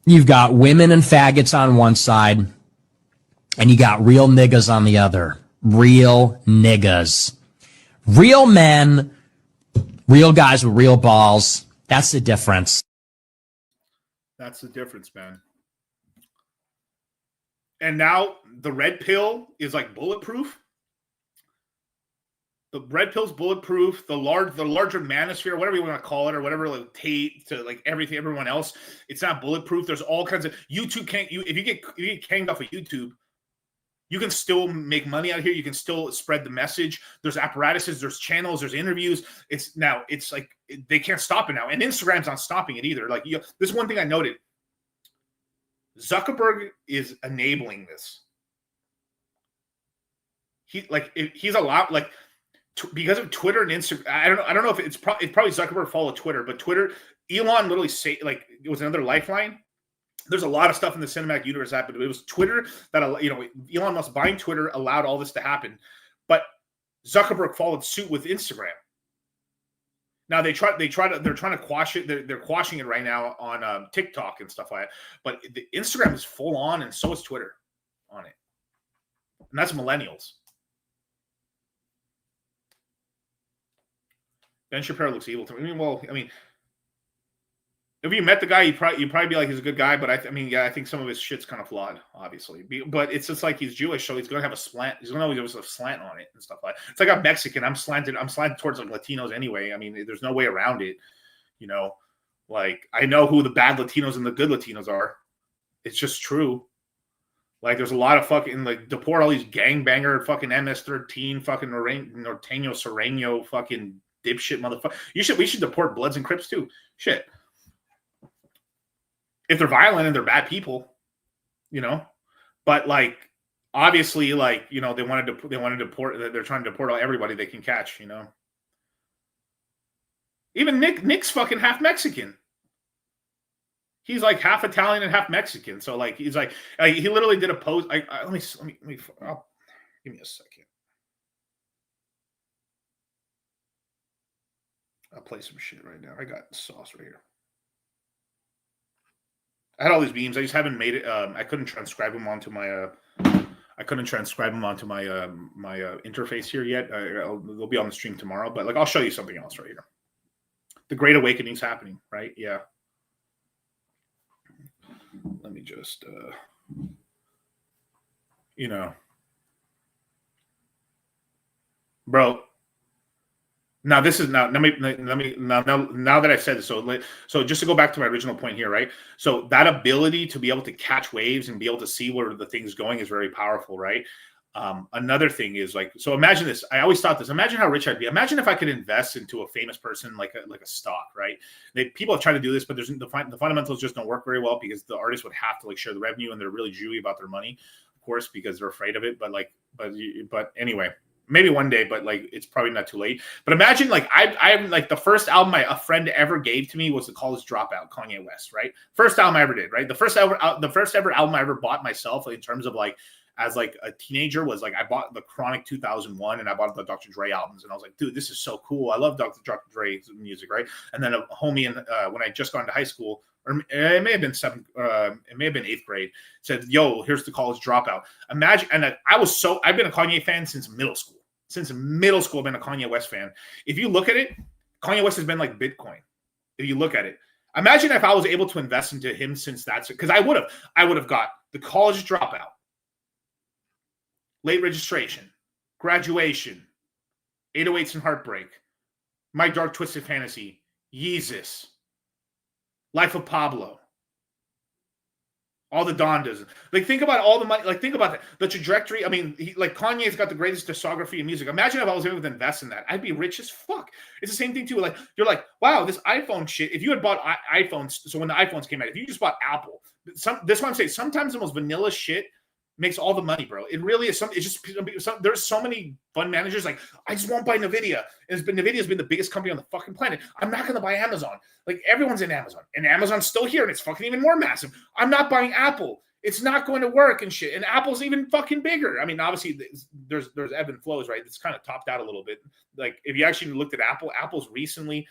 You've got women and faggots on one side, and you got real niggas on the other. Real niggas. Real men, real guys with real balls. That's the difference. That's the difference, man. And now the red pill is like bulletproof. The red pill's bulletproof. The larger manosphere, whatever you want to call it, or whatever, like Tate to like everyone else, it's not bulletproof. There's all kinds of YouTube if you get canned off of YouTube, you can still make money out here. You can still spread the message. There's apparatuses, there's channels, there's interviews. It's like they can't stop it now, and Instagram's not stopping it either. Like, this is one thing I noted. Zuckerberg is enabling this. He's a lot like. Because of Twitter and Instagram, I don't know if it's probably Zuckerberg followed Twitter, but Twitter, Elon literally like it was another lifeline. There's a lot of stuff in the cinematic universe happened. It was Twitter that, Elon Musk buying Twitter allowed all this to happen, but Zuckerberg followed suit with Instagram. Now they're trying to quash it. They're quashing it right now on TikTok and stuff like that. But the Instagram is full on, and so is Twitter on it, and that's millennials. Ben Shapiro looks evil to me. I mean, if you met the guy, you'd probably be like, he's a good guy. But I think some of his shit's kind of flawed, obviously. But it's just like he's Jewish, so he's gonna have a slant. He's gonna always have a slant on it and stuff like that. It's like I'm Mexican. I'm slanted towards like Latinos anyway. I mean, there's no way around it. Like, I know who the bad Latinos and the good Latinos are. It's just true. Like, there's a lot of fucking, like, deport all these gangbanger fucking MS-13 fucking Norteño Sereno fucking dipshit motherfucker. We should deport Bloods and Crips too. Shit. If they're violent and they're bad people, But like, obviously, like, they want to deport. They're trying to deport everybody they can catch. Even Nick's fucking half Mexican. He's like half Italian and half Mexican. So like, he's like he literally did a post. Let me give me a second. I'll play some shit right now. I got sauce right here. I had all these memes. I just haven't made it. I couldn't transcribe them onto my. I couldn't transcribe them onto my my interface here yet. They'll be on the stream tomorrow. But like, I'll show you something else right here. The Great Awakening's happening, right? Yeah. Let me just, bro. Now this is now let me now that I said this, so just to go back to my original point here, right? So that ability to be able to catch waves and be able to see where the thing's going is very powerful, right? Another thing is like, so imagine this. I always thought this. Imagine how rich I'd be. Imagine if I could invest into a famous person like a stock, right? People have tried to do this, but the fundamentals just don't work very well because the artists would have to like share the revenue, and they're really Jewy about their money, of course, because they're afraid of it. But anyway. Maybe one day, but like it's probably not too late. But imagine like I'm like the first album a friend ever gave to me was the College Dropout, Kanye West, right? First album I ever did, right? The first ever album I ever bought myself in terms of like as like a teenager was like I bought the Chronic 2001 and I bought the Dr. Dre albums, and I was like, dude, this is so cool. I love Dr. Dre's music, right? And then a homie when I just got into high school, or it may have been it may have been 8th grade, said, yo, here's the College Dropout. Imagine, and I've been a Kanye fan since middle school. Since middle school, I've been a Kanye West fan. If you look at it, Kanye West has been like Bitcoin. If you look at it, imagine if I was able to invest into him since that's because I would have got the College Dropout, Late Registration, Graduation, 808s and Heartbreak, My Dark Twisted Fantasy, Yeezus, Life of Pablo. All the Dondas. Like, think about all the money. Like, think about that. The trajectory. I mean, Kanye's got the greatest discography in music. Imagine if I was able to invest in that. I'd be rich as fuck. It's the same thing, too. Like, you're like, wow, this iPhone shit. If you had bought iPhones, so when the iPhones came out, if you just bought Apple, this is what I'm saying. Sometimes the most vanilla shit makes all the money, bro. It really is. There's so many fund managers like, I just won't buy NVIDIA. NVIDIA's been the biggest company on the fucking planet. I'm not going to buy Amazon. Like, everyone's in Amazon. And Amazon's still here, and it's fucking even more massive. I'm not buying Apple. It's not going to work and shit. And Apple's even fucking bigger. I mean, obviously, there's ebb and flows, right? It's kind of topped out a little bit. Like, if you actually looked at Apple's recently,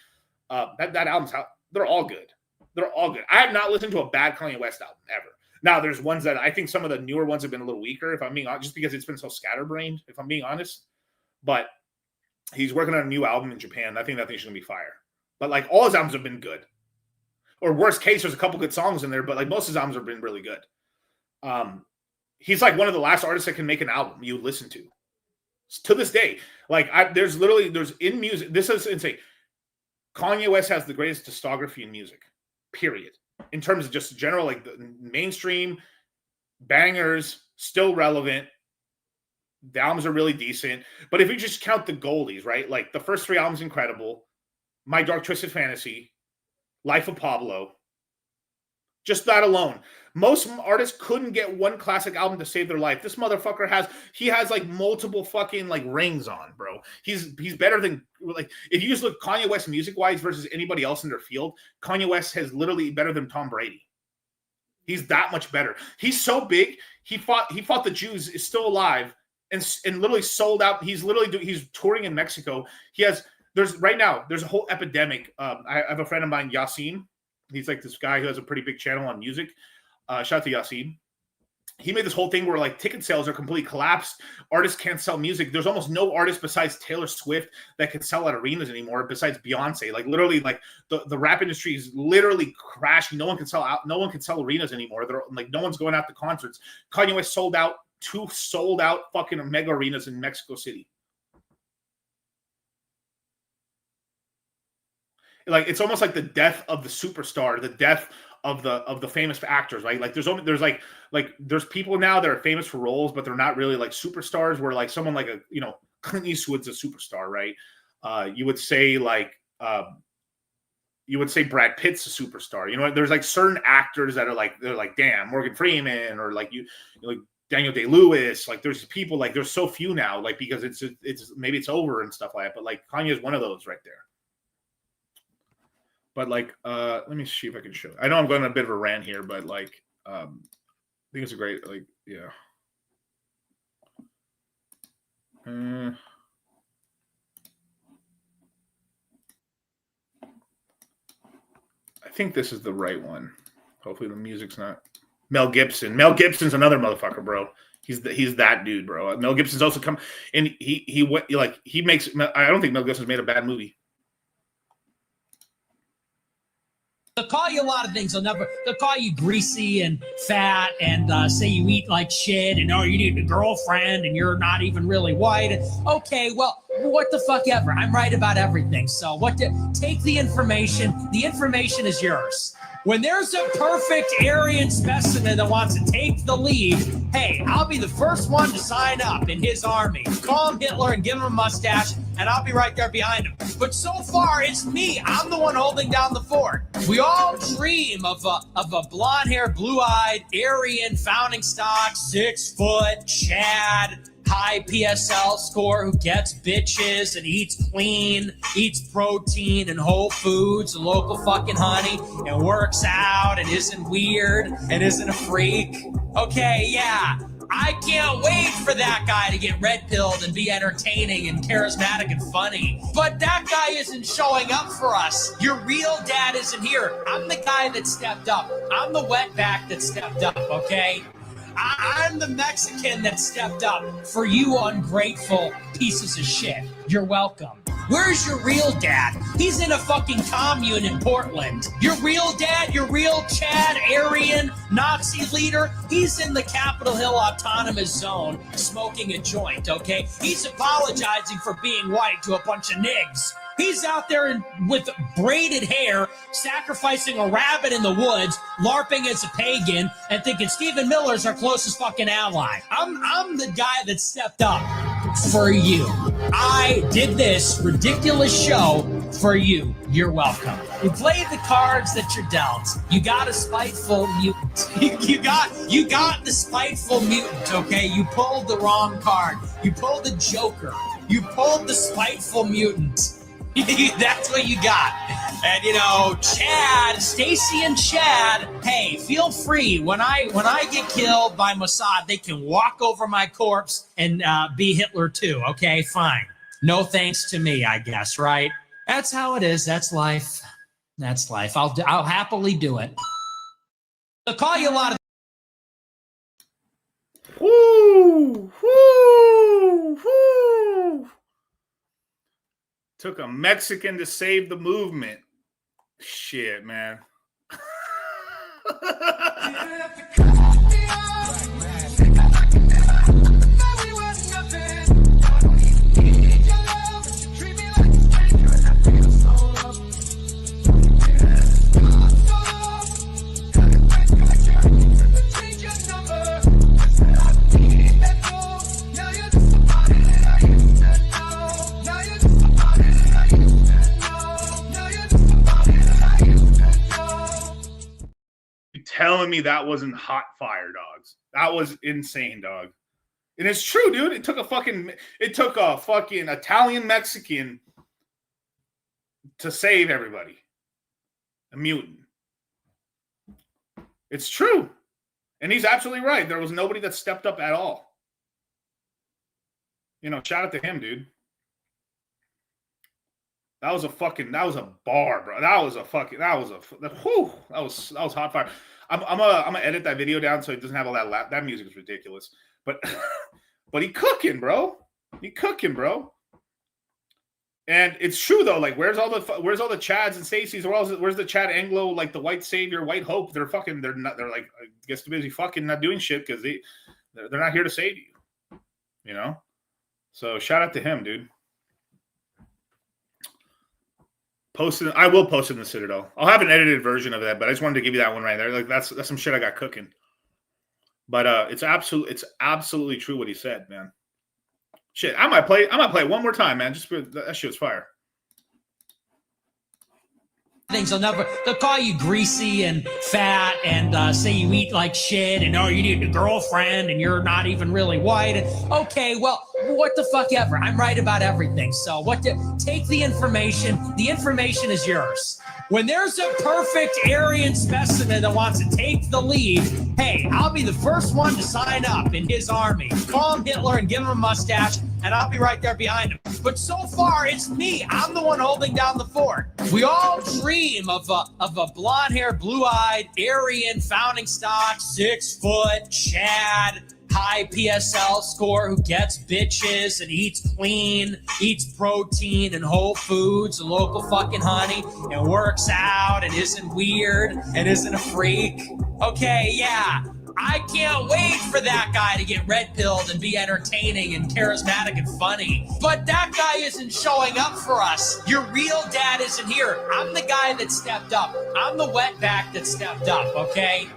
that album's they're all good. They're all good. I have not listened to a bad Kanye West album ever. Now, there's ones that I think some of the newer ones have been a little weaker, if I'm being honest, just because it's been so scatterbrained, if I'm being honest. But he's working on a new album in Japan. I think that thing's going to be fire. But, like, all his albums have been good. Or worst case, there's a couple good songs in there, but, like, most of his albums have been really good. He's, like, one of the last artists that can make an album you listen to this day. Like, there's in music, this is insane. Kanye West has the greatest discography in music, period. In terms of just general, like, the mainstream bangers, still relevant. The albums are really decent. But if you just count the goldies, right? Like, the first 3 albums, incredible. My Dark Twisted Fantasy, Life of Pablo. Just that alone. Most artists couldn't get one classic album to save their life. This motherfucker has like multiple fucking like rings on, bro. He's better than, like, if you just look Kanye West music-wise versus anybody else in their field, Kanye West has literally better than Tom Brady. He's that much better. He's so big. He fought the Jews, is still alive, and literally sold out. He's touring in Mexico. There's a whole epidemic. I have a friend of mine, Yasin. He's like this guy who has a pretty big channel on music. Shout out to Yasin. He made this whole thing where, like, ticket sales are completely collapsed. Artists can't sell music. There's almost no artist besides Taylor Swift that can sell at arenas anymore, besides Beyonce. Like, literally, like, the rap industry is literally crashing. No one can sell arenas anymore. No one's going out to concerts. Kanye West sold out 2 sold-out fucking mega arenas in Mexico City. Like, it's almost like the death of the superstar, the death of the famous actors, right? Like, there's people now that are famous for roles, but they're not really like superstars. Where, like, someone like Clint Eastwood's a superstar, right? You would say Brad Pitt's a superstar. You know, there's like certain actors that are they're like, damn, Morgan Freeman, or like Daniel Day-Lewis. Like, there's people, like, there's so few now, like, because it's maybe it's over and stuff like that. But, like, Kanye is one of those right there. But, like, let me see if I can show. I know I'm going on a bit of a rant here, but, like, I think it's a great, like, yeah. I think this is the right one. Hopefully the music's not. Mel Gibson. Mel Gibson's another motherfucker, bro. He's that dude, bro. Mel Gibson's also come, and he makes. I don't think Mel Gibson's made a bad movie. They'll call you a lot of things. They'll call you greasy and fat and say you eat like shit and, oh, you need a girlfriend and you're not even really white. Okay, well, what the fuck ever. I'm right about everything. So take the information. The information is yours. When there's a perfect Aryan specimen that wants to take the lead, hey, I'll be the first one to sign up in his army. Call him Hitler and give him a mustache, and I'll be right there behind him. But so far, it's me. I'm the one holding down the fort. We all dream of a blonde-haired, blue-eyed, Aryan, founding stock, 6-foot, Chad, high PSL score who gets bitches and eats clean, eats protein and whole foods and local fucking honey and works out and isn't weird and isn't a freak. Okay, yeah, I can't wait for that guy to get red-pilled and be entertaining and charismatic and funny. But that guy isn't showing up for us. Your real dad isn't here. I'm the guy that stepped up. I'm the wetback that stepped up, okay? I'm the Mexican that stepped up for you ungrateful pieces of shit. You're welcome. Where's your real dad? He's in a fucking commune in Portland. Your real dad, your real Chad, Aryan, Nazi leader, he's in the Capitol Hill Autonomous Zone smoking a joint, okay? He's apologizing for being white to a bunch of nigs. He's out there with braided hair, sacrificing a rabbit in the woods, LARPing as a pagan, and thinking Stephen Miller's our closest fucking ally. I'm the guy that stepped up for you. I did this ridiculous show for you. You're welcome. You played the cards that you're dealt. You got a spiteful mutant. you got the spiteful mutant, okay? You pulled the wrong card. You pulled the Joker. You pulled the spiteful mutant. That's what you got. And you know, Chad, Stacy and Chad, hey, feel free. When I get killed by Mossad, they can walk over my corpse and be Hitler too. Okay, fine. No thanks to me, I guess, right? That's how it is. That's life. That's life. I'll happily do it. I'll call you a lot of. Whoo! Whoo! Whoo! Took a Mexican to save the movement. Shit, man. Telling me that wasn't hot fire, dogs. That was insane, dog. And it's true, dude. It took a fucking Italian Mexican to save everybody. A mutant. It's true. And he's absolutely right. There was nobody that stepped up at all. You know, shout out to him, dude. That was a bar, bro. That was hot fire. I'm gonna edit that video down so it doesn't have all that music is ridiculous. But he cooking, bro. He cooking, bro. And it's true though. Like, where's all the Chads and Stacys? Where's the Chad Anglo, like the white savior, white hope? They're like, I guess too busy fucking not doing shit because they're not here to save you. You know. So shout out to him, dude. I will post it in the Citadel. I'll have an edited version of that, but I just wanted to give you that one right there. Like that's some shit I got cooking. But it's absolutely true what he said, man. Shit, I might play it one more time, man. Just for that shit was fire. Things they'll call you greasy and fat and say you eat like shit and you need a girlfriend and you're not even really white. And okay, well, what the fuck ever. I'm right about everything. So take the information. The information is yours. When there's a perfect Aryan specimen that wants to take the lead, hey, I'll be the first one to sign up in his army. Call him Hitler and give him a mustache, and I'll be right there behind him. But so far, it's me. I'm the one holding down the fort. We all dream of a blonde-haired, blue-eyed, Aryan, founding stock, 6 foot, Chad, high PSL score who gets bitches and eats clean, eats protein and whole foods and local fucking honey and works out and isn't weird and isn't a freak. Okay, yeah. I can't wait for that guy to get red-pilled and be entertaining and charismatic and funny. But that guy isn't showing up for us. Your real dad isn't here. I'm the guy that stepped up. I'm the wetback that stepped up, okay?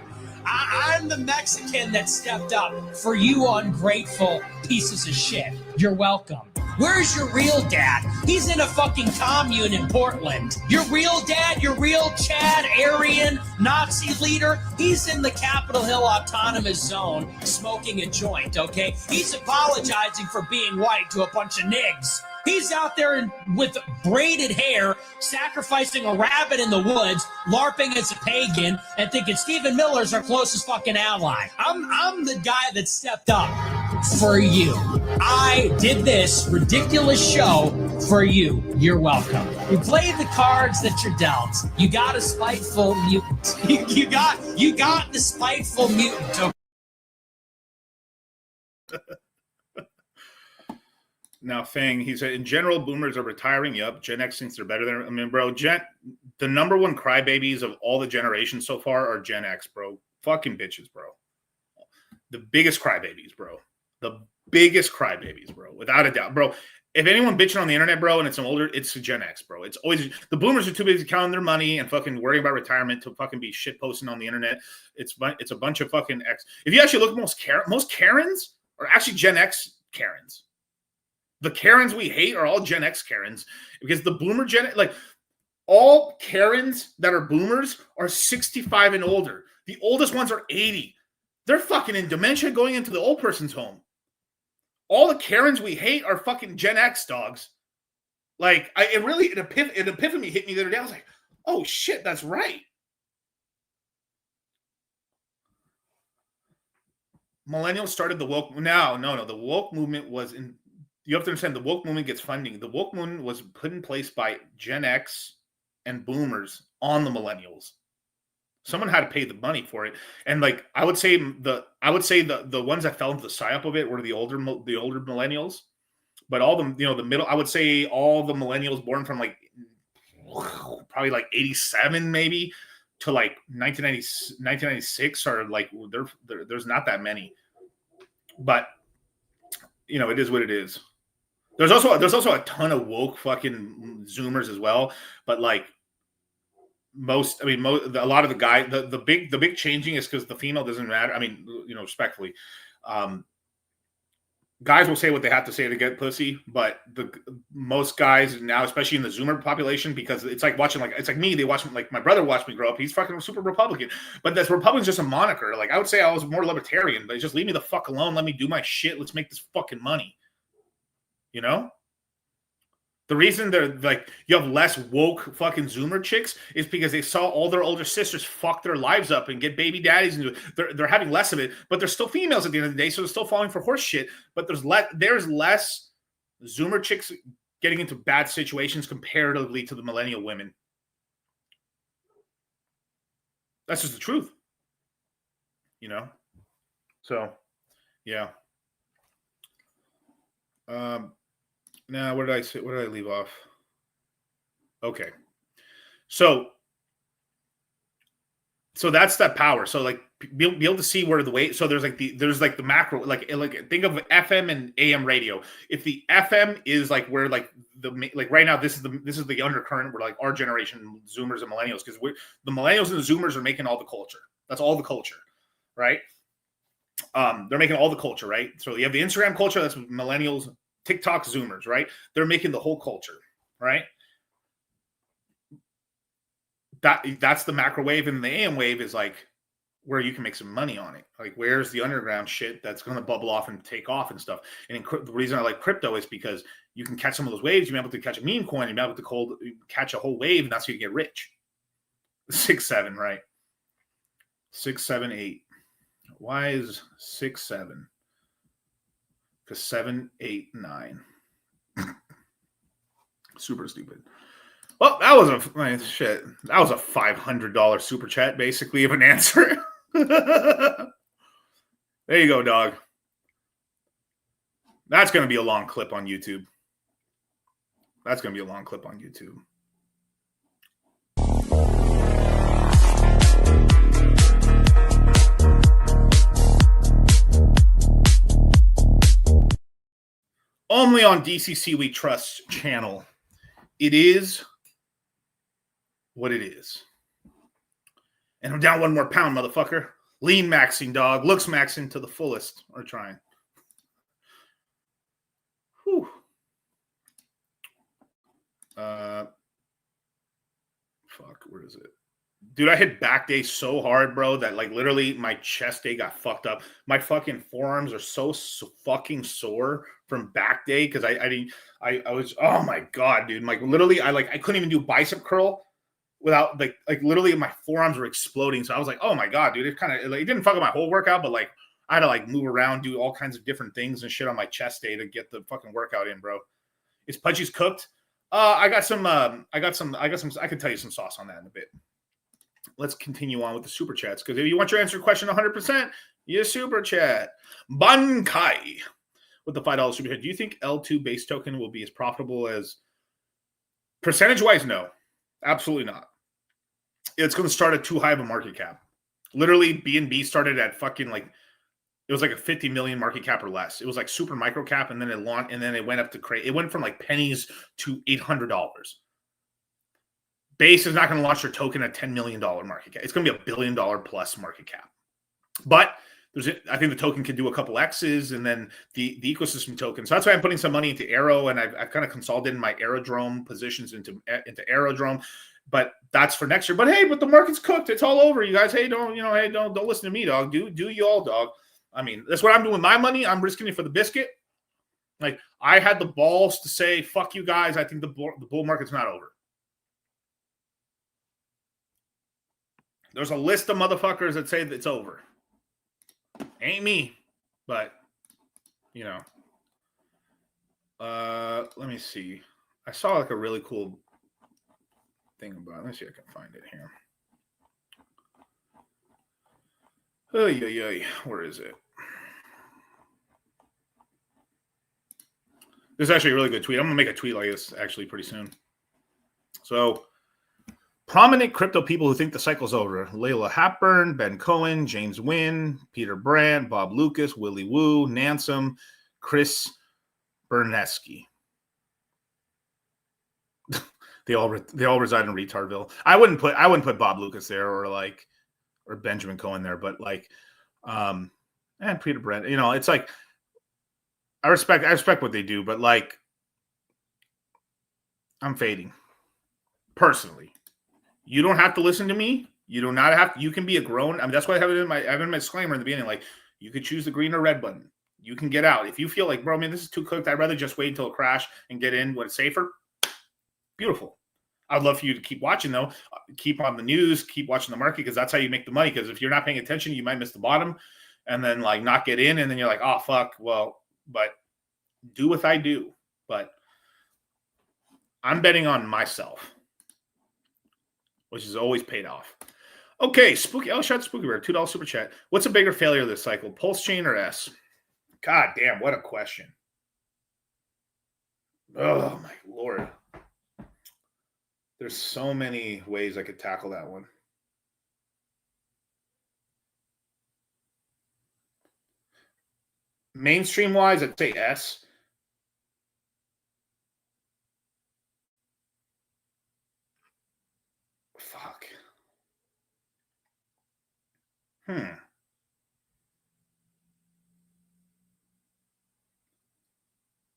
I'm the Mexican that stepped up for you ungrateful pieces of shit. You're welcome. Where's your real dad? He's in a fucking commune in Portland. Your real dad, your real Chad, Aryan, Nazi leader, he's in the Capitol Hill Autonomous Zone smoking a joint, okay? He's apologizing for being white to a bunch of nigs. He's out there with braided hair, sacrificing a rabbit in the woods, LARPing as a pagan, and thinking Stephen Miller's our closest fucking ally. I'm the guy that stepped up for you. I did this ridiculous show for you. You're welcome. You played the cards that you're dealt. You got a spiteful mutant. You got the spiteful mutant. Okay? Now, Fang, he said, in general, boomers are retiring. Yup. Gen X thinks they're better than, I mean, bro, the number one crybabies of all the generations so far are Gen X, bro. Fucking bitches, bro. The biggest crybabies, bro. The biggest crybabies, bro. Without a doubt, bro. if anyone bitching on the internet, bro, and it's Gen X, bro. It's always the boomers are too busy counting their money and fucking worrying about retirement to fucking be shit posting on the internet. It's a bunch of fucking X. If you actually look at most Karens are actually Gen X Karens. The Karens we hate are all Gen X Karens because the boomer like all Karens that are boomers are 65 and older. The oldest ones are 80. They're fucking in dementia going into the old person's home. All the Karens we hate are fucking Gen X dogs. Like, an epiphany hit me the other day. I was like, oh shit, that's right. Millennials started the woke. No. The woke movement was in. You have to understand the woke movement gets funding. The woke movement was put in place by Gen X and boomers on the millennials. Someone had to pay the money for it, and like I would say the ones that fell into the psyop of it were the older millennials, but all the the middle. I would say all the millennials born from like probably like 87 maybe to like 1996 are like there's not that many, but it is what it is. There's also a ton of woke fucking Zoomers as well, but like. A lot of the guy, the big changing is because the female doesn't matter. I mean, respectfully, guys will say what they have to say to get pussy, but most guys now, especially in the Zoomer population, because it's like watching, like, it's like me, they watch, like, my brother watched me grow up. He's fucking super Republican, but that's Republican's just a moniker. Like, I would say I was more libertarian, but just leave me the fuck alone. Let me do my shit. Let's make this fucking money. The reason they're like you have less woke fucking Zoomer chicks is because they saw all their older sisters fuck their lives up and get baby daddies, and they're having less of it, but they're still females at the end of the day, so they're still falling for horse shit. But there's less Zoomer chicks getting into bad situations comparatively to the millennial women. That's just the truth, So, yeah. Now, what did I say? What did I leave off? Okay. So that's that power. So like be able to see where the weight. So there's like the macro, like think of FM and AM radio. If the FM is like where like right now, this is the undercurrent where like our generation, Zoomers and millennials, because the millennials and the Zoomers are making all the culture. That's all the culture, right? They're making all the culture, right? So you have the Instagram culture. That's millennials. TikTok Zoomers, right? They're making the whole culture, right? That's the macro wave, and the AM wave is like where you can make some money on it. Like, where's the underground shit that's going to bubble off and take off and stuff? And the reason I like crypto is because you can catch some of those waves. You're able to catch a meme coin. You're able to catch a whole wave, and that's how you get rich. 6, 7, right? 6, 7, 8. Why is 6, 7? 7, 8, 9. Super stupid. Well, that was That was a $500 super chat, basically, of an answer. There you go, dog. That's going to be a long clip on YouTube. Only on DCC We Trust channel. It is what it is. And I'm down 1 more pound, motherfucker. Lean maxing, dog. Looks maxing to the fullest. Or trying. Whew. Fuck, where is it? Dude, I hit back day so hard, bro, that like literally my chest day got fucked up. My fucking forearms are so fucking sore from back day because I was, oh my god, dude, like literally I couldn't even do bicep curl without like literally my forearms were exploding. So I was like, oh my god, dude, it kind of it didn't fuck up my whole workout, but like I had to like move around, do all kinds of different things and shit on my chest day to get the fucking workout in, bro. Is Pudgy's cooked? I got some. I can tell you some sauce on that in a bit. Let's continue on with the super chats, because if you want your answer question 100%, you super chat. Bankai with the $5 super chat. Do you think L2 base token will be as profitable as percentage-wise? No, absolutely not. It's going to start at too high of a market cap. Literally, BNB started at fucking like It was like a 50 million market cap or less. It was like super micro cap, and then it launched, and then it went up to it went from like pennies to $800. Base is not going to launch their token at $10 million market cap. It's going to be $1 billion plus market cap. But I think the token can do a couple X's, and then the ecosystem token. So that's why I'm putting some money into Aero, and I've kind of consolidated my Aerodrome positions into Aerodrome. But that's for next year. But hey, the market's cooked. It's all over, you guys. Hey, don't listen to me, dog. Do you all, dog? I mean, that's what I'm doing with my money. I'm risking it for the biscuit. Like, I had the balls to say, fuck you guys. I think the bull market's not over. There's a list of motherfuckers that say that it's over. Ain't me, but, you know. Let me see. I saw like a really cool thing about it. Let me see if I can find it here. Where is it? This is actually a really good tweet. I'm going to make a tweet like this actually pretty soon. So, prominent crypto people who think the cycle's over. Layla Hapburn, Ben Cohen, James Wynn, Peter Brandt, Bob Lucas, Willie Woo, Nansom, Chris Bernesky. They all reside in Retardville. I wouldn't put Bob Lucas there or Benjamin Cohen there, but and Peter Brandt. You know, it's like I respect what they do, but like I'm fading personally. You don't have to listen to me. You do not have to. You can be a grown. I mean, that's why I have it in my disclaimer in the beginning. Like, you could choose the green or red button. You can get out if you feel like, bro, man, this is too cooked. I'd rather just wait until it crash and get in when it's safer. Beautiful. I'd love for you to keep watching though. Keep on the news. Keep watching the market because that's how you make the money. Because if you're not paying attention, you might miss the bottom, and then like not get in, and then you're like, oh fuck. Well, but do what I do. But I'm betting on myself, which is always paid off. Okay, Spooky. Oh, shout out Spooky Bear, $2 super chat. What's a bigger failure this cycle, Pulse Chain or S? God damn, what a question. Oh my Lord. There's so many ways I could tackle that one. Mainstream wise, I'd say S. Fuck.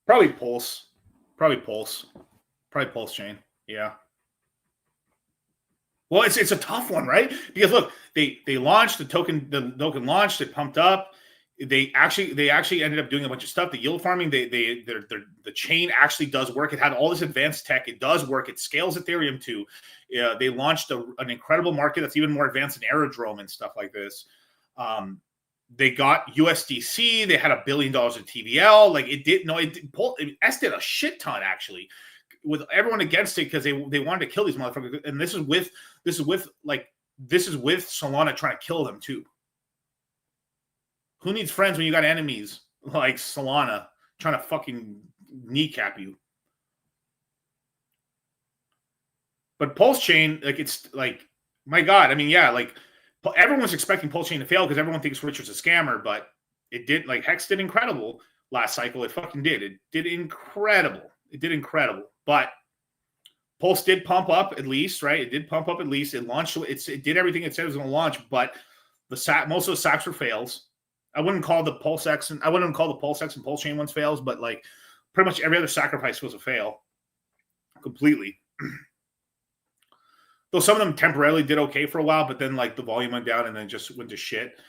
Probably Pulse. Probably Pulse Chain. Yeah. Well, it's a tough one, right? Because look, they launched the token launched, it pumped up. They actually ended up doing a bunch of stuff. The yield farming, the chain actually does work. It had all this advanced tech. It does work. It scales Ethereum too. They launched an incredible market that's even more advanced than Aerodrome and stuff like this. They got USDC. They had $1 billion in TVL. Like S did a shit ton actually, with everyone against it because they wanted to kill these motherfuckers. And this is with Solana trying to kill them too. Who needs friends when you got enemies like Solana trying to fucking kneecap you? But Pulse Chain, like, it's like, my God. I mean, yeah, like, everyone's expecting Pulse Chain to fail because everyone thinks Richard's a scammer, but it did, like, Hex did incredible last cycle. It fucking did. It did incredible. But Pulse did pump up at least, right? It did pump up at least. It launched. It did everything it said it was going to launch, but most of the sacks were fails. I wouldn't call the Pulse X and Pulse Chain ones fails, but like pretty much every other sacrifice was a fail completely. Though some of them temporarily did okay for a while, but then like the volume went down and then just went to shit.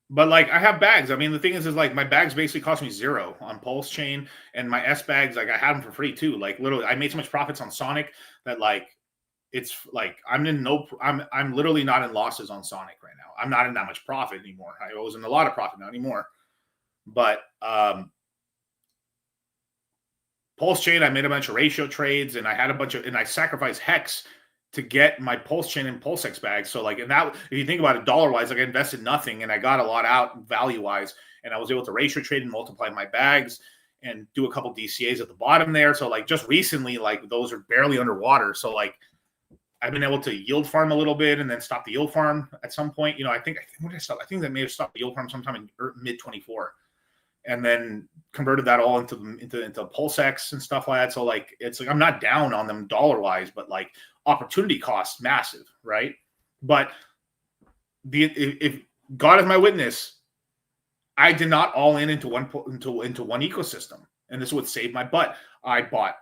But like I have bags. I mean, the thing is like my bags basically cost me $0 on Pulse Chain, and my S bags, like I had them for free too. Like literally, I made so much profits on Sonic that like it's like I'm literally not in losses on Sonic right now. I'm not in that much profit anymore. I was in a lot of profit, not anymore. But Pulse Chain, I made a bunch of ratio trades, and I sacrificed Hex to get my Pulse Chain and PulseX bags. So like, and that, if you think about it dollar wise, like I invested nothing and I got a lot out value wise, and I was able to ratio trade and multiply my bags and do a couple DCAs at the bottom there. So like just recently, like those are barely underwater. So like I've been able to yield farm a little bit and then stop the yield farm at some point. I think when did I stop? I think that may have stopped the yield farm sometime in mid 24, and then converted that all into PulseX and stuff like that. So like it's like I'm not down on them dollar wise, but like opportunity cost massive, right? But if God is my witness, I did not all in into one ecosystem, and this would save my butt. I bought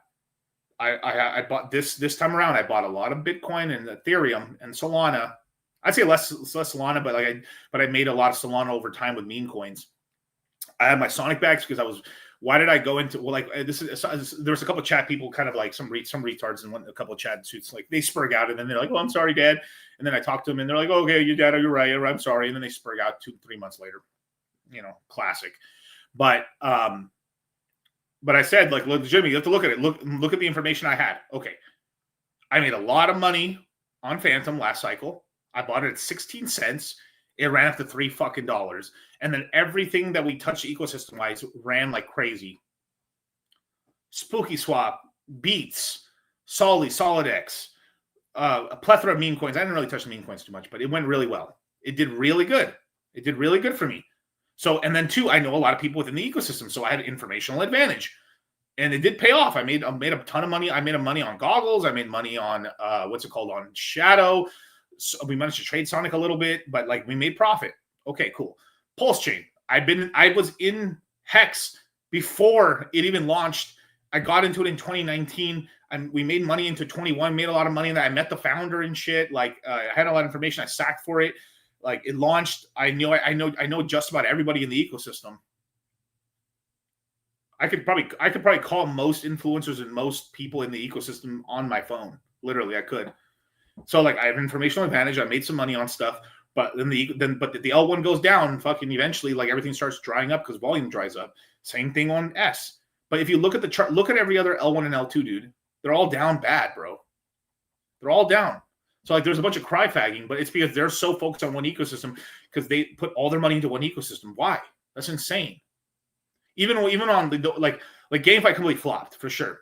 this time around. I bought a lot of Bitcoin and Ethereum and Solana. I'd say less Solana, but I made a lot of Solana over time with meme coins. I had my Sonic bags because why did I go into there was a couple of chat people, kind of like some retards and a couple of chat suits, like they spurg out and then they're like, oh, I'm sorry, Dad. And then I talked to them and they're like, oh, okay, you Dad, you're right, I'm sorry. And then they spurg out 2-3 months later. Classic. But I said, like, legitimately, you have to look at it. Look at the information I had. Okay. I made a lot of money on Phantom last cycle. I bought it at 16 cents. It ran up to $3 and then everything that we touched ecosystem wise ran like crazy. Spooky Swap, Beats, Solidex, a plethora of meme coins. I didn't really touch the meme coins too much, but it went really well. It did really good. It did really good for me. So, and then too, I know a lot of people within the ecosystem, so I had an informational advantage, and it did pay off. I made a ton of money. I made money on goggles. I made money on on Shadow. So we managed to trade Sonic a little bit, but like we made profit. Okay, cool. Pulse Chain. I was in Hex before it even launched. I got into it in 2019, and we made money into 21. Made a lot of money in that. I met the founder and shit. Like I had a lot of information. I sacked for it. Like it launched. I know just about everybody in the ecosystem. I could probably call most influencers and most people in the ecosystem on my phone. Literally, I could. So like I have informational advantage. I made some money on stuff, but then the L1 goes down. Fucking eventually, like everything starts drying up because volume dries up. Same thing on S. But if you look at the chart, look at every other L1 and L2, dude. They're all down bad, bro. They're all down. So like there's a bunch of cry fagging, but it's because they're so focused on one ecosystem because they put all their money into one ecosystem. Why? That's insane. Even on the like GameFi completely flopped for sure.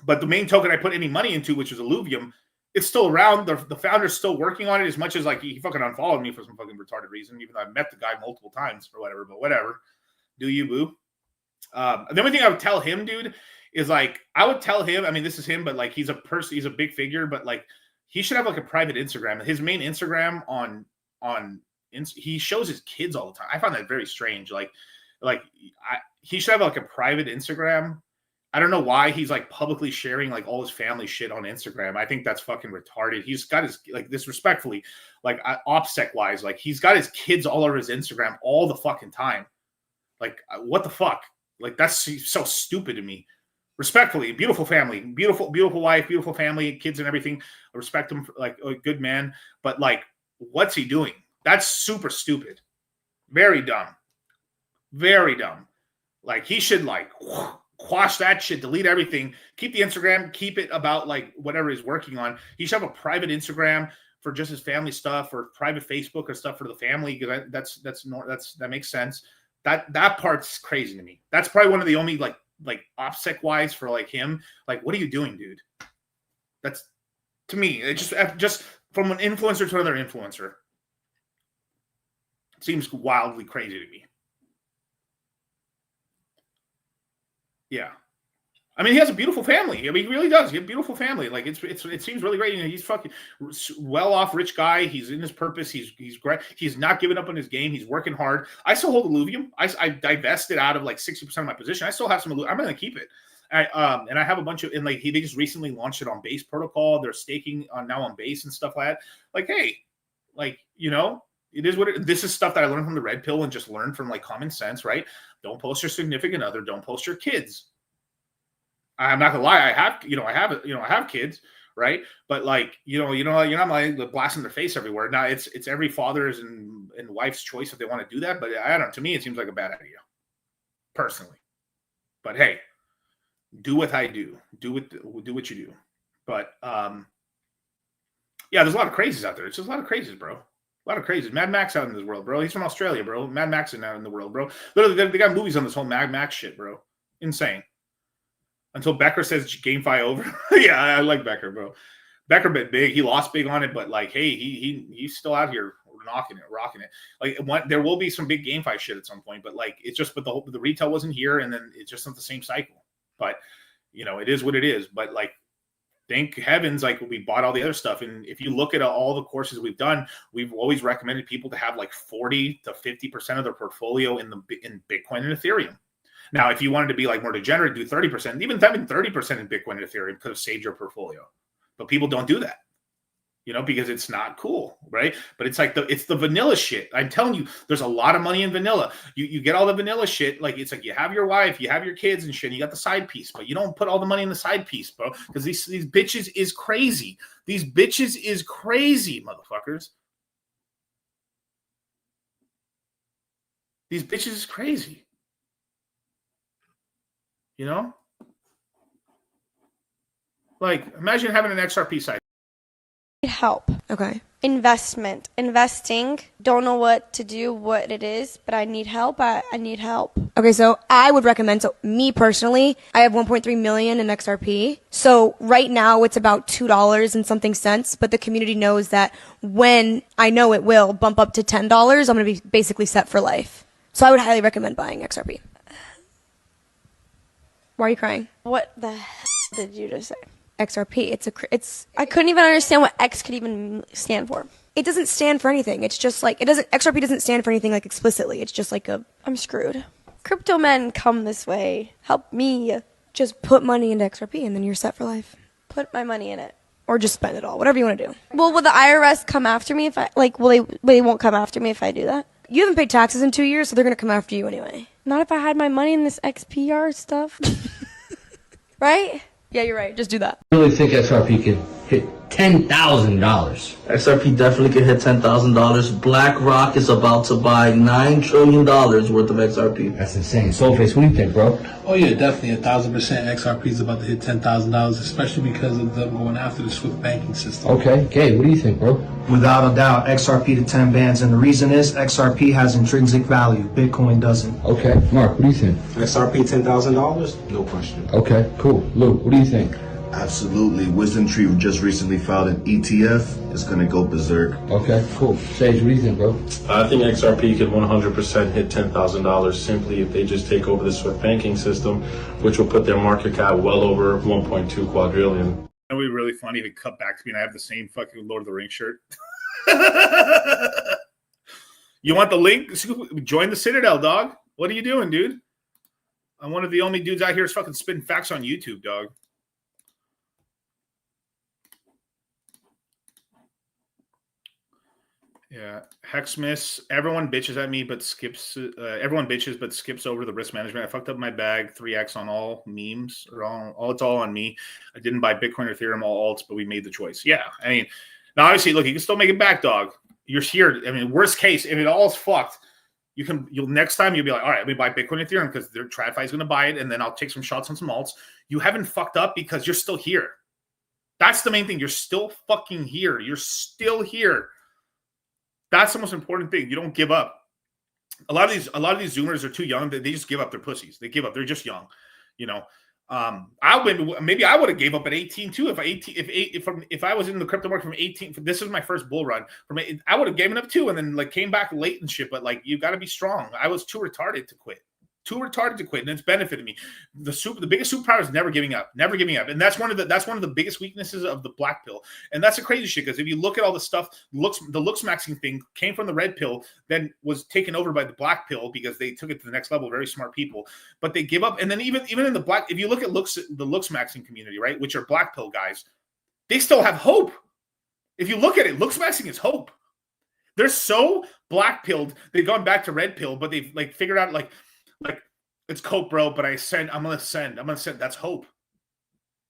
But the main token I put any money into, which was Illuvium, it's still around. The founder's still working on it, as much as like he fucking unfollowed me for some fucking retarded reason, even though I met the guy multiple times or whatever. But whatever. Do you, boo? The only thing I would tell him, dude, is like I would tell him. I mean, this is him, but like he's a big figure, but like he should have like a private Instagram. His main Instagram he shows his kids all the time. I find that very strange. He should have like a private Instagram. I don't know why he's like publicly sharing like all his family shit on Instagram. I think that's fucking retarded. He's got his like disrespectfully, like OPSEC wise, like he's got his kids all over his Instagram all the fucking time. Like what the fuck? Like that's so stupid to me. Respectfully, beautiful family, beautiful wife, beautiful family, kids and everything. I respect him, like a good man. But like, what's he doing? That's super stupid. Very dumb. Very dumb. Like he should like quash that shit, delete everything, keep the Instagram, keep it about like whatever he's working on. He should have a private Instagram for just his family stuff, or private Facebook or stuff for the family. Because that makes sense. That part's crazy to me. That's probably one of the only like OPSEC wise for like him. Like, what are you doing, dude? That's to me. It just from an influencer to another influencer. It seems wildly crazy to me. Yeah. I mean, he has a beautiful family. I mean, he really does. He has a beautiful family. Like it seems really great. You know, he's fucking well-off, rich guy. He's in his purpose. He's great. He's not giving up on his game. He's working hard. I still hold Illuvium. I divested out of like 60% of my position. I still have some. I'm going to keep it. And I have a bunch of, and like they just recently launched it on Base protocol. They're staking now on Base and stuff like that. Like, hey, like, you know, it is this is stuff that I learned from the Red Pill and just learned from like common sense, right? Don't post your significant other. Don't post your kids. I'm not gonna lie. I have kids, right? But like, you're not like blasting their face everywhere. Now it's every father's and wife's choice if they want to do that. But I don't. To me, it seems like a bad idea, personally. But hey, do what I do. Do what you do. But yeah, there's a lot of crazies out there. It's just a lot of crazies, bro. A lot of crazies. Mad Max out in this world, bro. He's from Australia, bro. Mad Max is out in the world, bro. Literally, they got movies on this whole Mad Max shit, bro. Insane. Until Becker says GameFi over. Yeah, I like Becker, bro. Becker bit big. He lost big on it, but like, hey, he's still out here rocking it. Like, there will be some big game fight shit at some point, but like, it's just, but the retail wasn't here, and then it's just not the same cycle. But it is what it is. But like, thank heavens, like, we bought all the other stuff. And if you look at all the courses we've done, we've always recommended people to have like 40 to 50% of their portfolio in Bitcoin and Ethereum. Now, if you wanted to be like more degenerate, do 30%. Even having 30% in Bitcoin and Ethereum could have saved your portfolio. But people don't do that, because it's not cool, right? But it's like it's the vanilla shit. I'm telling you, there's a lot of money in vanilla. You get all the vanilla shit. Like, it's like you have your wife, you have your kids and shit, and you got the side piece, but you don't put all the money in the side piece, bro. Because these bitches is crazy. These bitches is crazy, motherfuckers. These bitches is crazy. Like, imagine having an XRP side. Help. Okay. Investing. Don't know what to do, what it is, but I need help. I need help. Okay, so I would recommend, so me personally, I have 1.3 million in XRP. So right now it's about $2 and something cents, but the community knows that when I know it will bump up to $10, I'm going to be basically set for life. So I would highly recommend buying XRP. Why are you crying? What the hell did you just say? XRP. It's. I couldn't even understand what X could even stand for. It doesn't stand for anything. It's just like, XRP doesn't stand for anything like explicitly. It's just like I'm screwed. Crypto men come this way. Help me. Just put money into XRP and then you're set for life. Put my money in it. Or just spend it all. Whatever you want to do. Well, will the IRS come after me if I, they won't come after me if I do that? You haven't paid taxes in 2 years, so they're going to come after you anyway. Not if I had my money in this XPR stuff. Right? Yeah, you're right. Just do that. I really think XRP could hit $10,000. XRP definitely could hit $10,000. BlackRock is about to buy $9 trillion worth of XRP. That's insane. Soulface, what do you think, bro? Oh yeah, definitely 1,000%. XRP is about to hit $10,000, especially because of them going after the SWIFT banking system. Okay, Gabe, what do you think, bro? Without a doubt, XRP to 10 bands, and the reason is XRP has intrinsic value. Bitcoin doesn't. Okay, Mark, what do you think? XRP $10,000? No question. Okay, cool. Luke, what do you think? Absolutely. Wisdom Tree just recently filed an ETF. It's going to go berserk. Okay, cool. Sage, what do you think, bro? I think XRP could 100% hit $10,000 simply if they just take over the SWIFT banking system, which will put their market cap well over 1.2 quadrillion. It would be really funny if it cut back to me and I have the same fucking Lord of the Rings shirt. You want the link? Join the Citadel, dog. What are you doing, dude? I'm one of the only dudes out here is fucking spitting facts on YouTube, dog. Yeah, Hexmiss. Everyone bitches at me, but skips. Everyone bitches, but skips over the risk management. I fucked up my bag 3x on all memes, or all. It's all on me. I didn't buy Bitcoin or Ethereum, all alts, but we made the choice. Yeah, I mean, now obviously, look, you can still make it back, dog. You're here. I mean, worst case, if it all's fucked, you'll next time you'll be like, all right, let me buy Bitcoin and Ethereum because their TradFi is going to buy it, and then I'll take some shots on some alts. You haven't fucked up because you're still here. That's the main thing. You're still fucking here. You're still here. That's the most important thing. You don't give up. A lot of these Zoomers are too young. They just give up. They're pussies. They give up. They're just young. Maybe I would have gave up at 18 too. If I was in the crypto market from 18, this is my first bull run. I would have given up too, and then like came back late and shit. But like, you got to be strong. I was too retarded to quit. And it's benefited me. The biggest superpower is never giving up, and that's one of the biggest weaknesses of the black pill. And that's a crazy shit because if you look at all the stuff, the looks maxing thing came from the red pill, then was taken over by the black pill because they took it to the next level. Very smart people, but they give up. And then even in the black, if you look at the looks maxing community, right, which are black pill guys, they still have hope. If you look at it, looks maxing is hope. They're so black pilled, they've gone back to red pill, but they've like figured out like it's cope, bro, but I'm gonna send. That's hope.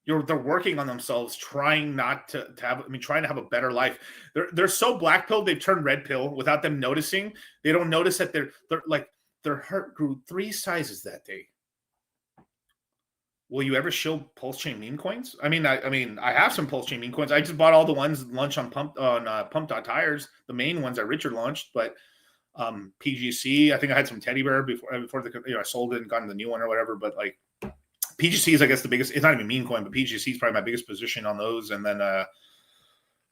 They're working on themselves, trying not to have. Trying to have a better life. They're so black pilled, they've turned red pill without them noticing. They don't notice that their heart grew 3 sizes that day. Will you ever show pulse chain meme coins? I have some pulse chain meme coins. I just bought all the ones launched on Pump.tires, the main ones that Richard launched, but. PGC, I think I had some teddy bear before I sold it and gotten the new one or whatever, but like PGC is I guess the biggest. It's not even meme coin, but PGC is probably my biggest position on those. And then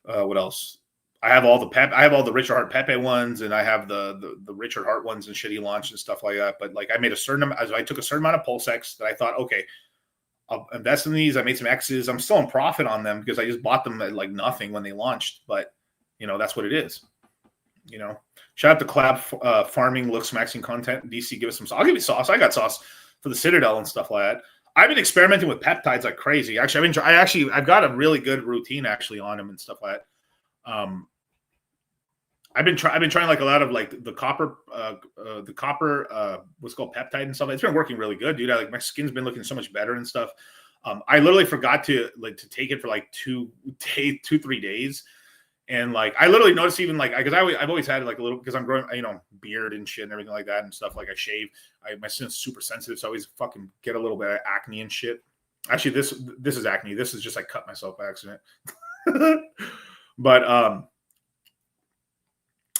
What else? I have all the Richard Hart Pepe ones, and I have the Richard Hart ones and shit he launched and stuff like that. But like I made a certain amount, I took a certain amount of Pulse X that I thought, okay, I'll invest in these. I made some X's. I'm still in profit on them because I just bought them at like nothing when they launched. But that's what it is. Shout out to Collab Farming, Looks Maxing Content. DC, give us some sauce. I'll give you sauce. I got sauce for the Citadel and stuff like that. I've been experimenting with peptides like crazy. Actually, I've got a really good routine actually on them and stuff like that. I've been trying like a lot of like the copper what's called peptide and stuff. It's been working really good, dude. My skin's been looking so much better and stuff. I literally forgot to take it for like 3 days. And like I literally noticed even like because I've always had like a little because I'm growing beard and shit and everything like that and stuff. Like I shave, my skin's super sensitive, so I always fucking get a little bit of acne and shit. Actually, this is acne. This is just I cut myself by accident. But are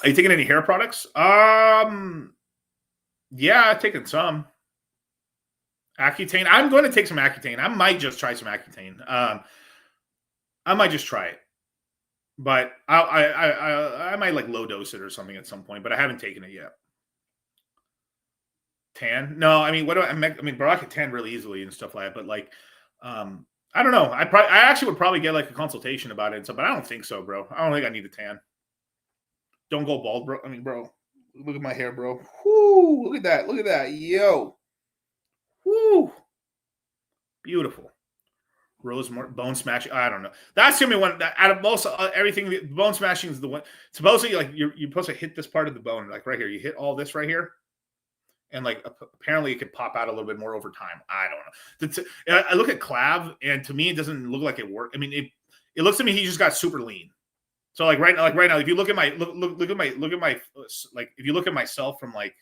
you taking any hair products? Yeah, I've taken some. Accutane. I'm going to take some Accutane. I might just try some Accutane. I might just try it. But I might like low dose it or something at some point, but I haven't taken it yet. Tan? No, I mean, what do I mean, bro, I could tan really easily and stuff like that, but like, I don't know. I actually would probably get like a consultation about it and stuff, but I don't think so, bro. I don't think I need a tan. Don't go bald, bro. I mean, bro, look at my hair, bro. Whoo, look at that. Look at that. Yo. Whoo. Beautiful. Bone smashing. I don't know. That's the only one that out of most everything. Bone smashing is the one. Supposedly, like you're supposed to hit this part of the bone, like right here. You hit all this right here, and like apparently it could pop out a little bit more over time. I don't know. I look at Clav, and to me, it doesn't look like it worked. I mean, it looks to me he just got super lean. So like right now, if you look at my look at my like if you look at myself from like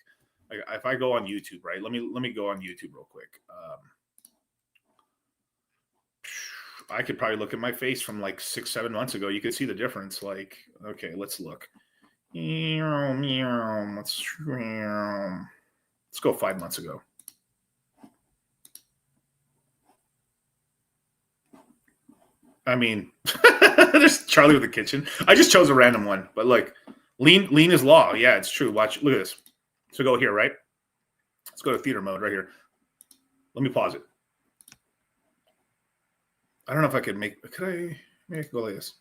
if I go on YouTube, right? Let me go on YouTube real quick. I could probably look at my face from like 6-7 months ago. You could see the difference. Like, okay, let's look. Let's go 5 months ago. I mean, there's Charlie with the kitchen. I just chose a random one, but like, lean is law. Yeah, it's true. Watch, look at this. So go here, right? Let's go to theater mode right here. Let me pause it. I don't know if I could make. Could I? Maybe I could go like this.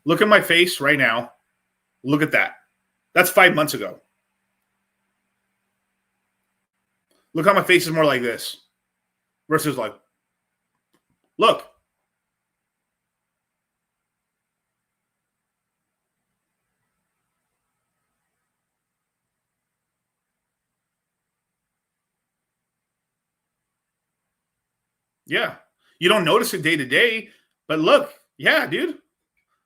Look at my face right now. Look at that. That's 5 months ago. Look how my face is more like this versus like. Look. Yeah. You don't notice it day to day, but look, yeah, dude.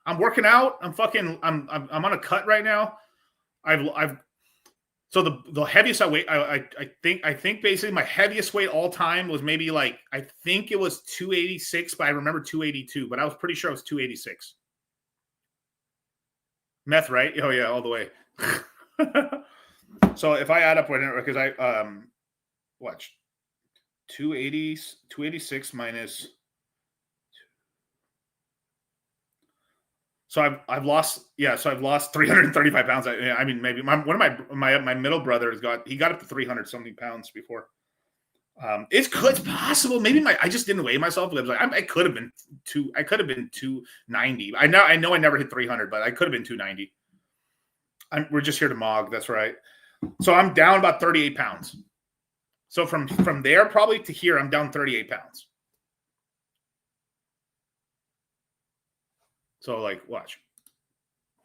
I'm working out. I'm on a cut right now. So the heaviest I weigh, I think basically my heaviest weight all time was maybe like I think it was 286, but I remember 282, but I was pretty sure it was 286. Meth, right? Oh yeah, all the way. So if I add up whatever, because I watch 286 minus. So I've lost 335 pounds. I mean, maybe one of my middle brothers got up to 300 something pounds before. It's possible. Maybe I just didn't weigh myself. But I could have been 290. I know I never hit 300, but I could have been 290. We're just here to mog. That's right. So I'm down about 38 pounds. So from there probably to here, I'm down 38 pounds. So like, watch.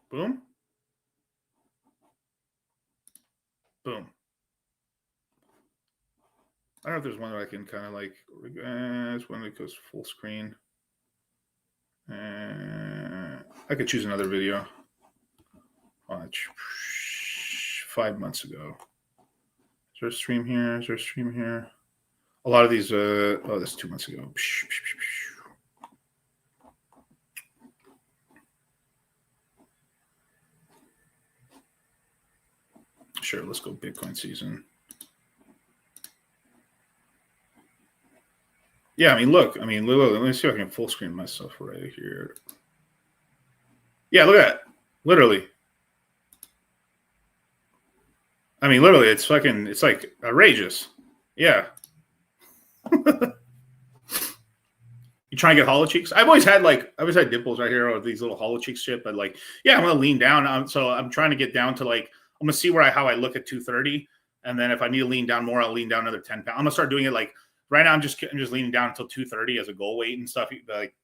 Boom. Boom. I don't know if there's one that I can kind of like, this one that goes full screen. I could choose another video. Watch. 5 months ago. Is there a stream here? Is there a stream here? A lot of these, that's 2 months ago. Sure, let's go Bitcoin season. Yeah, I mean, look, let me see if I can full screen myself right here. Yeah, look at that. Literally. I mean, literally, it's fucking, it's like outrageous. Yeah. You try and get hollow cheeks? I've always had dimples right here or these little hollow cheeks shit, but like, yeah, I'm going to lean down. So I'm trying to get down to like, I'm going to see how I look at 230. And then if I need to lean down more, I'll lean down another 10 pounds. I'm going to start doing it like right now. I'm just leaning down until 230 as a goal weight and stuff. Like,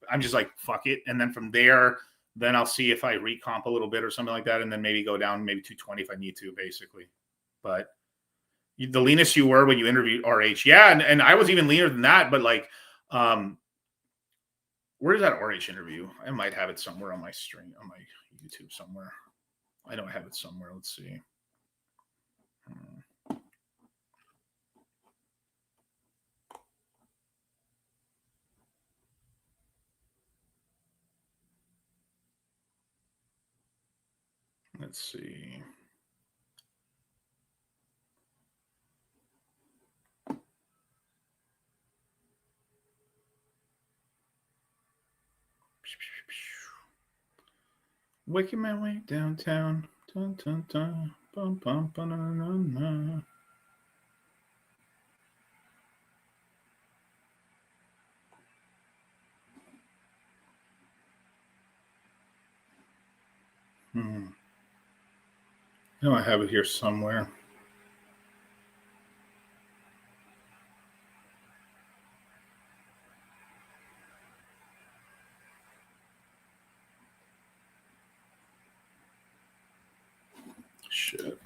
I'm just like, fuck it. And then from there, then I'll see if I recomp a little bit or something like that. And then maybe go down maybe 220 if I need to, basically. But the leanest you were when you interviewed RH. Yeah. And I was even leaner than that, but like, where's that RH interview? I might have it somewhere on my stream, on my YouTube somewhere. I know I have it somewhere. Let's see. Let's see. Waking my way downtown. Dun, dun, dun. Bum, bum, ba, na, na, na. I know I have it here somewhere. Shit.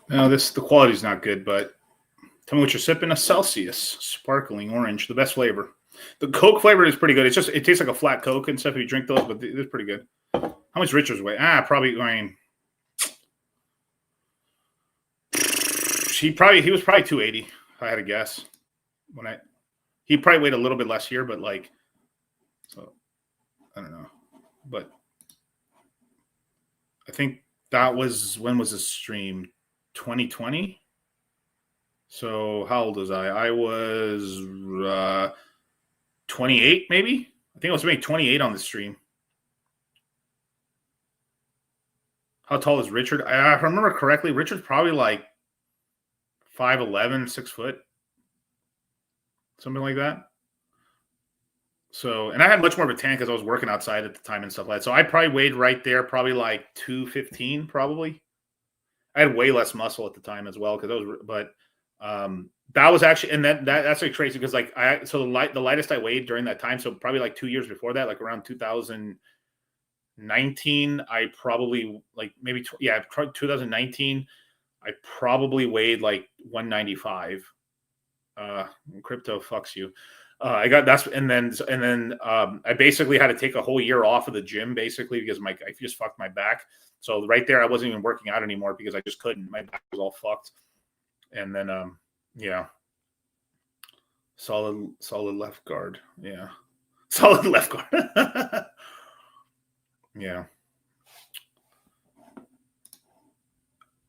No, the quality's not good, but tell me what you're sipping. A Celsius sparkling orange, the best flavor. The Coke flavor is pretty good. It tastes like a flat Coke and stuff if you drink those, but it's pretty good. How much Richard's weigh? Probably. I mean, he was probably 280. If I had to guess. He probably weighed a little bit less here, but like, so I don't know, but I think that was, when was this stream? 2020. So how old was I? I was 28, maybe. I think I was maybe 28 on the stream. How tall is Richard? If I remember correctly, Richard's probably like 5'11", 6 foot, something like that. So, and I had much more of a tan because I was working outside at the time and stuff like that. So I probably weighed right there, probably like 215, probably. I had way less muscle at the time as well that was actually, and that's like crazy because like the lightest I weighed during that time, so probably like 2 years before that, like around 2019, I probably like maybe 2019, I probably weighed like 195. Crypto fucks you. I basically had to take a whole year off of the gym basically because I just fucked my back. So right there, I wasn't even working out anymore because I just couldn't. My back was all fucked. And then, yeah, solid left guard. Yeah, solid left guard. Yeah.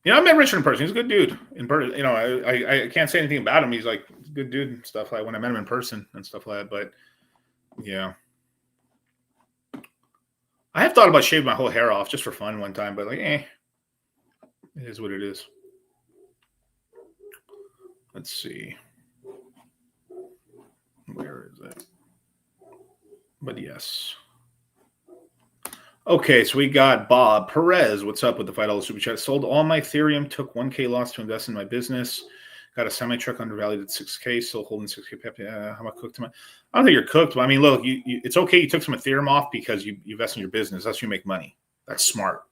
I met Richard in person. He's a good dude in person. I can't say anything about him. He's like a good dude and stuff like when I met him in person and stuff like that. But yeah, I have thought about shaving my whole hair off just for fun one time, but like, it is what it is. Let's see. Where is it? But yes. Okay, so we got Bob Perez. What's up with the $5 super chat? Sold all my Ethereum, took 1K loss to invest in my business. Got a semi-truck undervalued at 6K, still holding 6K Pep. How am I cooked? I don't think you're cooked, but I mean, look, it's okay you took some Ethereum off because you invest in your business. That's how you make money. That's smart.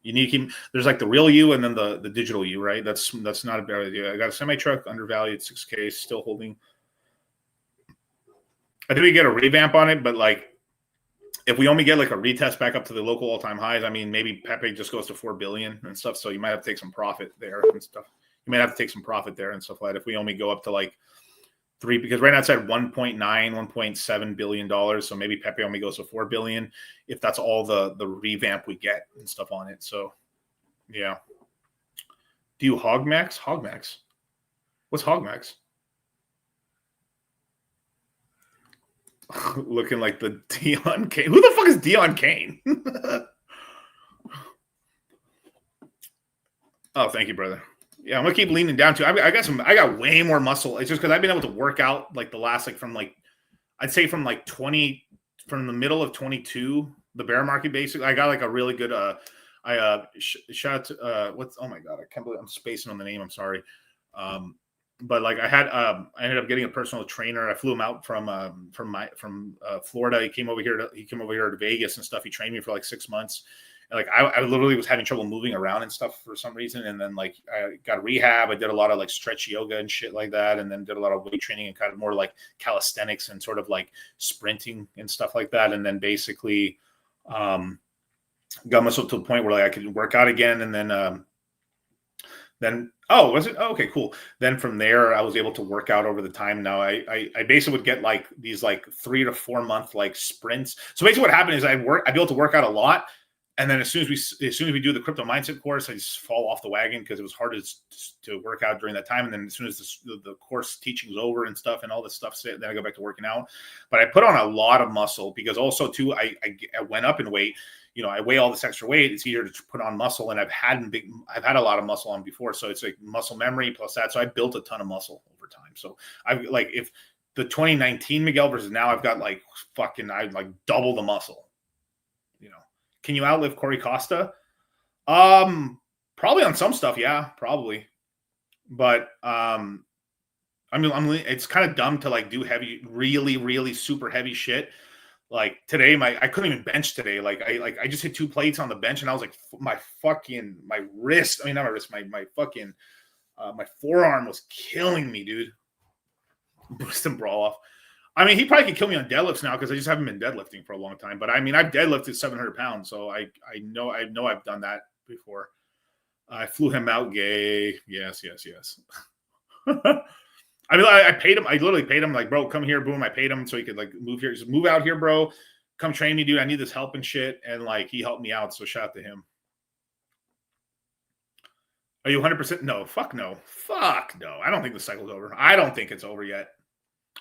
You need to keep, there's like the real you and then the digital you, right? That's not a bad idea. I got a semi-truck undervalued 6K, still holding. I think we get a revamp on it, but like, if we only get like a retest back up to the local all-time highs, I mean, maybe Pepe just goes to 4 billion and stuff. So you might have to take some profit there and stuff. You may have to take some profit there and stuff like that if we only go up to like 3, because right now it's at 1.7 billion dollars. So maybe Pepe only goes to 4 billion if that's all the revamp we get and stuff on it. So yeah. Do you Hogmax? Hogmax. What's Hogmax? Looking like the Dion Kane. Who the fuck is Dion Kane? Oh, thank you, brother. Yeah, I'm gonna keep leaning down too. I got way more muscle. It's just because I've been able to work out like the last I'd say from like 20, from the middle of 22, the bear market basically. I got like a really good shout out to oh my god, I can't believe I'm spacing on the name. I'm sorry. But like I ended up getting a personal trainer. I flew him out from Florida. He came over here to Vegas and stuff. He trained me for like 6 months. And like I literally was having trouble moving around and stuff for some reason. And then like I got rehab. I did a lot of like stretch yoga and shit like that. And then did a lot of weight training and kind of more like calisthenics and sort of like sprinting and stuff like that. And then basically got myself to the point where like I could work out again. And then was it? Oh, okay, cool. Then from there, I was able to work out over the time. Now I basically would get like these like 3 to 4 month like sprints. So basically what happened is I'd be able to work out a lot. And then as soon as we do the crypto mindset course, I just fall off the wagon because it was hard to work out during that time. And then as soon as the course teaching was over and stuff and all this stuff, then I go back to working out. But I put on a lot of muscle because also too, I went up in weight. You know, I weigh all this extra weight. It's easier to put on muscle, and I've had a lot of muscle on before, so it's like muscle memory plus that. So I built a ton of muscle over time. So I've like if the 2019 Miguel versus now, I've got like I like double the muscle. You know, can you outlive Corey Costa? Probably on some stuff, yeah, probably. But I mean, it's kind of dumb to like do heavy, really, really super heavy shit. Like today, I couldn't even bench today. I just hit 2 plates on the bench, and I was like, my wrist. I mean, not my wrist. My forearm was killing me, dude. Bristol brawl off. I mean, he probably could kill me on deadlifts now because I just haven't been deadlifting for a long time. But I mean, I've deadlifted 700 pounds, so I know I've done that before. I flew him out, gay. Yes. I mean, I paid him. I literally paid him like, bro, come here, boom. I paid him so he could like move here. Just move out here, bro. Come train me, dude. I need this help and shit. And like, he helped me out. So shout out to him. Are you 100%? No, fuck no. Fuck no. I don't think the cycle's over. I don't think it's over yet.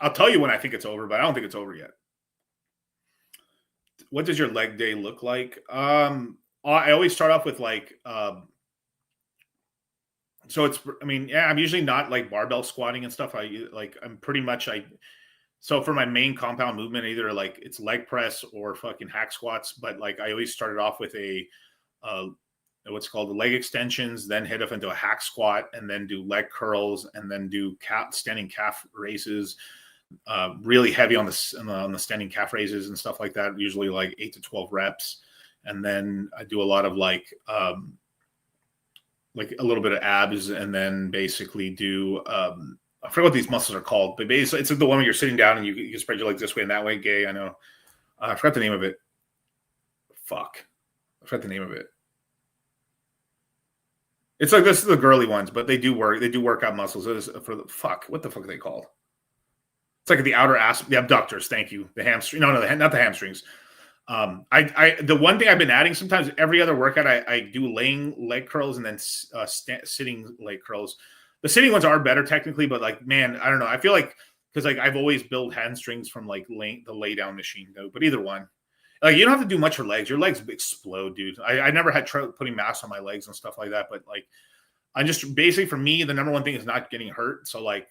I'll tell you when I think it's over, but I don't think it's over yet. What does your leg day look like? I always start off with like, so it's, I mean, yeah, I'm usually not like barbell squatting and stuff. So for my main compound movement, either like it's leg press or fucking hack squats. But like I always started off with what's called the leg extensions, then hit up into a hack squat, and then do leg curls, and then do standing calf raises, really heavy on the standing calf raises and stuff like that. Usually like 8 to 12 reps, and then I do a lot of like a little bit of abs, and then basically do I forget what these muscles are called, but basically it's like the one where you're sitting down and you spread your legs this way and that way. Gay, I know. I forgot the name of it. Fuck, I forgot the name of it. It's like this is the girly ones, but they do work. They do work out muscles. For the fuck, what the fuck are they called? It's like the outer ass, the abductors. Thank you. The hamstring. No, not the hamstrings. The one thing I've been adding sometimes every other workout, I do laying leg curls and then sitting leg curls. The sitting ones are better technically, but like, man, I don't know. I feel like because like I've always built hamstrings from like the lay down machine though. But either one, like you don't have to do much for legs. Your legs explode, dude. I never had trouble putting mass on my legs and stuff like that. But like, I just basically for me, the number one thing is not getting hurt. So like,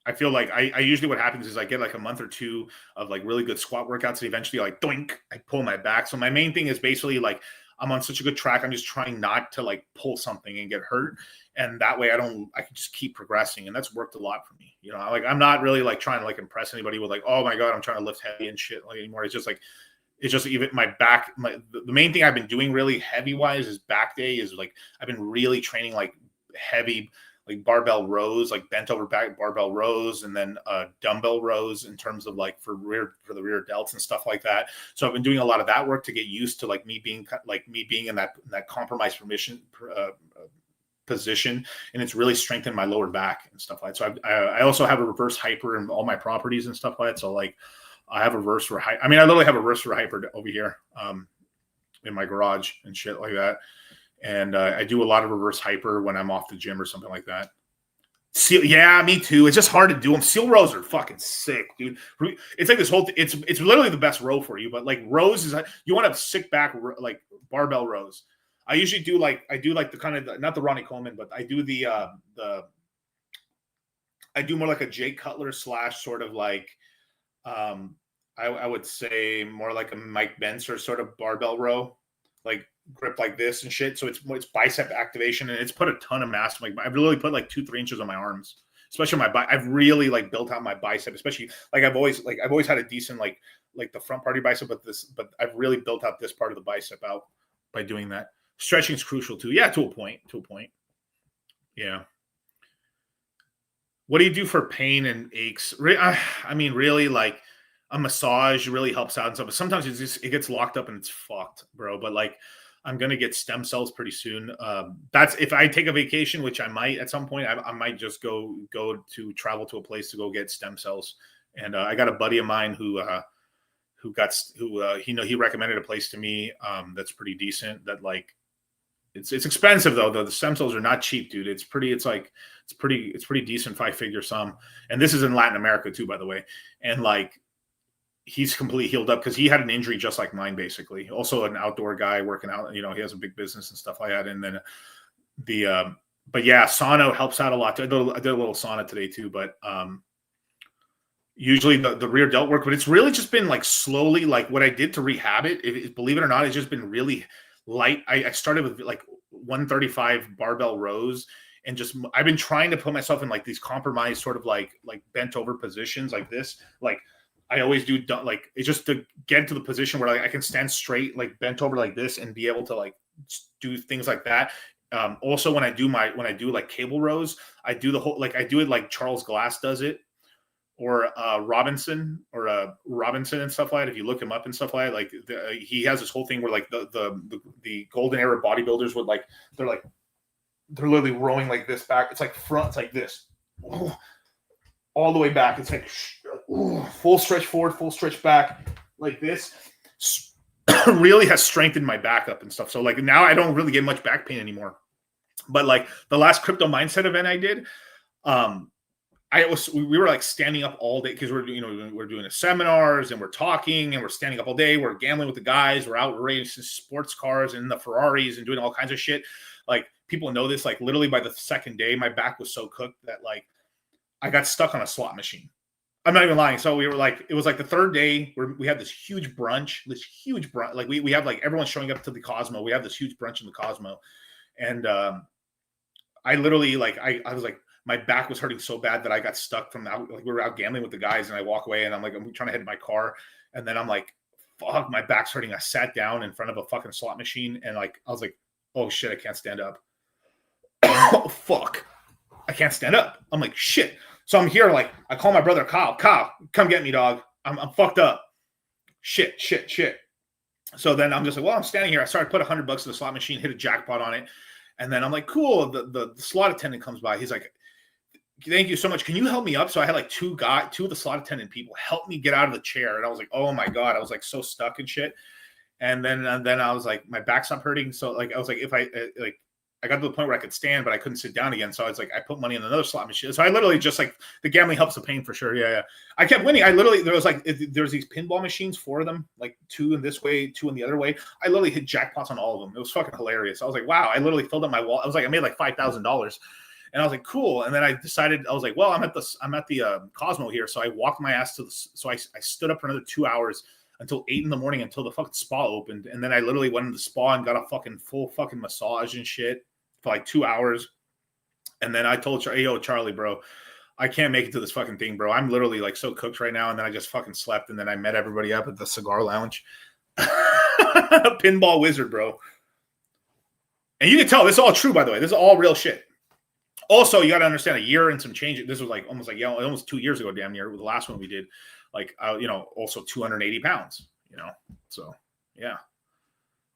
I feel like I usually what happens is I get like a month or two of like really good squat workouts, and eventually like doink, I pull my back. So my main thing is basically like I'm on such a good track. I'm just trying not to like pull something and get hurt, and that way I can just keep progressing, and that's worked a lot for me. You know, like I'm not really like trying to like impress anybody with like, oh my god, I'm trying to lift heavy and shit like anymore. It's just even my back. The main thing I've been doing really heavy wise is back day. Is like I've been really training like heavy. Like barbell rows, like bent over back barbell rows, and then dumbbell rows in terms of like for the rear delts and stuff like that. So I've been doing a lot of that work to get used to like me being in that compromised position, and it's really strengthened my lower back and stuff like that. So I also have a reverse hyper in all my properties and stuff like that. So like I have a reverse for I literally have a reverse for hyper over here in my garage and shit like that. And I do a lot of reverse hyper when I'm off the gym or something like that. Seal, yeah, me too. It's just hard to do them. Seal rows are fucking sick, dude. It's like this whole it's literally the best row for you. But like rows is you want to have sick back like barbell rows. I usually do like the kind of not the Ronnie Coleman, but I do I do more like a Jay Cutler / sort of like I would say more like a Mike Benser sort of barbell row, like grip like this and shit. So it's bicep activation, and it's put a ton of mass. Like I've really put like 2-3 inches on my arms, especially my I've really like built out my bicep, especially like I've always had a decent like the front part of bicep, but I've really built out this part of the bicep out by doing that. Stretching is crucial too. Yeah, to a point. Yeah. What do you do for pain and aches? I mean, really, like a massage really helps out and stuff. But sometimes it gets locked up and it's fucked, bro. But like, I'm gonna get stem cells pretty soon. That's if I take a vacation, which I might at some point. I might just go to travel to a place to go get stem cells. And I got a buddy of mine who he recommended a place to me that's pretty decent. That like it's expensive though. The stem cells are not cheap, dude. It's pretty decent 5-figure sum. And this is in Latin America too, by the way. And like he's completely healed up because he had an injury just like mine, basically. Also an outdoor guy working out, he has a big business and stuff like that. And then but yeah, sauna helps out a lot. I did a little sauna today too, but usually the rear delt work, but it's really just been like slowly, like what I did to rehab it, believe it or not, it's just been really light. I started with like 135 barbell rows, and just I've been trying to put myself in like these compromised sort of like bent over positions like this. Like I always do, like it's just to get to the position where like I can stand straight, like bent over like this, and be able to like do things like that. Also, when I do like cable rows, I do the whole like I do it like Charles Glass does it, or Robinson and stuff like that. If you look him up and stuff like that, like he has this whole thing where like the golden era bodybuilders would like they're literally rowing like this back. It's like front, it's like this, all the way back. It's like full stretch forward, full stretch back, like this. Really has strengthened my back up and stuff. So like now I don't really get much back pain anymore. But like the last crypto mindset event I did, we were like standing up all day because we're doing the seminars and we're talking and we're standing up all day. We're gambling with the guys. We're out racing sports cars and the Ferraris and doing all kinds of shit. Like people know this. Like literally by the second day, my back was so cooked that like I got stuck on a slot machine. I'm not even lying. So we were like, it was like the third day where we had this huge brunch. Like we have like everyone showing up to the Cosmo. We have this huge brunch in the Cosmo, and I literally like I was like. My back was hurting so bad that I got stuck from out. Like we were out gambling with the guys, and I walk away, and I'm trying to head to my car, and then I'm like, "Fuck, my back's hurting." I sat down in front of a fucking slot machine, and like I was like, "Oh shit, I can't stand up." Oh fuck, I can't stand up. I'm like, shit. So I'm here, like I call my brother Kyle. Kyle, come get me, dog. I'm fucked up. Shit. So then I'm just like, well, I'm standing here. I started to put $100 in the slot machine, hit a jackpot on it, and then I'm like, cool. The slot attendant comes by. He's like, thank you so much. Can you help me up? So I had like two of the slot attendant people help me get out of the chair. And I was like, oh my God, I was like so stuck and shit. And then I was like, my back stopped hurting. So like, I was like, if I got to the point where I could stand, but I couldn't sit down again. So I was like, I put money in another slot machine. So I literally just like the gambling helps the pain for sure. Yeah. I kept winning. There's these pinball machines, 4 of them, like 2 in this way, 2 in the other way. I literally hit jackpots on all of them. It was fucking hilarious. I was like, wow, I literally filled up my wallet. I was like, I made like $5,000. And I was like, cool. And then I decided, I was like, well, I'm at the Cosmo here. So I walked my ass I stood up for another 2 hours until 8 in the morning until the fucking spa opened. And then I literally went into the spa and got a fucking full fucking massage and shit for like 2 hours. And then I told Charlie, hey, yo, Charlie, bro, I can't make it to this fucking thing, bro. I'm literally like so cooked right now. And then I just fucking slept. And then I met everybody up at the cigar lounge. Pinball wizard, bro. And you can tell this is all true, by the way. This is all real shit. Also, you got to understand a year and some change. This was like almost 2 years ago, damn near. The last one we did, like, also 280 pounds, So, yeah.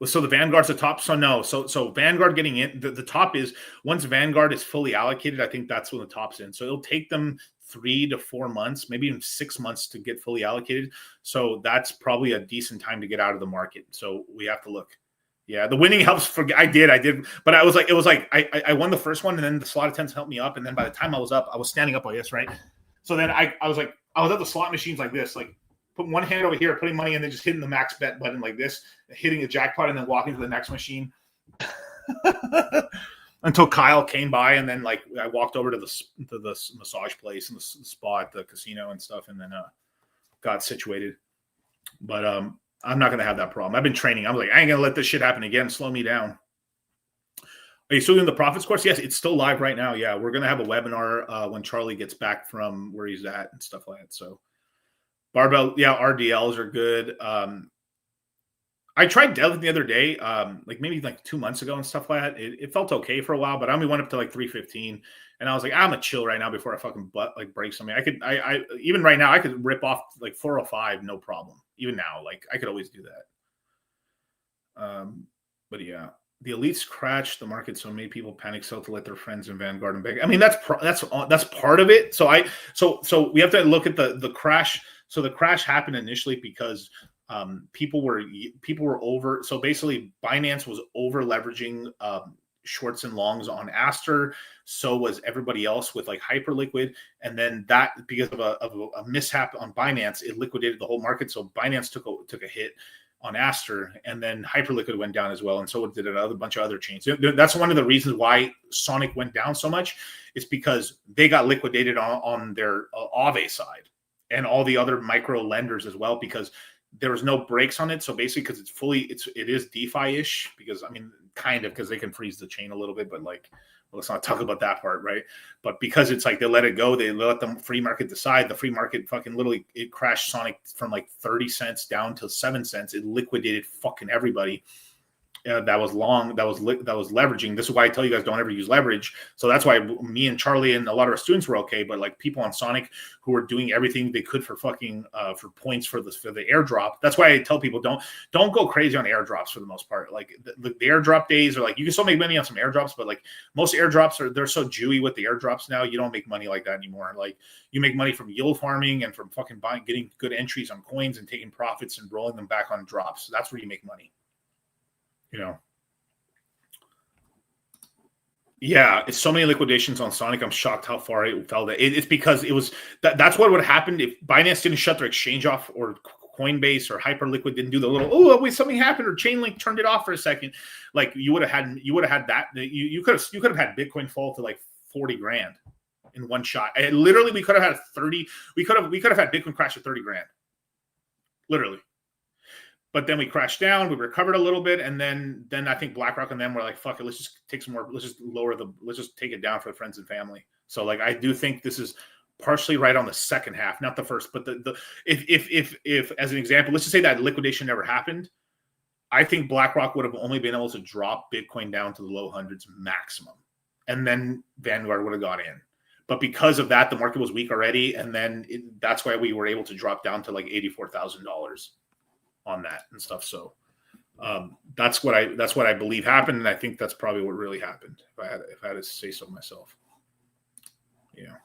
So the Vanguard's the top. So no. So Vanguard getting in. The top is once Vanguard is fully allocated. I think that's when the top's in. So it'll take them 3 to 4 months, maybe even 6 months to get fully allocated. So that's probably a decent time to get out of the market. So we have to look. Yeah, the winning helps. I did, but it was like I won the first one, and then the slot attempts helped me up, and then by the time I was up, I was standing up like this, right? So then I was at the slot machines like this, like putting one hand over here, putting money, and then just hitting the max bet button like this, hitting a jackpot, and then walking to the next machine until Kyle came by, and then like I walked over to the massage place and the spa at the casino and stuff, and then got situated. But I'm not going to have that problem. I've been training. I'm like, I ain't going to let this shit happen again. Slow me down. Are you still doing the profits course? Yes, it's still live right now. Yeah, we're going to have a webinar when Charlie gets back from where he's at and stuff like that. So barbell, yeah, RDLs are good. I tried deadlift the other day, like maybe like 2 months ago and stuff like that. It felt okay for a while, but I only went up to like 315. And I was like, I'm gonna chill right now before I fucking butt like break something. I even right now I could rip off like 405, no problem. Even now, like I could always do that. But yeah, the elites crashed the market, so many people panic sell to let their friends in Vanguard and beg. I mean, that's part of it. So we have to look at the crash. So the crash happened initially because people were over. So basically, Binance was over leveraging shorts and longs on Aster. So was everybody else with like Hyperliquid, and then that because of a mishap on Binance, it liquidated the whole market. So Binance took a hit on Aster, and then Hyperliquid went down as well, and so did a bunch of other chains. That's one of the reasons why Sonic went down so much. It's because they got liquidated on their Aave side, and all the other micro lenders as well, because there was no breaks on it. So basically, because it is DeFi-ish, because I mean, kind of, because they can freeze the chain a little bit, but like, well, let's not talk about that part, right? But because it's like they let it go, they let the free market decide. The free market fucking literally, it crashed Sonic from like 30 cents down to 7 cents. It liquidated fucking everybody. That was long, that was leveraging. This is why I tell you guys don't ever use leverage. So that's why me and Charlie and a lot of our students were okay, but like people on Sonic who were doing everything they could for fucking for points for the airdrop. That's why I tell people don't go crazy on airdrops for the most part. Like the airdrop days are like, you can still make money on some airdrops, but like most airdrops they're so Jewy with the airdrops now, you don't make money like that anymore. Like you make money from yield farming and from fucking getting good entries on coins and taking profits and rolling them back on drops. So that's where you make money. You know, yeah, it's so many liquidations on Sonic. I'm shocked how far it fell. It's because it was that's what would have happened if Binance didn't shut their exchange off, or Coinbase or Hyperliquid didn't do the little wait, something happened, or Chainlink turned it off for a second. Like you would have had that. You could have had Bitcoin fall to like 40 grand in one shot. And literally, we could have had 30. We could have had Bitcoin crash at 30 grand. Literally. But then we crashed down, we recovered a little bit, and then I think BlackRock and them were like, fuck it, let's just take some more, let's just take it down for the friends and family. So like I do think this is partially right on the second half, not the first, but if as an example, let's just say that liquidation never happened, I think BlackRock would have only been able to drop Bitcoin down to the low hundreds maximum. And then Vanguard would have got in. But because of that, the market was weak already, and then that's why we were able to drop down to like $84,000 on that and stuff. So that's what I believe happened, and I think that's probably what really happened. If I had to say so myself, yeah.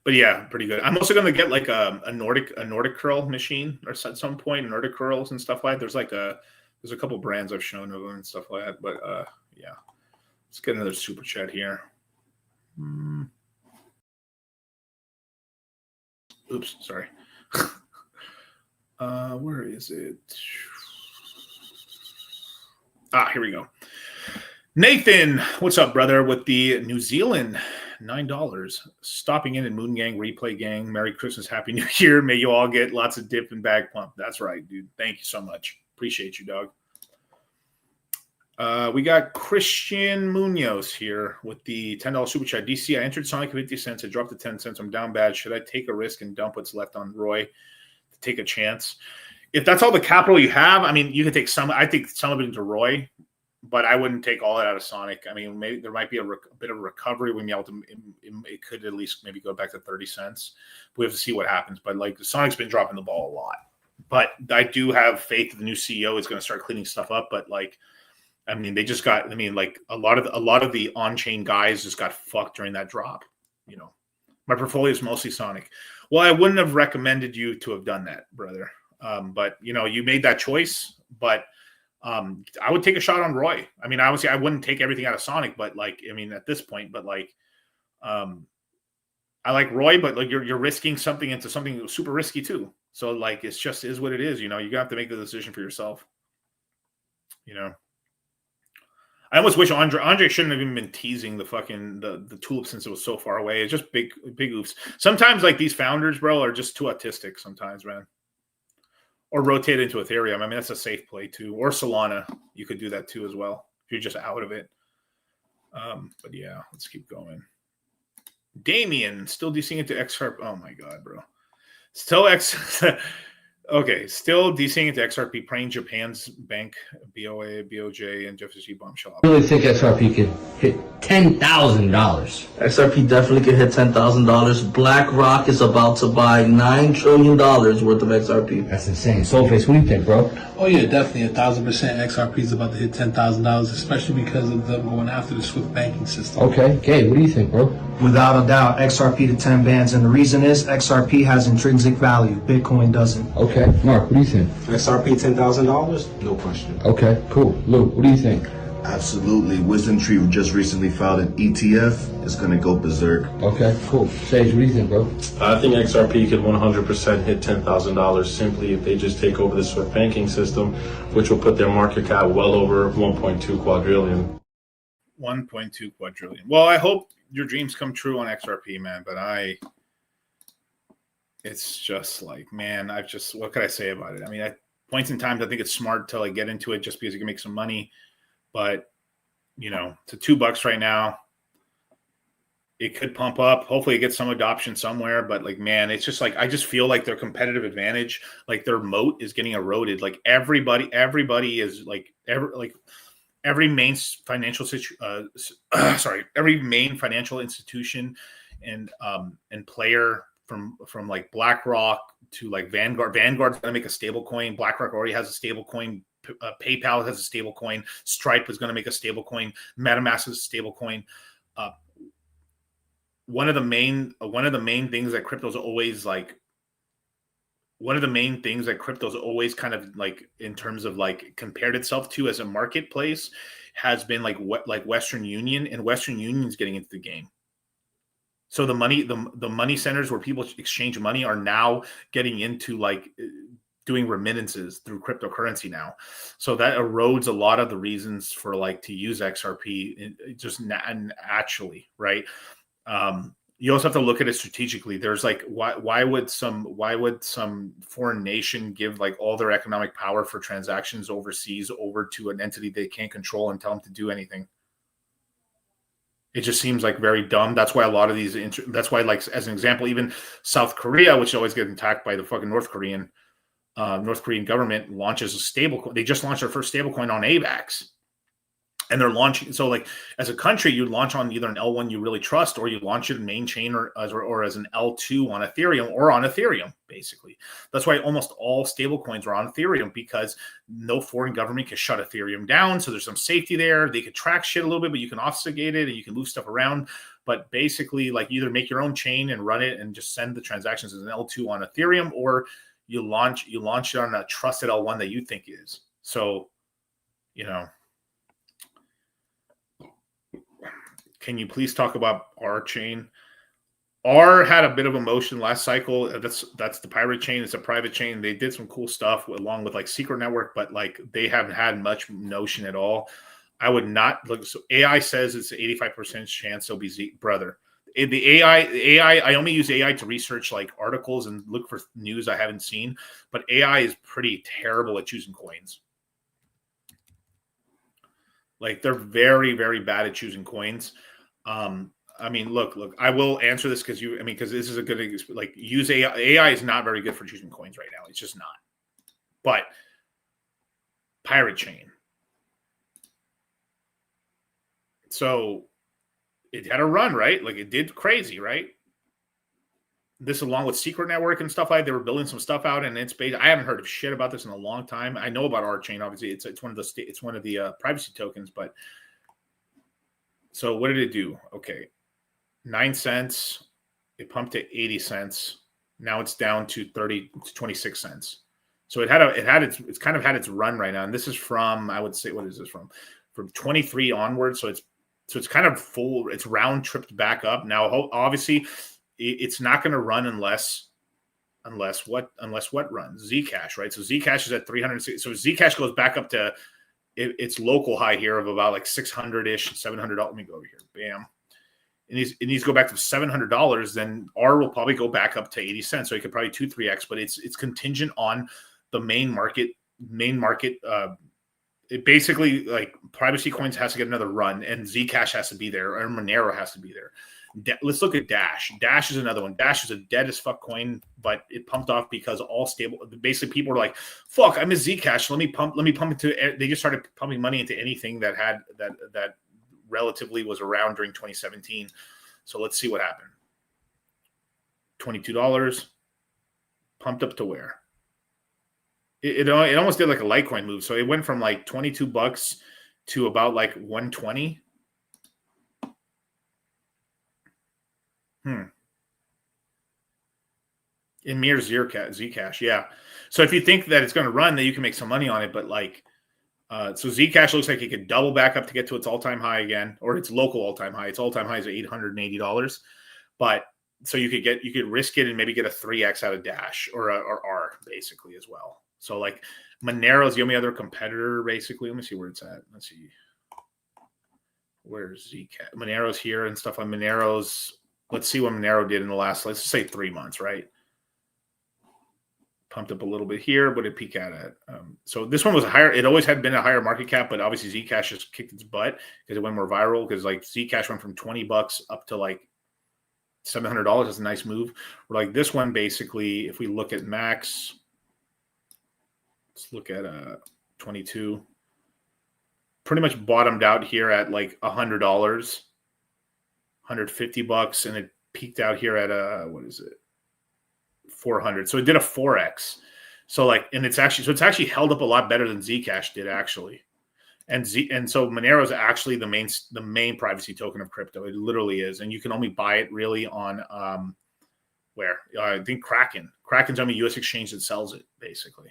But yeah, pretty good. I'm also going to get like a Nordic curl machine or at some point, Nordic curls and stuff like that. There's a couple brands I've shown of them and stuff like that. But yeah, let's get another super chat here. Oops, sorry. Where is it? Here we go. Nathan, what's up, brother? With the New Zealand $9. Stopping in Moon Gang, Replay Gang. Merry Christmas, Happy New Year. May you all get lots of dip and bag pump. That's right, dude. Thank you so much. Appreciate you, dog. We got Christian Munoz here with the $10 super chat. DC, I entered Sonic 50 cents. It dropped to 10 cents. I'm down bad. Should I take a risk and dump what's left on Roy to take a chance? If that's all the capital you have, I mean, you could take some. I think some of it into Roy, but I wouldn't take all that out of Sonic. I mean, maybe there might be a bit of a recovery. We may be able to. It could at least maybe go back to 30 cents. We have to see what happens. But like Sonic's been dropping the ball a lot. But I do have faith that the new CEO is going to start cleaning stuff up. But like, I mean, they just got. I mean, like a lot of the on-chain guys just got fucked during that drop. You know, my portfolio is mostly Sonic. Well, I wouldn't have recommended you to have done that, brother. But you know, you made that choice. But I would take a shot on Roy. I mean, obviously, I wouldn't take everything out of Sonic, but like, I mean, at this point, but like, I like Roy, but like, you're risking something into something super risky too. So like, it's just is what it is. You know, you have to make the decision for yourself. You know, I almost wish Andre shouldn't have even been teasing the fucking the tulip since it was so far away. It's just big oops. Sometimes like these founders, bro, are just too autistic. Sometimes, man. Or rotate into Ethereum. I mean, that's a safe play too. Or Solana, you could do that too as well if you're just out of it. But yeah, let's keep going. Damien still DCing into XRP. Oh my god, bro. Still Okay, still DCing into XRP, praying Japan's bank, BOA, BOJ, and FSG bombshell. I really think XRP could hit $10,000. XRP definitely could hit $10,000. BlackRock is about to buy $9 trillion worth of XRP. That's insane. Soulface, what do you think, bro? Oh yeah, definitely 1,000%. XRP is about to hit $10,000, especially because of them going after the Swift banking system. Okay, Gabe, what do you think, bro? Without a doubt, XRP to 10 bands, and the reason is XRP has intrinsic value. Bitcoin doesn't. Okay, Mark, what do you think? XRP $10,000? No question. Okay, cool. Luke, what do you think? Absolutely. Wisdom Tree just recently filed an ETF. It's going to go berserk. Okay, cool. Sage, what do you think, bro? I think XRP could 100% hit $10,000 simply if they just take over the Swift banking system, which will put their market cap well over 1.2 quadrillion. 1.2 quadrillion. Well, I hope your dreams come true on XRP, man. But it's just like, man, what could I say about it? I mean, at points in time, I think it's smart to like get into it just because you can make some money. But, you know, to $2 right now, it could pump up. Hopefully it gets some adoption somewhere. But like, man, it's just like, I just feel like their competitive advantage, like their moat is getting eroded. Like everybody is like, every main financial every main financial institution and player from like BlackRock to like Vanguard's going to make a stable coin. BlackRock already has a stable coin. PayPal has a stable coin. Stripe is going to make a stable coin. MetaMask is a stable coin. One of the main things that crypto's always like, kind of like in terms of like compared itself to as a marketplace has been like Western Union, and Western Union's getting into the game. So the money centers where people exchange money are now getting into like doing remittances through cryptocurrency now. So that erodes a lot of the reasons for like to use XRP just naturally, right? You also have to look at it strategically. There's like, why would some foreign nation give like all their economic power for transactions overseas over to an entity they can't control and tell them to do anything? It just seems like very dumb. That's why a lot of these, that's why, like, as an example, even South Korea, which always gets attacked by the fucking North Korean government, launches a stable. They just launched their first stable coin on AVAX. And they're launching. So like as a country, you launch on either an L1 you really trust, or you launch it in main chain or as an L2 on Ethereum, basically. That's why almost all stable coins are on Ethereum, because no foreign government can shut Ethereum down. So there's some safety there. They could track shit a little bit, but you can obfuscate it and you can move stuff around. But basically, like, either make your own chain and run it and just send the transactions as an L2 on Ethereum, or you launch it on a trusted L1 that you think is. So, you know, can you please talk about R chain? R had a bit of a motion last cycle. That's the pirate chain. It's a private chain. They did some cool stuff along with like Secret Network, but like they haven't had much notion at all. I would not look. So AI says it's an 85% chance they'll be brother. The AI, I only use AI to research like articles and look for news I haven't seen, but AI is pretty terrible at choosing coins. Like, they're very, very bad at choosing coins. I mean, look, I will answer this because this is a good, like, use AI. AI is not very good for choosing coins right now. It's just not. But pirate chain. So it had a run, right? Like, it did crazy, right? this along with Secret Network and stuff like that, they were building some stuff out, and it's based. I haven't heard of shit about this in a long time. I know about Archain, obviously. It's one of the privacy tokens, but so what did it do? Okay, 9 cents. It pumped to 80 cents. Now it's down to 26 cents. So it's kind of had its run right now, and this is from, I would say, what is this from 23 onwards. So it's kind of full. It's round tripped back up now. Obviously, it's not going to run unless what runs? Zcash, right? So Zcash is at 360. So Zcash goes back up to its local high here of about like 600-ish, $700. Let me go over here. Bam. And it needs to go back to $700. Then R will probably go back up to 80 cents. So it could probably 2-3x, but it's contingent on the main market. It basically, like, privacy coins has to get another run, and Zcash has to be there, or Monero has to be there. Let's look at Dash. Dash is another one. Dash is a dead as fuck coin, but it pumped off because all stable. Basically, people were like, "Fuck, I miss Zcash. Let me pump into." They just started pumping money into anything that had that relatively was around during 2017. So let's see what happened. $22 pumped up to where? It almost did like a Litecoin move. So it went from like $22 to about like 120. In mere Zcash, yeah. So if you think that it's going to run, then you can make some money on it. But like, so Zcash looks like it could double back up to get to its all-time high again, or its local all-time high. Its all-time high is $880. But so you could risk it and maybe get a 3x out of Dash or R basically as well. So like Monero's the only other competitor basically. Let me see where it's at. Let's see. Where's Zcash? Monero's here and stuff on Monero's. Let's see what Monero did in the last, let's say 3 months, right? Pumped up a little bit here. What did it peak out at? So this one was higher. It always had been a higher market cap, but obviously Zcash just kicked its butt because it went more viral. Because like Zcash went from $20 up to like $700. That's a nice move. Or like this one, basically, if we look at Max, let's look at 22. Pretty much bottomed out here at like $100, $150, and it peaked out here at what is it? 400. So it did a 4x. So like, and it's actually held up a lot better than Zcash did actually. And so Monero is actually the main privacy token of crypto. It literally is, and you can only buy it really on where I think Kraken. Kraken's the only U.S. exchange that sells it basically.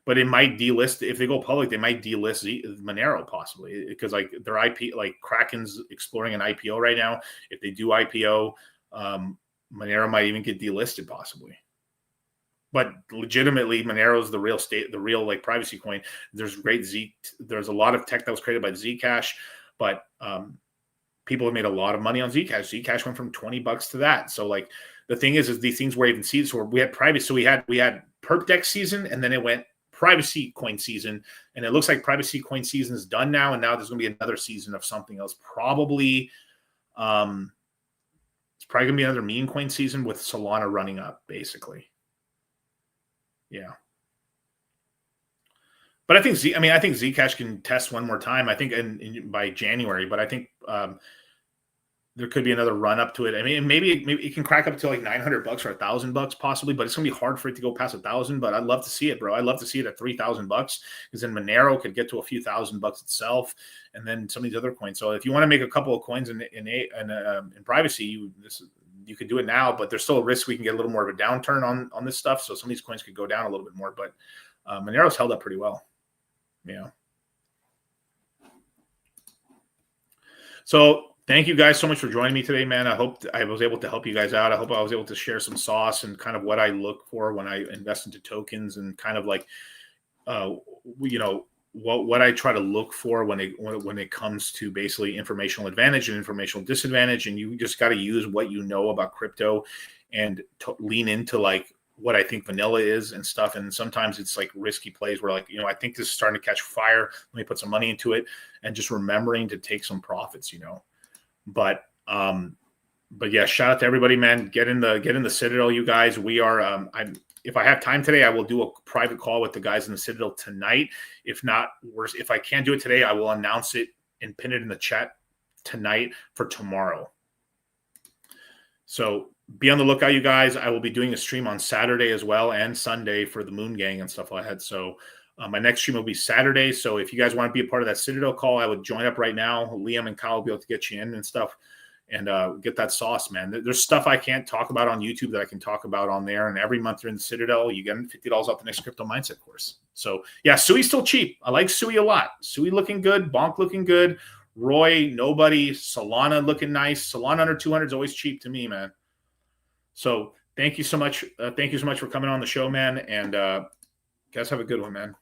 But it might delist if they go public. They might delist Monero possibly because like their IP, like Kraken's exploring an IPO right now. If they do IPO, Monero might even get delisted possibly. But legitimately, Monero is the real like privacy coin. There's a lot of tech that was created by Zcash, but people have made a lot of money on Zcash. Zcash went from $20 to that. So like the thing is these things were even seeds. So we had privacy. So we had perp deck season, and then it went privacy coin season, and it looks like privacy coin season is done now, and now there's going to be another season of something else. Probably, it's probably going to be another meme coin season with Solana running up, basically. Yeah. But I think Zcash can test one more time. I think by January, but I think there could be another run up to it. I mean, maybe it can crack up to like $900 or $1,000 possibly, but it's gonna be hard for it to go past 1,000. But I'd love to see it, bro. I'd love to see it at $3,000 because then Monero could get to a few $1,000 itself, and then some of these other coins. So if you want to make a couple of coins in privacy, you could do it now. But there's still a risk we can get a little more of a downturn on this stuff. So some of these coins could go down a little bit more. But Monero's held up pretty well. Yeah. So thank you guys so much for joining me today, man. I hope I was able to help you guys out. I hope I was able to share some sauce and kind of what I look for when I invest into tokens and kind of like, what I try to look for when it comes to basically informational advantage and informational disadvantage. And you just got to use what you know about crypto and lean into like what I think vanilla is and stuff. And sometimes it's like risky plays where like, I think this is starting to catch fire. Let me put some money into it, and just remembering to take some profits, But yeah, shout out to everybody, man. Get in the Citadel, you guys. We are if I have time today, I will do a private call with the guys in the Citadel tonight. If not worse, if I can't do it today, I will announce it and pin it in the chat tonight for tomorrow. So be on the lookout, you guys. I will be doing a stream on Saturday as well and Sunday for the Moon Gang and stuff like that. So my next stream will be Saturday. So if you guys want to be a part of that Citadel call, I would join up right now. Liam and Kyle will be able to get you in and stuff and get that sauce, man. There's stuff I can't talk about on YouTube that I can talk about on there. And every month you're in the Citadel, you get $50 off the next crypto mindset course. So yeah, Sui's still cheap. I like Sui a lot. Sui looking good. Bonk looking good. Roy, nobody. Solana looking nice. Solana under 200 is always cheap to me, man. So thank you so much. Thank you so much for coming on the show, man. And guys, have a good one, man.